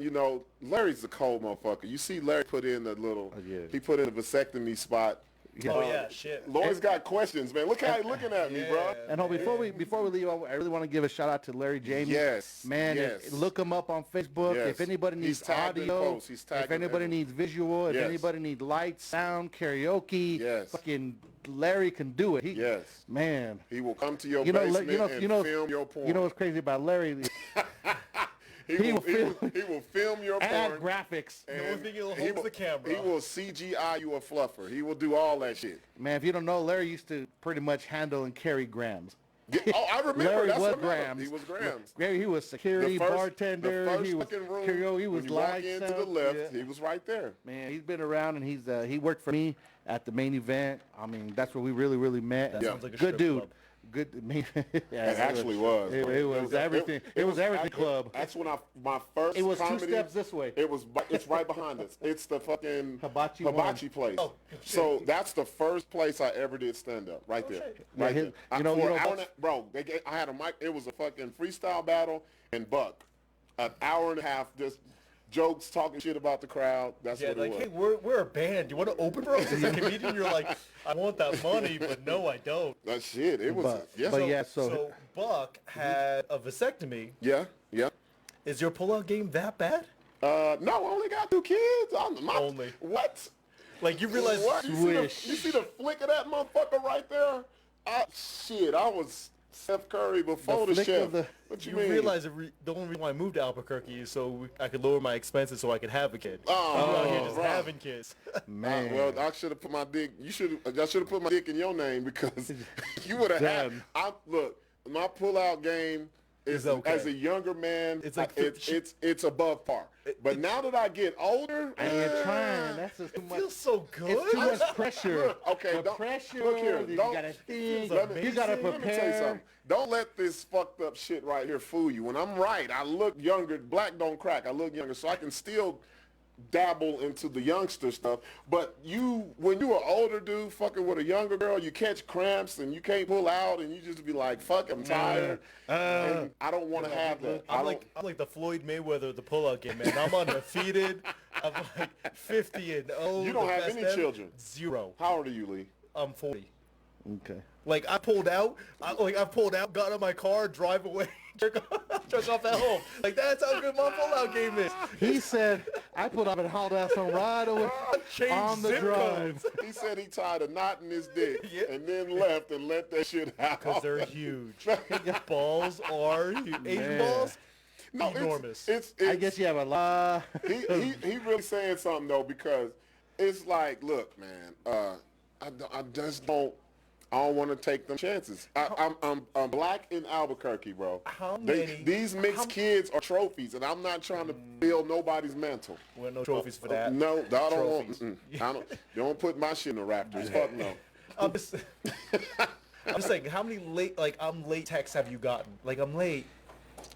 Larry's a cold motherfucker. You see, Larry put in the little. yeah. He put in a vasectomy spot. Oh yeah, shit. Lloyd's got questions, man. Look how he's looking at me, bro. and before we leave, I really want to give a shout out to Larry James. Yes, man, yes. look him up on Facebook. Yes. If anybody He's needs tagged in audio, posts. He's tagged if in anybody everything. needs visual, if Yes. anybody needs lights, sound, karaoke, Yes. fucking Larry can do it. Yes. Man. He will come to your You know, basement and film your porn. You know what's crazy about Larry? he will film- film your and porn. graphics. and only thing he'll he hold the camera. He will CGI you a fluffer. He will do all that shit. Man, if you don't know, Larry used to pretty much handle and carry grams. Yeah, oh, I remember. Larry That's was what I remember. grams. He was grams. Larry, he was security, bartender. The first he was fucking room, karaoke, he was when you walk lights, in to sound, the left, yeah. he was right there. Man, he's been around, and he worked for me at the main event. I mean, that's where we really met. That sounds like a Good strip dude. club. Good. Man, It actually was. It was everything. It was everything club. That's when my first It was comedy, 2 steps this way. It's right behind us. It's the fucking Hibachi place. Oh, so that's the first place I ever did stand up. Right there. Right his- there. you know, For an Buck's- hour and bro, I had a mic. It was a fucking freestyle battle and Buck. An hour and a half just jokes, talking shit about the crowd. That's Yeah, what like, it was. hey, we're a band. You want to open for us as a comedian? You're like, I want that money, but no, I don't. That shit. It was. But yeah, So Buck had a vasectomy. Yeah. Is your pullout game that bad? No, I only got 2 kids. Only. What? Like, you realize What? You Swish. see the flick of that motherfucker right there? Shit, I was Steph Curry before the flick chef. of the- What you You mean? realize the only reason why I moved to Albuquerque is so I could lower my expenses so I could have a kid. Oh, I'm out here just bro. having kids. Man. Well, I should have put my dick. I should have put my dick in your name because you would have had. Look, my pull-out game is okay. as a younger man. It's like it's above par. But now that I get older, I ain't trying. That's just too much. feels so good. It's too much pressure. Look, okay, the pressure. look here. You Don't- gotta think. Let me- You gotta Let me tell you prepare. something. Don't let this fucked up shit right here fool you. When I'm right, I look younger. Black don't crack. I look younger, so I can still dabble into the youngster stuff. But when you an older dude fucking with a younger girl, you catch cramps and you can't pull out, and you just be like, "Fuck, I'm tired." And I don't want to have that. I'm like the Floyd Mayweather of the pull-out game, man. I'm undefeated. I'm like 50 and 0. You don't the have best any ever. children. 0. How old are you, Lee? I'm 40. Okay. Like I pulled out, got in my car, drive away, jerk off at home. Like that's how good my pull-out game is. He said, I put up and hauled ass on right away Change on the zip drive. codes. He said he tied a knot in his dick Yeah. and then left and let that shit out. Because they're huge. Balls are huge. Asian Man. balls, No, enormous. It's I guess you have a lot. he really saying something though, because it's like, look, man, I just don't. I don't want to take them chances. I'm black in Albuquerque, bro. How many? These mixed kids are trophies, and I'm not trying to fill nobody's mantle. Well, no trophies for that. No, I don't Trophies. want. I don't. Don't put my shit in the Raptors. Fuck no. I'm just saying, how many late texts have you gotten? Like I'm late.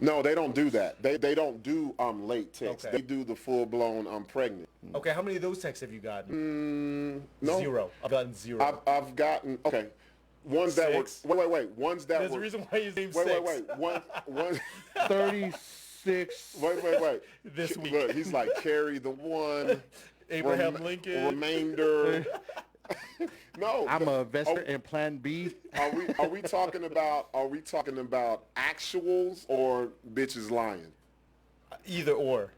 No, they don't do that. They don't do late text. Okay. They do the full blown I'm pregnant. Okay, how many of those texts have you gotten? No, 0. I've gotten 0. I've gotten ones that Six. were wait ones that There's were a reason why his name's wait Sixx. one 36. wait This week. Look, he's like carry the one Abraham Lincoln. remainder. No, I'm a investor in Plan B. Are we talking about actuals or bitches lying? Either or.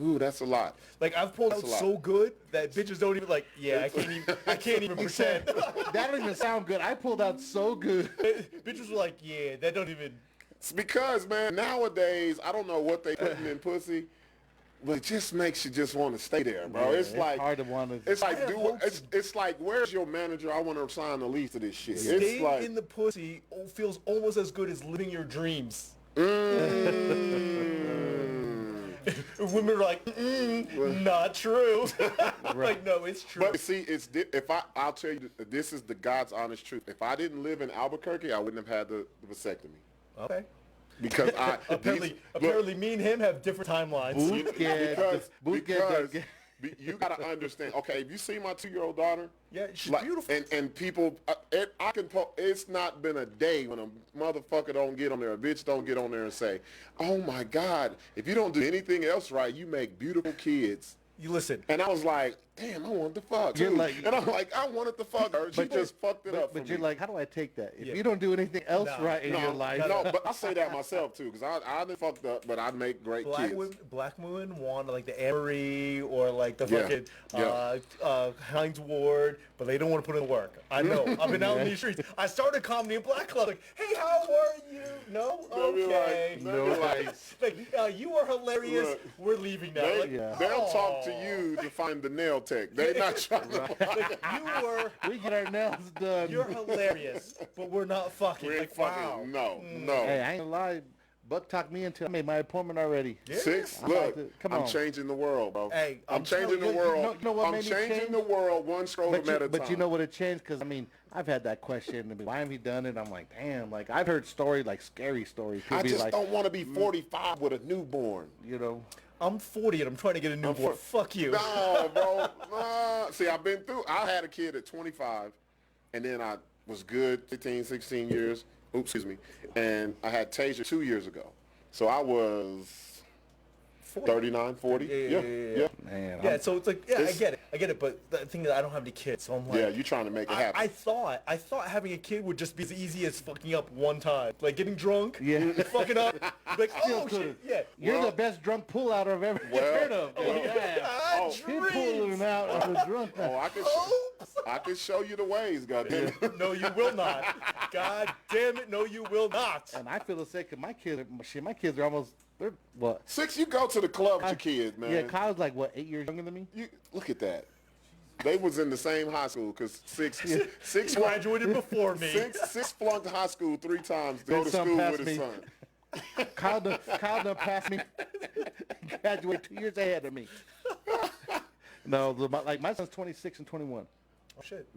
Ooh, that's a lot. Like I've pulled out a lot. so good that bitches don't even like. Yeah, I can't even pretend. That don't even sound good. I pulled out so good. Bitches were like, yeah, that don't even. It's because, man, nowadays I don't know what they putting in pussy, but it just makes you just want to stay there, bro. Yeah, it's like hard to want to. it's like it's like, where's your manager? I want to sign the lease to this shit. It's Staying like in the pussy feels almost as good as living your dreams. Women are like, not true. Like, no, it's true. But see, I'll tell you, this is the God's honest truth. If I didn't live in Albuquerque, I wouldn't have had the vasectomy. Okay. Because Apparently, me and him have different timelines. because you gotta understand. Okay, if you see my 2-year-old daughter, Yeah, she's beautiful. and people, it's not been a day when a motherfucker don't get on there, a bitch don't get on there and say, "Oh my God, if you don't do anything else right, you make beautiful kids." You listen. And I was like, damn, I want the fuck You're too. like- And I'm like, I wanted to fuck her. She just fucked it up for But you're me. like, how do I take that? If Yeah. you don't do anything else No, right in your life, No, but I say that myself too, because I done fucked up, but I make great kids. Black women want like the Emery or like the Yeah. fucking Heinz Ward, but they don't want to put in the work. I know. I've been out in these streets. I started comedy in Black Club. Like, hey, how are you? No? They'll be Okay. like, You are hilarious. Look, We're leaving now. they'll talk to you to find the nail tech. They're not trying to. we get our nails done. You're hilarious, but we're not fucking. We ain't Like, fucking. wow. No. Hey, I ain't gonna lie. Buck talked me into. I made my appointment already. Six, I'm look, about to- come I'm on. changing the world, bro. Hey, I'm changing the world. you know what I'm made me changing change? the world one scrotum at a time. But you know what it changed? Because, I mean, I've had that question. I mean, why have he done it? I'm like, damn. Like, I've heard stories, like scary stories. People I be just like, don't want to be 45 with a newborn. you know. I'm 40 and I'm trying to get a newborn. Fuck you. No, bro. See, I've been through. I had a kid at 25, and then I was good 15, 16 years. Oops, excuse me. And I had Tasia 2 years ago. So I was 39, 40. Yeah. Man, Yeah, so it's like, yeah, I get it, but the thing is I don't have any kids, so I'm like, Yeah, you're trying to make it happen. I thought having a kid would just be as easy as fucking up one time, like getting drunk, Yeah. fucking up, like oh shit, yeah. You're the best drunk pull-out I've ever heard of. I He pulling dreams. out of a drunk. Oh, I could. I can show you the ways, goddamn. No, you will not. God damn it, no, you will not. And I feel the same 'cause my kids are almost, they're what? Sixx, you go to the club with your kids, man. Yeah, Kyle's like, what, 8 years younger than me? Look at that. They was in the same high school because Sixx Graduated before me. Sixx flunked high school 3 times to go to school with his son. Kyle done passed me, graduated 2 years ahead of me. No, like my son's 26 and 21. Oh, shit.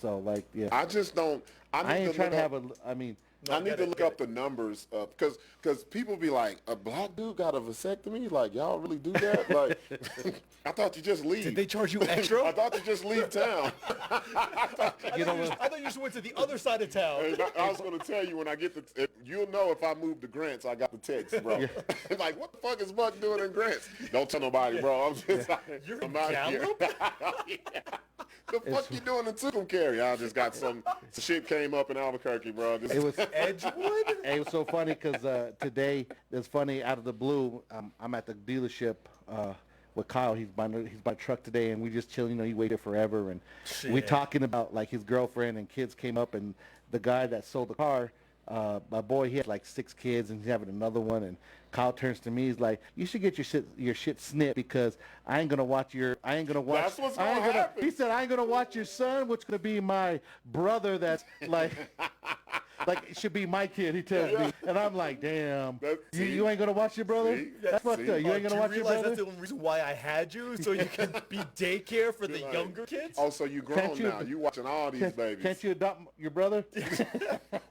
So, like, yeah. I just don't. I ain't trying to have a, I need to look up the numbers because people be like, a black dude got a vasectomy? Like, y'all really do that? Like, I thought you just leave. Did they charge you extra? I thought you just leave town. I thought you just went to the other side of town. And I was going to tell you when I get you'll know if I move to Grants, I got the text, bro. Like, what the fuck is Buck doing in Grants? Don't tell nobody, bro. I'm just like, You're I'm in out here. Gallup? The fuck you doing in Tucumcari? I just got some shit came up in Albuquerque, bro. It was Edgewood? It was so funny because today, it's funny, out of the blue, I'm at the dealership with Kyle. He's by truck today, and we just chilling. You know, he waited forever, and we talking about like his girlfriend and kids came up, and the guy that sold the car, my boy, he had like 6 kids, and he's having another one, and Kyle turns to me, he's like, you should get your shit snipped because I ain't gonna watch. That's what's gonna happen. He said, I ain't gonna watch your son, which gonna be my brother. That's like, like it should be my kid. He tells me, and I'm like, damn, you ain't gonna watch your brother. That's fucked up. You ain't gonna watch your brother. That's the only reason why I had you, so you can be daycare for the younger kids. Oh, so you grown now. You watching all these babies. Can't you adopt your brother?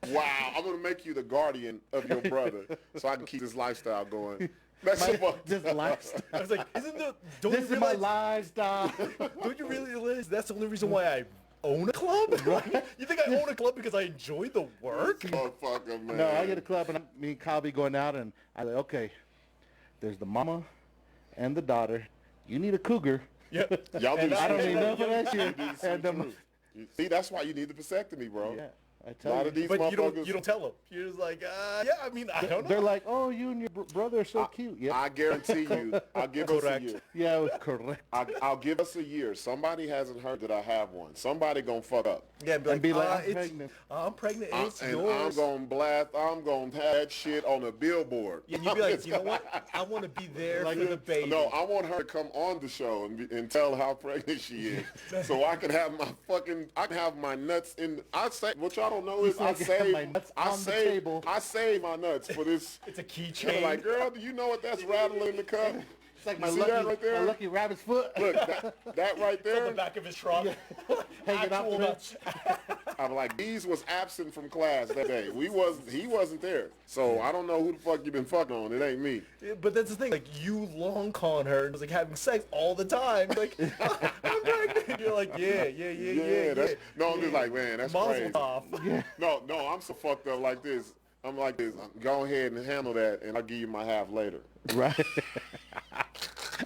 Wow, I'm gonna make you the guardian of your brother, so I can keep this lifestyle going. That's This lifestyle. I was like, This is my lifestyle. Don't you really realize that's the only reason why I own a club? Right? You think I own a club because I enjoy the work? Motherfucker, man. No, I get a club, and me and Kyle be going out, and I like, okay, there's the mama and the daughter. You need a cougar. Yeah. Y'all do. I don't need enough of that shit. And see, that's why you need the vasectomy, bro. yeah, I A tell lot you. of these But motherfuckers. you don't tell them. You're just like, yeah, I mean, I don't know. They're like, oh, you and your brother are so cute. Yeah, I guarantee you, I'll give us a year. yeah, it was correct. I'll give us a year. Somebody hasn't heard that I have one. Somebody gonna fuck up. Yeah, Be like, I'm it's- pregnant. I'm pregnant. It's And yours. I'm gonna have that shit on a billboard. And you'd be like, you know what? I want to be there for the baby. No, I want her to come on the show and tell how pregnant she is, so I can have my nuts in. I say what y'all don't know is I can have my nuts on the table. I save my nuts for this. It's a They're keychain. like, girl, do you know what that's rattling in the cup? It's like You my see that right there? lucky rabbit's foot. Look, that right on there. the back of his truck. Hanging out Actual the nuts. I'm like, Deez was absent from class that day. He wasn't there. So I don't know who the fuck you been fucking on. It ain't me. Yeah, but that's the thing. Like, you long con her and was like having sex all the time. Like, I'm pregnant. You're like, yeah. That's, no, I'm just like, man, that's Mazel crazy. tov. No, I'm so fucked up like this. I'm like this. Go ahead and handle that, and I'll give you my half later. Right.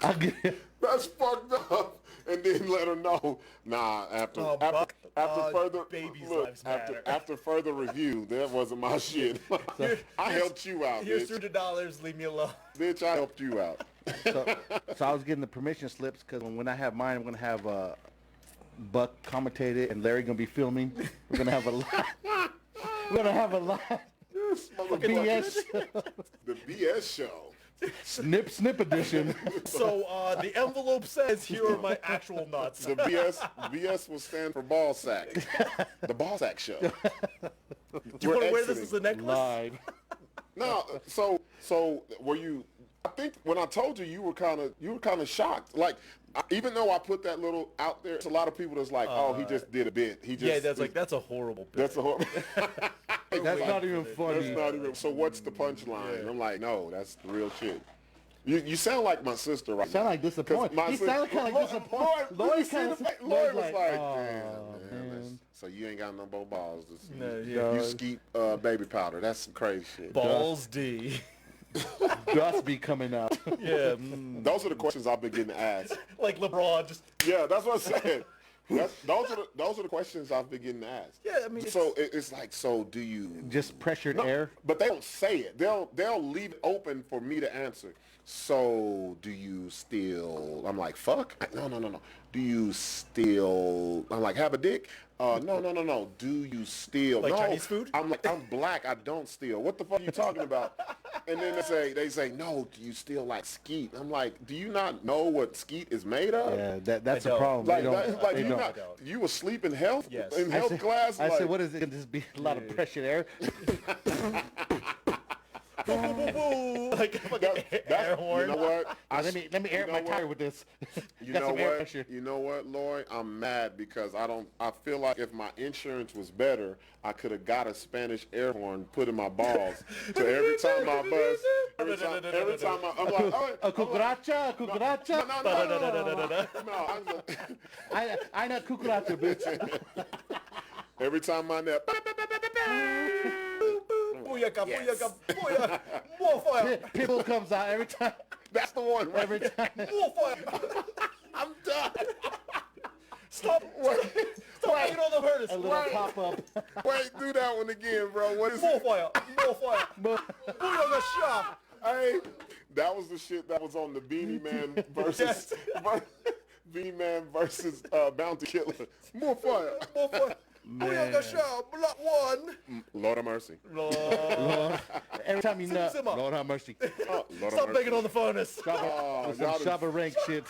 I'll get. That's fucked up. And then let her know. Nah, after further babies' look, lives matter. after further review, that wasn't my shit. I helped you out, Here's bitch. $200. Leave me alone. Bitch, I helped you out. So I was getting the permission slips because when I have mine, I'm gonna have Buck commentate it, and Larry gonna be filming. We're gonna have a lot. We're gonna have a lot. BS The BS show. snip edition. So the envelope says, here are my actual nuts. The BS will stand for ball sack. The ball sack show. Do you want to wear this as a necklace? Live. No, so were you? I think when I told you, you were kind of shocked. Like, even though I put that little out there, it's a lot of people that's like, oh, he just did a bit. He just that's a horrible bit. that's a horrible. That's not even funny. That's not even. So what's the punchline? I'm like, no, that's the real shit. You sound like my sister right now. Sound like disappointed. He sounded kind of like disappointed. Lloyd Lloyd was like, oh, damn, man. So you ain't got no more balls. No, You skeet baby powder. That's some crazy shit. Balls D. Dust be coming out. Yeah. Those are the questions I've been getting asked. Like LeBron just. Yeah, that's what I said. those are the questions I've been getting asked. Yeah, I mean, so it's like, so do you Just pressured air. But they don't say it. They'll leave it open for me to answer. So do you still? I'm like, fuck. No. Do you still? I'm like, have a dick? No. Do you steal? Like no. Chinese food? I'm like, I'm black. I don't steal. What the fuck are you talking about? And then they say, no. Do you steal like skeet? I'm like, do you not know what skeet is made of? Yeah, that's a problem. Like, you were sleep in health in health class. I said, what is it? Can this be a lot of pressured air? Like a fucking air horn. You know what? Let me air my tire with this. You know what? You know what, Loy? I'm mad because I feel like if my insurance was better, I could have got a Spanish air horn put in my balls. So every time I buzz, every time I'm like, a cucaracha. No. I not cucaracha, bitch. Every time my net. Booyaka. More fire. Pitbull comes out every time. That's the one. Right? Every time. More fire. I'm done. Stop making all the hurdles. A little pop up. Wait, do that one again, bro. What is More it? fire. Booyaka shop. Hey, that was the shit that was on the Beanie Man versus Beanie Man versus Bounty Killer. More fire. Booyaka shop. Block one. Lord have mercy. Lord. Every time you nut, Simmer. Lord have mercy. Stop begging on the furnace. Shabba rank shit.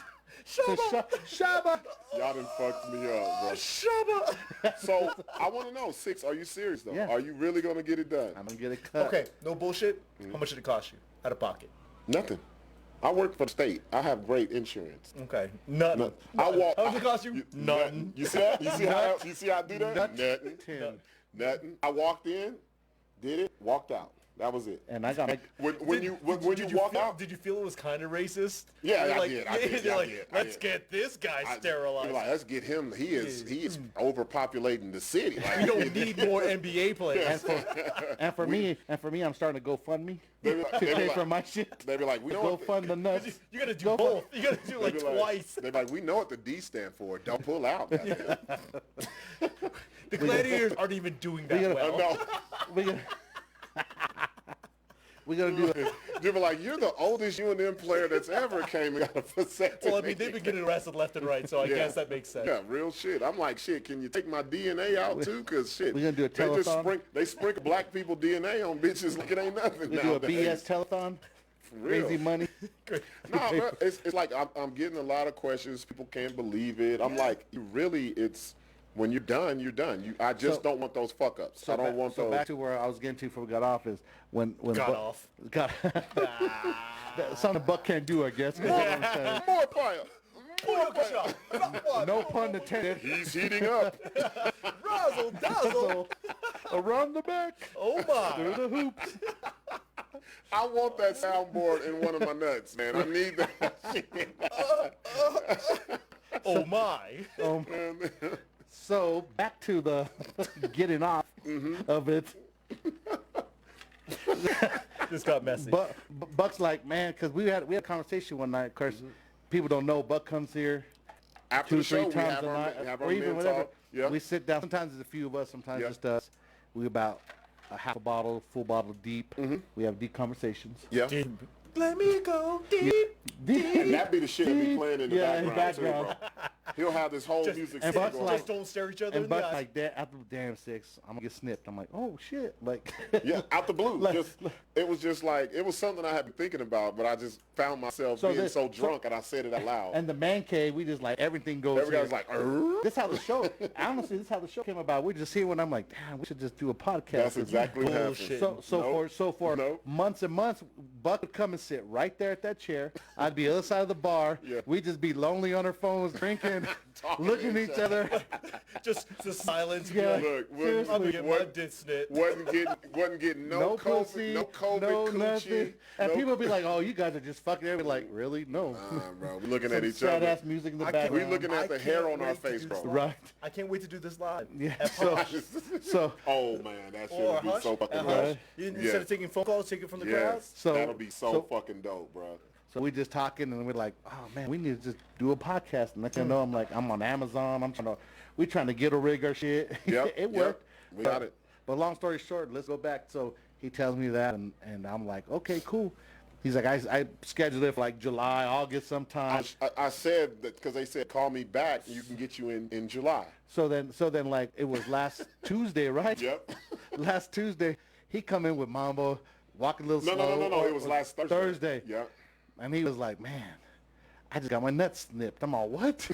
Shabba. Y'all done fucked me up, bro. Shabba. So I want to know, Sixx, are you serious though? Yeah. Are you really gonna get it done? I'm gonna get it cut. Okay, no bullshit. How much did it cost you? Out of pocket. Nothing. I work for the state. I have great insurance. Okay. Nothing. I walk. How much it cost you? Nothing. You see that? You see how I do that? Nothing. I walked in, did it, walked out. That was it. And I got when you walk out. Did you feel it was kind of racist? Yeah, You're I like, did. You're I like, did. let's get this guy sterilized. You're like, let's get him. He is overpopulating the city. Like, We don't need more NBA players. and for me, I'm starting to GoFundMe to pay for my shit. They be like, we know. Go fund the nuts. You gotta do both. You gotta do like twice. They be like, we know what the D stand for. Don't pull out. The Gladiators aren't even doing that well. No. We're gonna do it. They be like, you're the oldest UNM player that's ever came and got a vasectomy. Well, I mean, they've been getting arrested left and right, so I guess that makes sense. Yeah, real shit. I'm like, shit, can you take my DNA out too? Because shit, We're gonna do a telethon. They sprinkle black people DNA on bitches like it ain't nothing We now. do a BS telethon. For real. Crazy money. No, bro, it's like I'm getting a lot of questions. People can't believe it. I'm like, it's when you're done, you're done. I just don't want those fuck ups. I don't want those. Back to where I was getting to before we got off is when Off. something Buck can't do, I guess. More fire. No pun intended. He's heating up. Razzle dazzle. Around the back. Oh my. Through the hoops. I want that soundboard in one of my nuts, man. I need that. Oh my. So back to the getting off of it. This got messy. Buck's like, man, because we had a conversation one night. Of course, people don't know Buck comes here After the show, 2-3 times a night, our or even men whatever. talk. Yeah. We sit down. Sometimes it's a few of us. Sometimes just us. We about a half a bottle, full bottle deep. We have deep conversations. Yeah. Let me go deep. And that be the shit that be playing in the background, too, bro. background. He'll have this whole music and scene Buck's going. like- Just don't stare each other And in the Buck's eyes. like, that after damn Sixx, I'm gonna get snipped. I'm like, oh shit, like. Yeah, out the blue. Like- It was just like, it was something I had been thinking about, but I just found myself being so drunk and I said it out loud. And the man cave, we just like everything goes. Every guy's here. like, This how the show. Honestly, this is how the show came about. We're just here when I'm like, damn, we should just do a podcast. That's exactly what happened. Bullshit. So for months and months, Buck would come and sit right there at that chair. I'd be the other side of the bar. Yeah. We'd just be lonely on our phones, drinking, looking at each other. just silence. Yeah. Look, I'm gonna get my wasn't dick snit. getting no No COVID, pussy, no COVID no coochie. nothing. And no- people would be like, "Oh, you guys are just fucking." They'd be like, "Really? No." bro, we're looking at Some each sad other. ass music in the I can't- background. We looking at the hair on our wait to face, do bro. this live. Right. I can't wait to do this live. Yeah. At So Oh man, that shit Or would be Hush. so fucking At dope. Hush. Instead of taking phone calls, take it from the crowd. So that'll be so fucking dope, bro. So we just talking, and we're like, oh man, we need to just do a podcast. And you know, I'm like, I'm on Amazon. We trying to get a rig or shit. Yep, It worked. We got it. But long story short, let's go back. So he tells me that, and I'm like, okay, cool. He's like, I scheduled it for like July, August sometime. I said that because they said call me back and you can get you in July. So then like it was last Tuesday, right? Yep. Last Tuesday, he come in with Mambo, walking a little slow. No. It was last Thursday. Thursday. Yep. And he was like, man, I just got my nuts snipped. I'm all, what?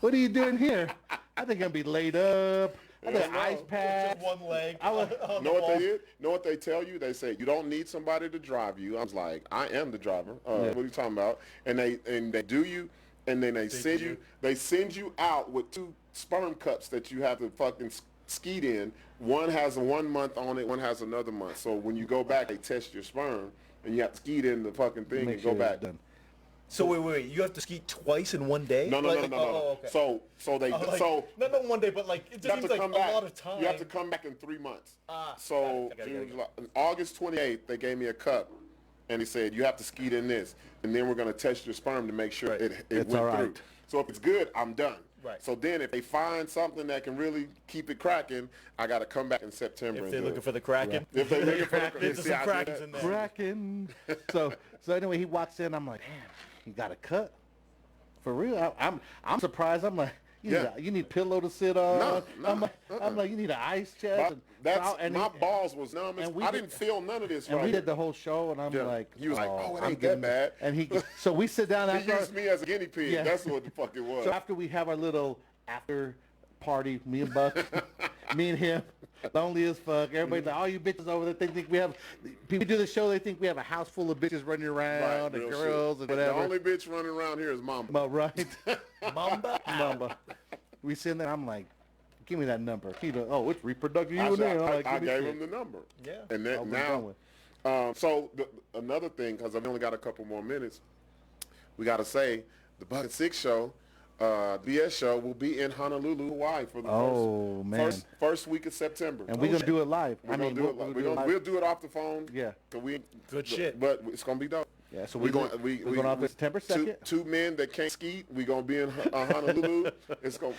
What are you doing here? I think I'm going to be laid up. I got an ice pack. Just one leg. Know what they did? Know what they tell you? They say you don't need somebody to drive you. I was like, I am the driver. What are you talking about? And they do you, and then they send you out with 2 sperm cups that you have to fucking skeet in. One has a 1 month on it. One has another month. So when you go back, they test your sperm, and you have to skeet in the fucking thing and go back. So wait, you have to ski twice in one day? No. Oh, okay. Not one day, but like it just seems like a lot of time. You have to come back in 3 months. Got it. August 28th, they gave me a cup, and he said you have to skeet in this, and then we're gonna test your sperm to make sure it went through. So if it's good, I'm done. Right. So then if they find something that can really keep it cracking, I got to come back in September. If they're looking for the Kraken. If they're looking for the Kraken. There's some Krakens in there. Kraken. So anyway, he walks in. I'm like, damn, he got a cut. For real. I'm surprised. I'm like, you need a pillow to sit on. No. I'm like, you need an ice chest. My balls was numb. I didn't feel none of this. And we did the whole show, and I'm like, he was like, it ain't that bad. And so we sit down after. He used me as a guinea pig. Yeah. That's what the fuck it was. So after we have our little after party, me and Buck, me and him, lonely as fuck. Everybody's like, all you bitches over there, they think we have. People do the show, they think we have a house full of bitches running around and girls and whatever. The only bitch running around here is Mamba. Right. Mamba. We sitting there. I'm like, give me that number. It's reproductive. I gave him the number. Yeah. And then now, another thing, because I've only got a couple more minutes, we got to say the Buck D Sixx show, BS show, will be in Honolulu, Hawaii for the first week of September. And we're gonna do it live. We'll do it off the phone. Yeah. Good shit. But it's gonna be dope. Yeah, so we're going off September 2nd. Two men that can't ski. We're going to be in Honolulu.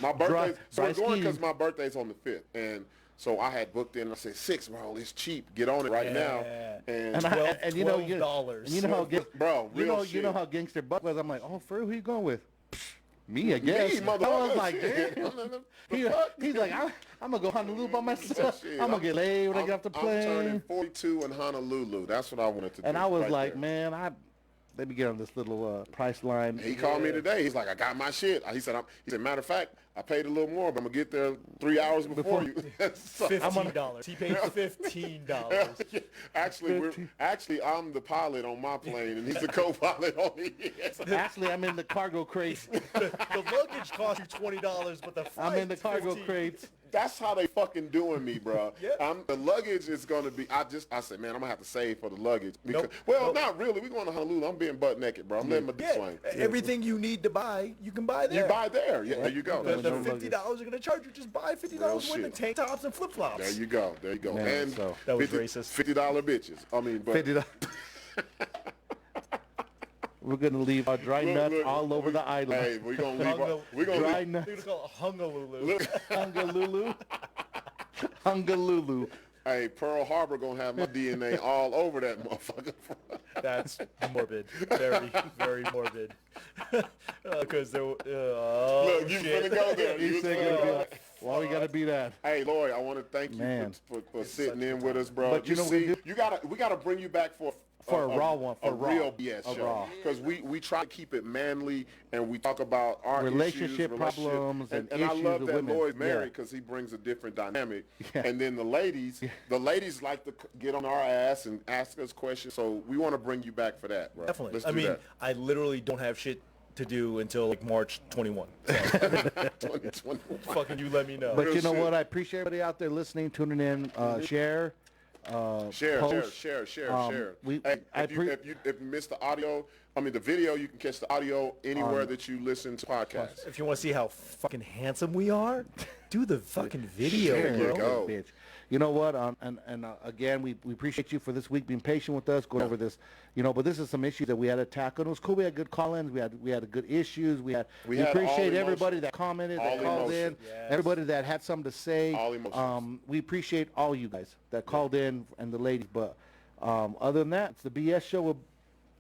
My birthday. So we're going because my birthday's on the 5th. And so I had booked in. I said, Sixx, bro, it's cheap. Get on it right now. And $12. You know how gangster Buck was. I'm like, oh, for real, who you going with? Me, I guess. I was like, damn. He's like, I'm going to go Honolulu by myself. I'm going to get laid when I get off the plane. I'm turning 42 in Honolulu. That's what I wanted to do. And I was like, man, let me get on this little price line. He called me today. He's like, I got my shit. He said, matter of fact, I paid a little more, but I'm going to get there 3 hours before you. $15. He paid $15. Actually, I'm the pilot on my plane, and he's the co-pilot on his. Actually, I'm in the cargo crates. The luggage costs you $20, but the flight I'm in the cargo crates. That's how they fucking doing me, bro. Yeah. The luggage is going to be, I said, man, I'm going to have to save for the luggage. Because, not really. We're going to Honolulu. I'm being butt naked, bro. I'm letting my dick swing. Everything you need to buy, you can buy there. You buy there. Yeah, there you go. The $50 are going to charge you. Just buy $50 worth of tank tops and flip-flops. There you go. Man, and that was racist. $50 bitches. I mean, but. $50. We're going to leave our dry nuts all over the island. Hey, we're going to leave We're going to call it Honolulu. Honolulu. Hey, Pearl Harbor going to have my DNA all over that motherfucker. That's morbid. Very, very morbid. Because there Look, you finna go there. Why we got to be that? Hey, Loy, I want to thank you for sitting in with us, bro. But we got to bring you back for a raw one, a real BS show. Because we try to keep it manly, and we talk about our relationship problems and issues I love with that women. Loy's married because he brings a different dynamic. Yeah. And then the ladies like to get on our ass and ask us questions. So we want to bring you back for that, bro. Definitely. I literally don't have shit to do until like March 21. So. 2021. Fucking you let me know. But you know what? I appreciate everybody out there listening, tuning in, share. Share. If you missed the audio, the video, you can catch the audio anywhere that you listen to podcasts. If you want to see how fucking handsome we are, Do the fucking video, There you bro. go. Bitch. You know what? Again, we appreciate you for this week being patient with us, going over this. But this is some issues that we had to tackle. It was cool. We had good call-ins. We had good issues. We had appreciate all everybody emotion. that commented, All that called emotion. in, everybody that had something to say. All emotions. We appreciate all you guys that called in and the ladies. But other than that, it's the BS show with.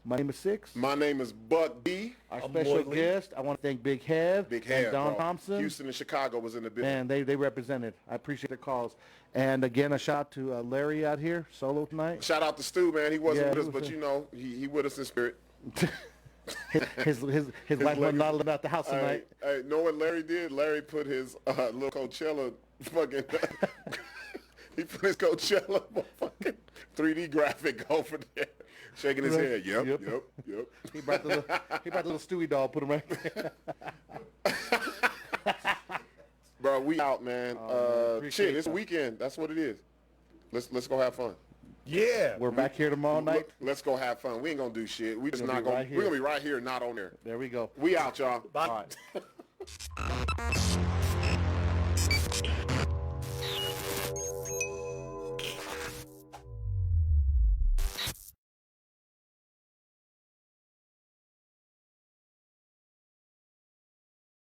My name is Sixx. My name is Buck D. Our I'm special Loy Lee. guest, I want to thank Big Hev, and Don bro. Thompson. Houston and Chicago was in the building. And they represented. I appreciate their calls. And again, a shout out to Larry out here, solo tonight. Shout out to Stu, man. He wasn't Yeah, with us, he but was he with us in spirit. his wife was not allowed out the house tonight. Hey, know what Larry did? Larry put his little Coachella fucking. He put his Coachella fucking 3D graphic over there, shaking his head. Yep. He brought the little Stewie doll, put him right there. Bro, we out, man. Shit, it's a weekend. That's what it is. Let's go have fun. Yeah. We're back here tomorrow night. Let's go have fun. We ain't gonna do shit. We just We're not gonna gonna. be right We're here. gonna be right here, not on there. There we go. We out, y'all. Bye. All right.